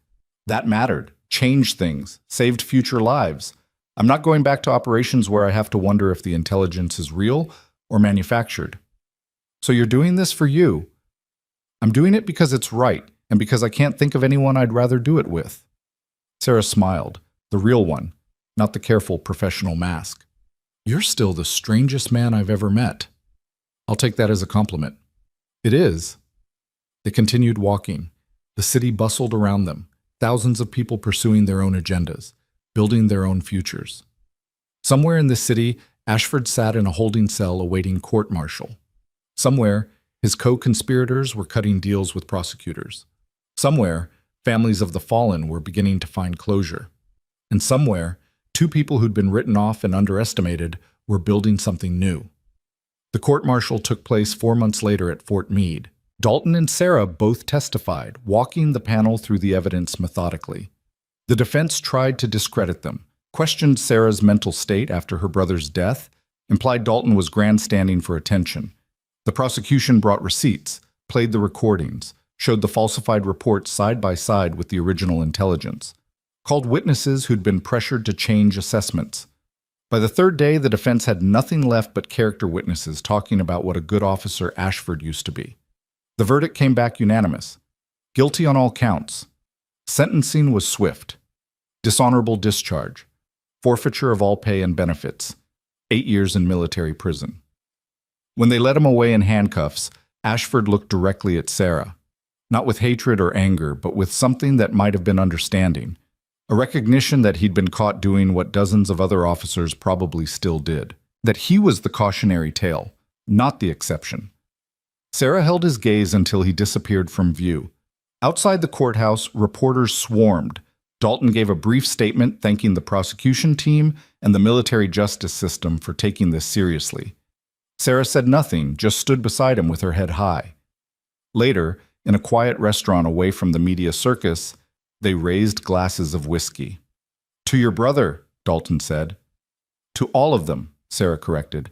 S1: That mattered. Changed things. Saved future lives. I'm not going back to operations where I have to wonder if the intelligence is real or manufactured. So you're doing this for you. I'm doing it because it's right, and because I can't think of anyone I'd rather do it with. Sarah smiled, the real one, not the careful professional mask. You're still the strangest man I've ever met. I'll take that as a compliment. It is. They continued walking. The city bustled around them, thousands of people pursuing their own agendas, building their own futures. Somewhere in this city, Ashford sat in a holding cell awaiting court-martial. Somewhere, his co-conspirators were cutting deals with prosecutors. Somewhere, families of the fallen were beginning to find closure. And somewhere, two people who'd been written off and underestimated were building something new. The court-martial took place 4 months later at Fort Meade. Dalton and Sarah both testified, walking the panel through the evidence methodically. The defense tried to discredit them, questioned Sarah's mental state after her brother's death, implied Dalton was grandstanding for attention. The prosecution brought receipts, played the recordings, showed the falsified reports side by side with the original intelligence, called witnesses who'd been pressured to change assessments. By the third day, the defense had nothing left but character witnesses talking about what a good officer Ashford used to be. The verdict came back unanimous. Guilty on all counts. Sentencing was swift. Dishonorable discharge. Forfeiture of all pay and benefits. 8 years in military prison. When they led him away in handcuffs, Ashford looked directly at Sarah. Not with hatred or anger, but with something that might have been understanding. A recognition that he'd been caught doing what dozens of other officers probably still did. That he was the cautionary tale, not the exception. Sarah held his gaze until he disappeared from view. Outside the courthouse, reporters swarmed. Dalton gave a brief statement thanking the prosecution team and the military justice system for taking this seriously. Sarah said nothing, just stood beside him with her head high. Later, in a quiet restaurant away from the media circus, they raised glasses of whiskey. To your brother, Dalton said. To all of them, Sarah corrected.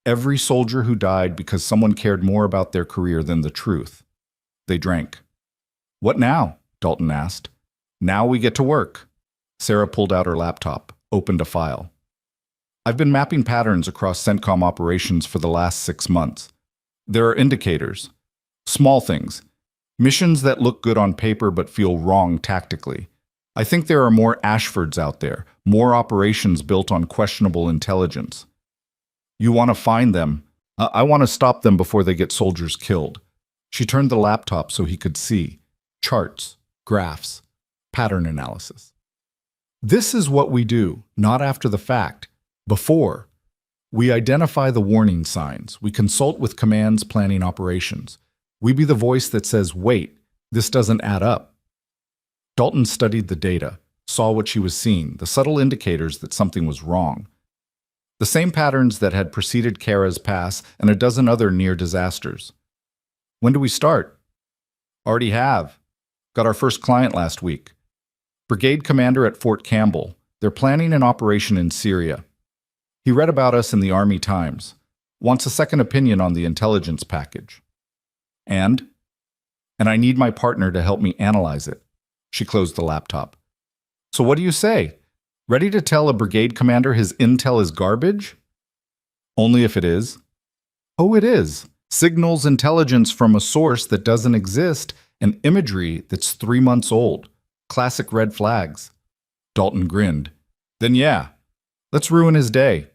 S1: Every soldier who died because someone cared more about their career than the truth. They drank. What now? Dalton asked. Now we get to work. Sarah pulled out her laptop, opened a file. I've been mapping patterns across CENTCOM operations for the last 6 months. There are indicators. Small things. Missions that look good on paper but feel wrong tactically. I think there are more Ashfords out there, more operations built on questionable intelligence. You want to find them. I want to stop them before they get soldiers killed. She turned the laptop so he could see. Charts, graphs, pattern analysis. This is what we do, not after the fact. Before. We identify the warning signs. We consult with commands planning operations. We be the voice that says, wait, this doesn't add up. Dalton studied the data, saw what she was seeing, the subtle indicators that something was wrong. The same patterns that had preceded Kara's pass and a dozen other near disasters. When do we start? Already have. Got our first client last week. Brigade commander at Fort Campbell. They're planning an operation in Syria. He read about us in the Army Times. Wants a second opinion on the intelligence package. And I need my partner to help me analyze it. She closed the laptop. So what do you say? Ready to tell a brigade commander his intel is garbage? Only if it is. Oh, it is. Signals intelligence from a source that doesn't exist and imagery that's 3 months old. Classic red flags. Dalton grinned. Then yeah, let's ruin his day.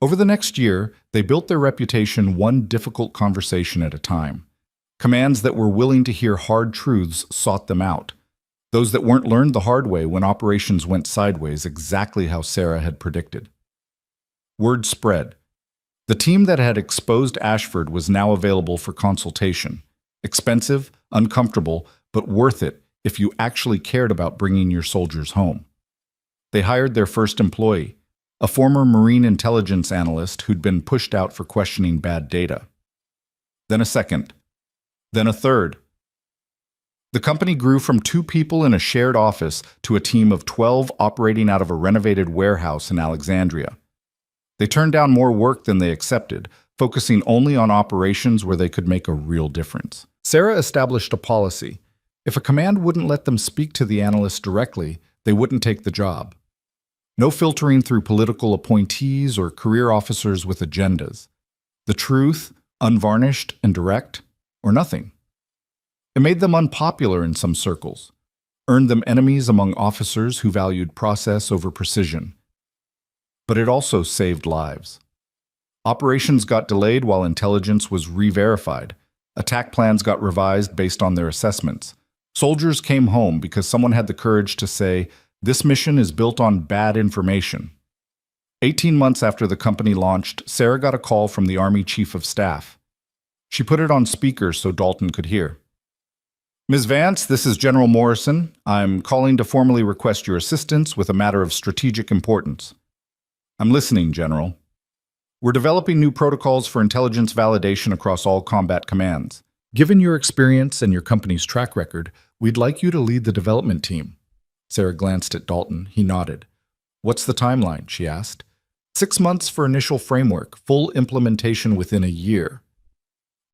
S1: Over the next year, they built their reputation one difficult conversation at a time. Commands that were willing to hear hard truths sought them out. Those that weren't learned the hard way when operations went sideways, exactly how Sarah had predicted. Word spread. The team that had exposed Ashford was now available for consultation. Expensive, uncomfortable, but worth it if you actually cared about bringing your soldiers home. They hired their first employee, a former Marine intelligence analyst who'd been pushed out for questioning bad data. Then a second. Then a third. The company grew from 2 people in a shared office to a team of 12 operating out of a renovated warehouse in Alexandria. They turned down more work than they accepted, focusing only on operations where they could make a real difference. Sarah established a policy. If a command wouldn't let them speak to the analyst directly, they wouldn't take the job. No filtering through political appointees or career officers with agendas. The truth, unvarnished and direct, or nothing. It made them unpopular in some circles, earned them enemies among officers who valued process over precision. But it also saved lives. Operations got delayed while intelligence was re-verified. Attack plans got revised based on their assessments. Soldiers came home because someone had the courage to say, "This mission is built on bad information." 18 months after the company launched, Sarah got a call from the Army Chief of Staff. She put it on speaker so Dalton could hear. "Ms. Vance, this is General Morrison. I'm calling to formally request your assistance with a matter of strategic importance." "I'm listening, General." "We're developing new protocols for intelligence validation across all combat commands. Given your experience and your company's track record, we'd like you to lead the development team." Sarah glanced at Dalton. He nodded. "What's the timeline?" she asked. 6 months for initial framework, full implementation within a year.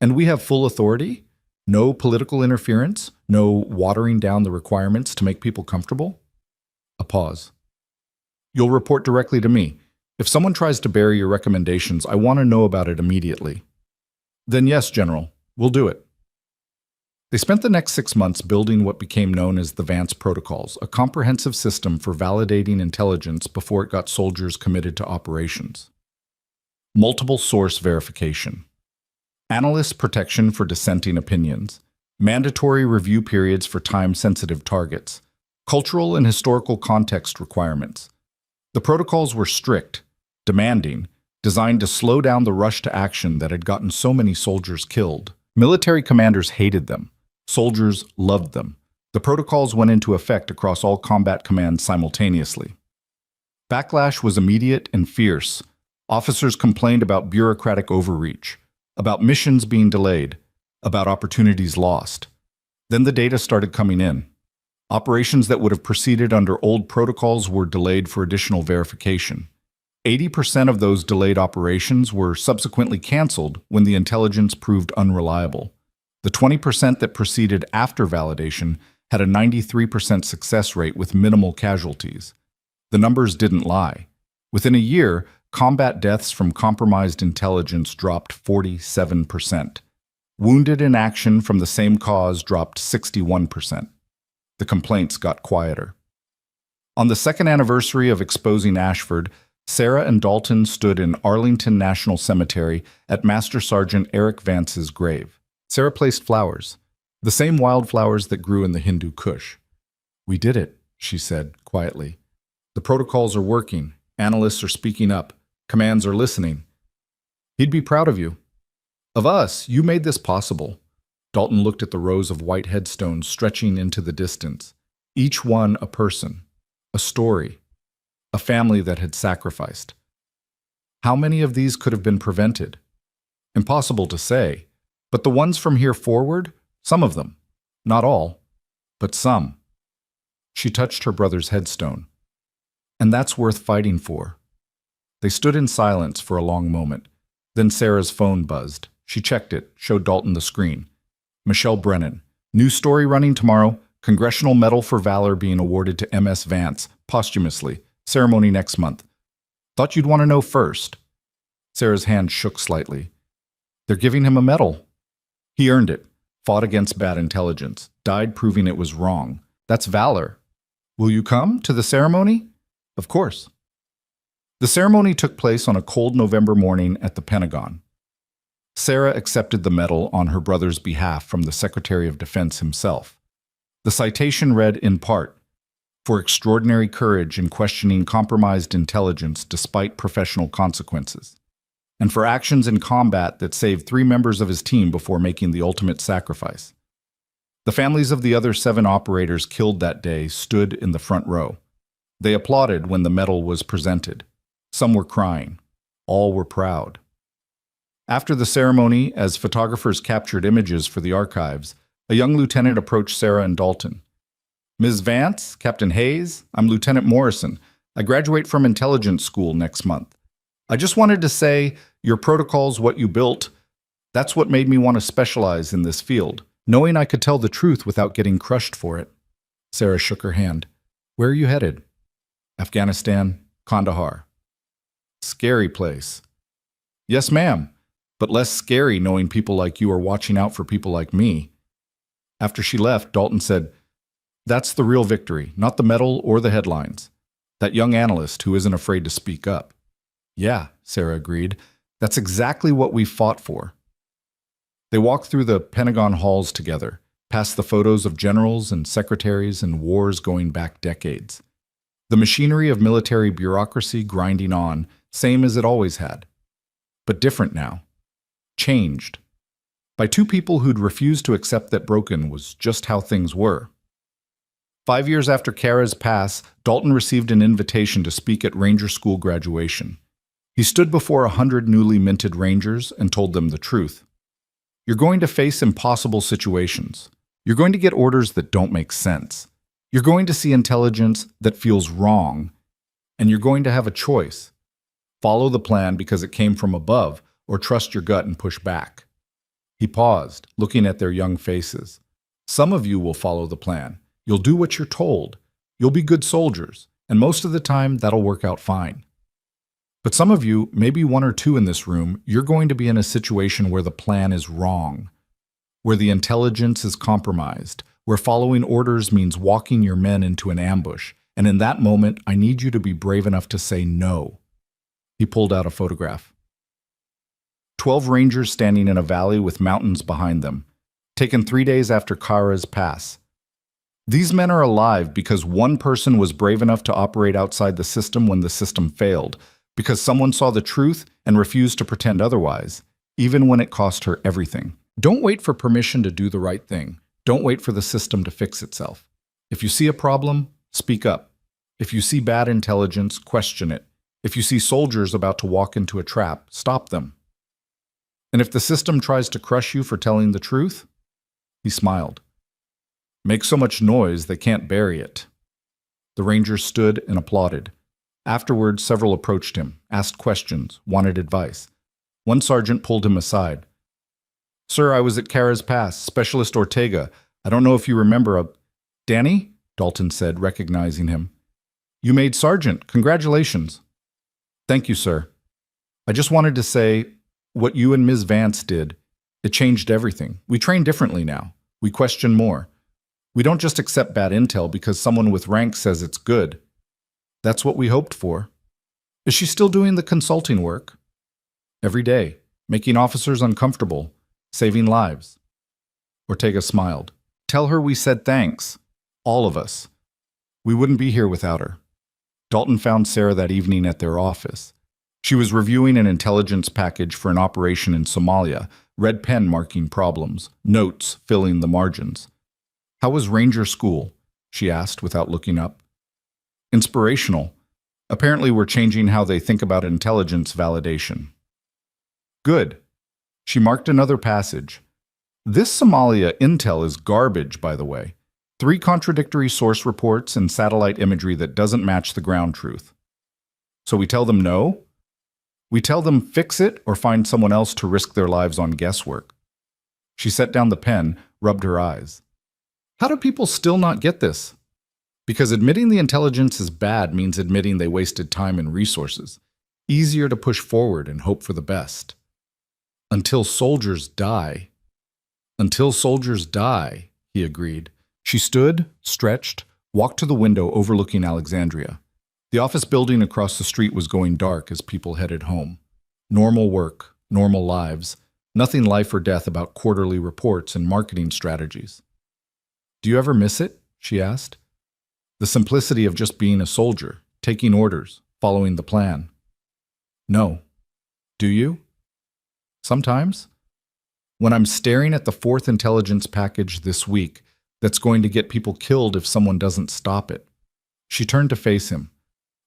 S1: "And we have full authority? No political interference? No watering down the requirements to make people comfortable?" A pause. "You'll report directly to me. If someone tries to bury your recommendations, I want to know about it immediately." "Then yes, General, we'll do it." They spent the next 6 months building what became known as the Vance Protocols, a comprehensive system for validating intelligence before it got soldiers committed to operations. Multiple source verification. Analyst protection for dissenting opinions. Mandatory review periods for time-sensitive targets. Cultural and historical context requirements. The protocols were strict, demanding, designed to slow down the rush to action that had gotten so many soldiers killed. Military commanders hated them. Soldiers loved them. The protocols went into effect across all combat commands simultaneously. Backlash was immediate and fierce. Officers complained about bureaucratic overreach, about missions being delayed, about opportunities lost. Then the data started coming in. Operations that would have proceeded under old protocols were delayed for additional verification. 80% of those delayed operations were subsequently canceled when the intelligence proved unreliable. The 20% that proceeded after validation had a 93% success rate with minimal casualties. The numbers didn't lie. Within a year, combat deaths from compromised intelligence dropped 47%. Wounded in action from the same cause dropped 61%. The complaints got quieter. On the second anniversary of exposing Ashford, Sarah and Dalton stood in Arlington National Cemetery at Master Sergeant Eric Vance's grave. Sarah placed flowers, the same wildflowers that grew in the Hindu Kush. "We did it," she said quietly. "The protocols are working. Analysts are speaking up. Commands are listening. He'd be proud of you. Of us, you made this possible." Dalton looked at the rows of white headstones stretching into the distance, each one a person, a story, a family that had sacrificed. How many of these could have been prevented? Impossible to say, but the ones from here forward, some of them, not all, but some. She touched her brother's headstone. And that's worth fighting for. They stood in silence for a long moment. Then Sarah's phone buzzed. She checked it, showed Dalton the screen. Michelle Brennan. "New story running tomorrow. Congressional Medal for Valor being awarded to MS Vance, posthumously. Ceremony next month. Thought you'd want to know first." Sarah's hand shook slightly. "They're giving him a medal. He earned it. Fought against bad intelligence. Died proving it was wrong. That's valor. Will you come to the ceremony?" "Of course." The ceremony took place on a cold November morning at the Pentagon. Sarah accepted the medal on her brother's behalf from the Secretary of Defense himself. The citation read in part, "For extraordinary courage in questioning compromised intelligence despite professional consequences, and for actions in combat that saved 3 members of his team before making the ultimate sacrifice." The families of the other 7 operators killed that day stood in the front row. They applauded when the medal was presented. Some were crying. All were proud. After the ceremony, as photographers captured images for the archives, a young lieutenant approached Sarah and Dalton. "Ms. Vance, Captain Hayes, I'm Lieutenant Morrison. I graduate from intelligence school next month. I just wanted to say, your protocol's what you built. That's what made me want to specialize in this field, knowing I could tell the truth without getting crushed for it." Sarah shook her hand. "Where are you headed?" "Afghanistan, Kandahar." "Scary place." "Yes, ma'am, but less scary knowing people like you are watching out for people like me." After she left, Dalton said, "That's the real victory, not the medal or the headlines. That young analyst who isn't afraid to speak up." "Yeah," Sarah agreed. "That's exactly what we fought for." They walked through the Pentagon halls together, past the photos of generals and secretaries and wars going back decades. The machinery of military bureaucracy grinding on, same as it always had. But different now. Changed. By two people who'd refused to accept that broken was just how things were. 5 years after Kara's pass, Dalton received an invitation to speak at Ranger School graduation. He stood before 100 newly minted Rangers and told them the truth. "You're going to face impossible situations. You're going to get orders that don't make sense. You're going to see intelligence that feels wrong. And you're going to have a choice. Follow the plan because it came from above, or trust your gut and push back." He paused, looking at their young faces. "Some of you will follow the plan. You'll do what you're told. You'll be good soldiers, and most of the time that'll work out fine. But some of you, maybe one or two in this room, you're going to be in a situation where the plan is wrong, where the intelligence is compromised, where following orders means walking your men into an ambush, and in that moment, I need you to be brave enough to say no." He pulled out a photograph. 12 Rangers standing in a valley with mountains behind them, taken 3 days after Kara's pass. These men are alive because one person was brave enough to operate outside the system when the system failed, because someone saw the truth and refused to pretend otherwise, even when it cost her everything. Don't wait for permission to do the right thing. Don't wait for the system to fix itself. If you see a problem, speak up. If you see bad intelligence, question it. If you see soldiers about to walk into a trap, stop them. And if the system tries to crush you for telling the truth, he smiled. "Make so much noise they can't bury it." The Rangers stood and applauded. Afterwards, several approached him, asked questions, wanted advice. One sergeant pulled him aside. "Sir, I was at Kara's Pass, Specialist Ortega. I don't know if you remember Danny?" Dalton said, recognizing him. "You made sergeant. Congratulations." "Thank you, sir. I just wanted to say, what you and Ms. Vance did, it changed everything. We train differently now. We question more. We don't just accept bad intel because someone with rank says it's good. That's what we hoped for." "Is she still doing the consulting work?" "Every day, making officers uncomfortable, saving lives." Ortega smiled. "Tell her we said thanks. All of us. We wouldn't be here without her." Dalton found Sarah that evening at their office. She was reviewing an intelligence package for an operation in Somalia, red pen marking problems, notes filling the margins. "How was Ranger School?" she asked without looking up. "Inspirational. Apparently we're changing how they think about intelligence validation." "Good." She marked another passage. "This Somalia intel is garbage, by the way. 3 contradictory source reports and satellite imagery that doesn't match the ground truth." "So we tell them no?" "We tell them fix it or find someone else to risk their lives on guesswork." She set down the pen, rubbed her eyes. "How do people still not get this?" "Because admitting the intelligence is bad means admitting they wasted time and resources. Easier to push forward and hope for the best." "Until soldiers die." "Until soldiers die," he agreed. She stood, stretched, walked to the window overlooking Alexandria. The office building across the street was going dark as people headed home. Normal work, normal lives, nothing life or death about quarterly reports and marketing strategies. "Do you ever miss it?" she asked. "The simplicity of just being a soldier, taking orders, following the plan." "No. Do you?" "Sometimes. When I'm staring at the 4th intelligence package this week that's going to get people killed if someone doesn't stop it. She turned to face him.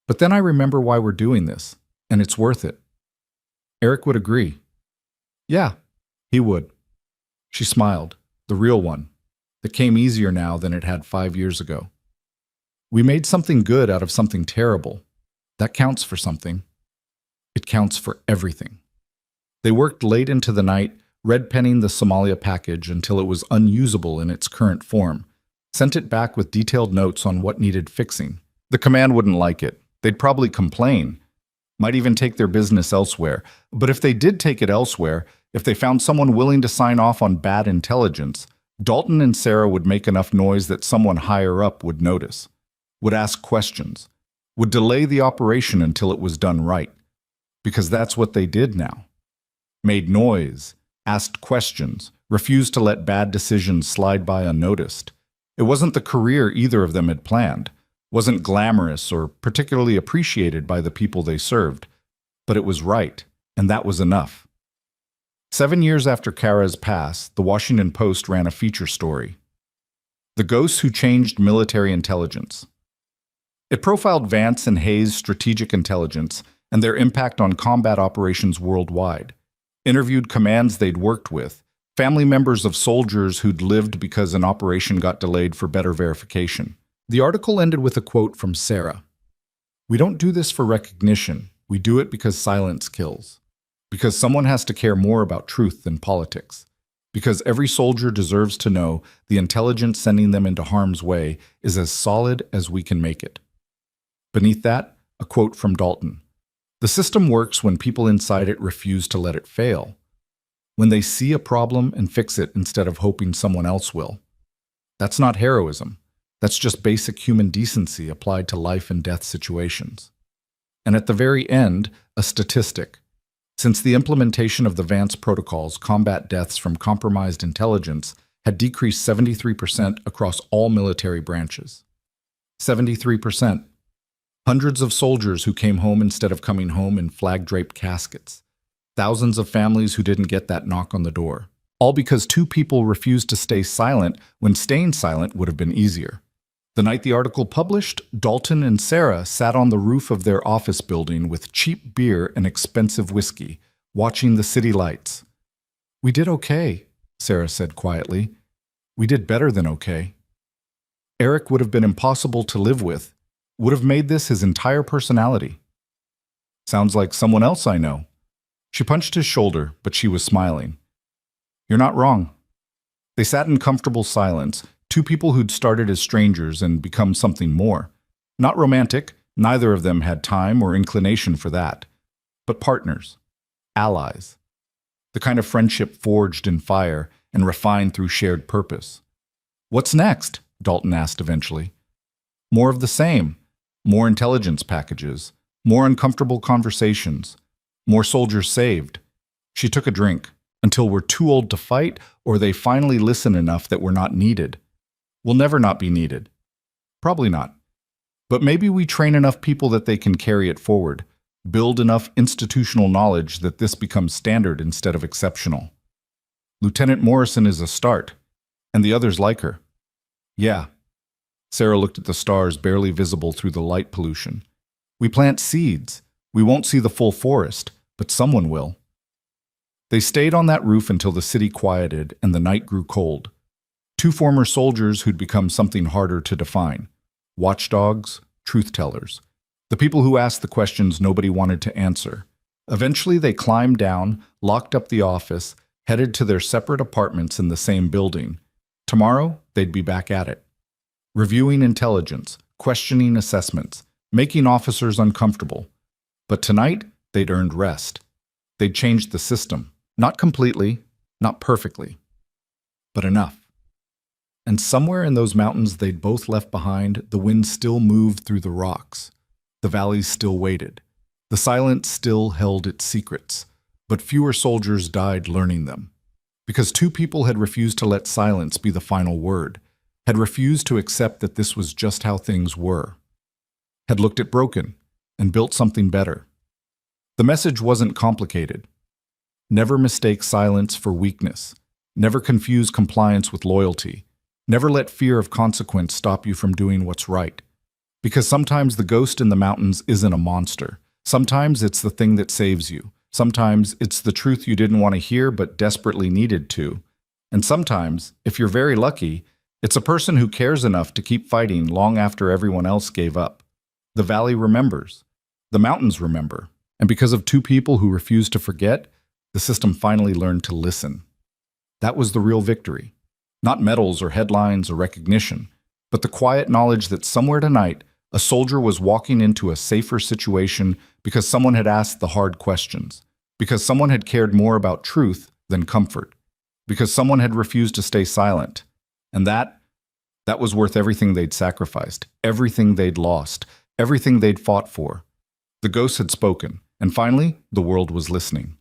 S1: But then I remember why we're doing this, and it's worth it. Eric would agree. Yeah, he would. She smiled, the real one, that came easier now than it had 5 years ago. We made something good out of something terrible. That counts for something. It counts for everything. They worked late into the night, red-penning the Somalia package until it was unusable in its current form, sent it back with detailed notes on what needed fixing. The command wouldn't like it. They'd probably complain, might even take their business elsewhere. But if they did take it elsewhere, if they found someone willing to sign off on bad intelligence, Dalton and Sarah would make enough noise that someone higher up would notice, would ask questions, would delay the operation until it was done right. Because that's what they did now. Made noise, asked questions, refused to let bad decisions slide by unnoticed. It wasn't the career either of them had planned, wasn't glamorous or particularly appreciated by the people they served, but it was right, and that was enough. 7 years after Kara's pass, the Washington Post ran a feature story. The Ghosts Who Changed Military Intelligence. It profiled Vance and Hayes' strategic intelligence and their impact on combat operations worldwide, interviewed commands they'd worked with, family members of soldiers who'd lived because an operation got delayed for better verification. The article ended with a quote from Sarah. "We don't do this for recognition. We do it because silence kills. Because someone has to care more about truth than politics. Because every soldier deserves to know the intelligence sending them into harm's way is as solid as we can make it." Beneath that, a quote from Dalton. "The system works when people inside it refuse to let it fail. When they see a problem and fix it instead of hoping someone else will. That's not heroism. That's just basic human decency applied to life and death situations." And at the very end, a statistic. Since the implementation of the Vance protocols, combat deaths from compromised intelligence had decreased 73% across all military branches. 73%. Hundreds of soldiers who came home instead of coming home in flag-draped caskets. Thousands of families who didn't get that knock on the door. All because 2 people refused to stay silent when staying silent would have been easier. The night the article published, Dalton and Sarah sat on the roof of their office building with cheap beer and expensive whiskey, watching the city lights. "We did okay," Sarah said quietly. "We did better than okay." Eric would have been impossible to live with, would have made this his entire personality. "Sounds like someone else I know." She punched his shoulder, but she was smiling. "You're not wrong." They sat in comfortable silence, 2 people who'd started as strangers and become something more. Not romantic, neither of them had time or inclination for that. But partners. Allies. The kind of friendship forged in fire and refined through shared purpose. "What's next?" Dalton asked eventually. "More of the same. More intelligence packages. More uncomfortable conversations. More soldiers saved." She took a drink. "Until we're too old to fight, or they finally listen enough that we're not needed. We'll never not be needed. Probably not. But maybe we train enough people that they can carry it forward, build enough institutional knowledge that this becomes standard instead of exceptional. Lieutenant Morrison is a start, and the others like her." "Yeah." Sarah looked at the stars barely visible through the light pollution. "We plant seeds. We won't see the full forest, but someone will." They stayed on that roof until the city quieted and the night grew cold. 2 former soldiers who'd become something harder to define. Watchdogs, truth-tellers. The people who asked the questions nobody wanted to answer. Eventually they climbed down, locked up the office, headed to their separate apartments in the same building. Tomorrow, they'd be back at it. Reviewing intelligence, questioning assessments, making officers uncomfortable. But tonight, they'd earned rest. They'd changed the system. Not completely, not perfectly, but enough. And somewhere in those mountains they'd both left behind, the wind still moved through the rocks. The valleys still waited. The silence still held its secrets, but fewer soldiers died learning them. Because 2 people had refused to let silence be the final word, had refused to accept that this was just how things were, had looked at broken and built something better. The message wasn't complicated. Never mistake silence for weakness. Never confuse compliance with loyalty. Never let fear of consequence stop you from doing what's right. Because sometimes the ghost in the mountains isn't a monster. Sometimes it's the thing that saves you. Sometimes it's the truth you didn't want to hear but desperately needed to. And sometimes, if you're very lucky, it's a person who cares enough to keep fighting long after everyone else gave up. The valley remembers. The mountains remember. And because of two people who refused to forget, the system finally learned to listen. That was the real victory. Not medals or headlines or recognition, but the quiet knowledge that somewhere tonight, a soldier was walking into a safer situation because someone had asked the hard questions, because someone had cared more about truth than comfort, because someone had refused to stay silent. And that was worth everything they'd sacrificed, everything they'd lost, everything they'd fought for. The ghost had spoken, and finally, the world was listening.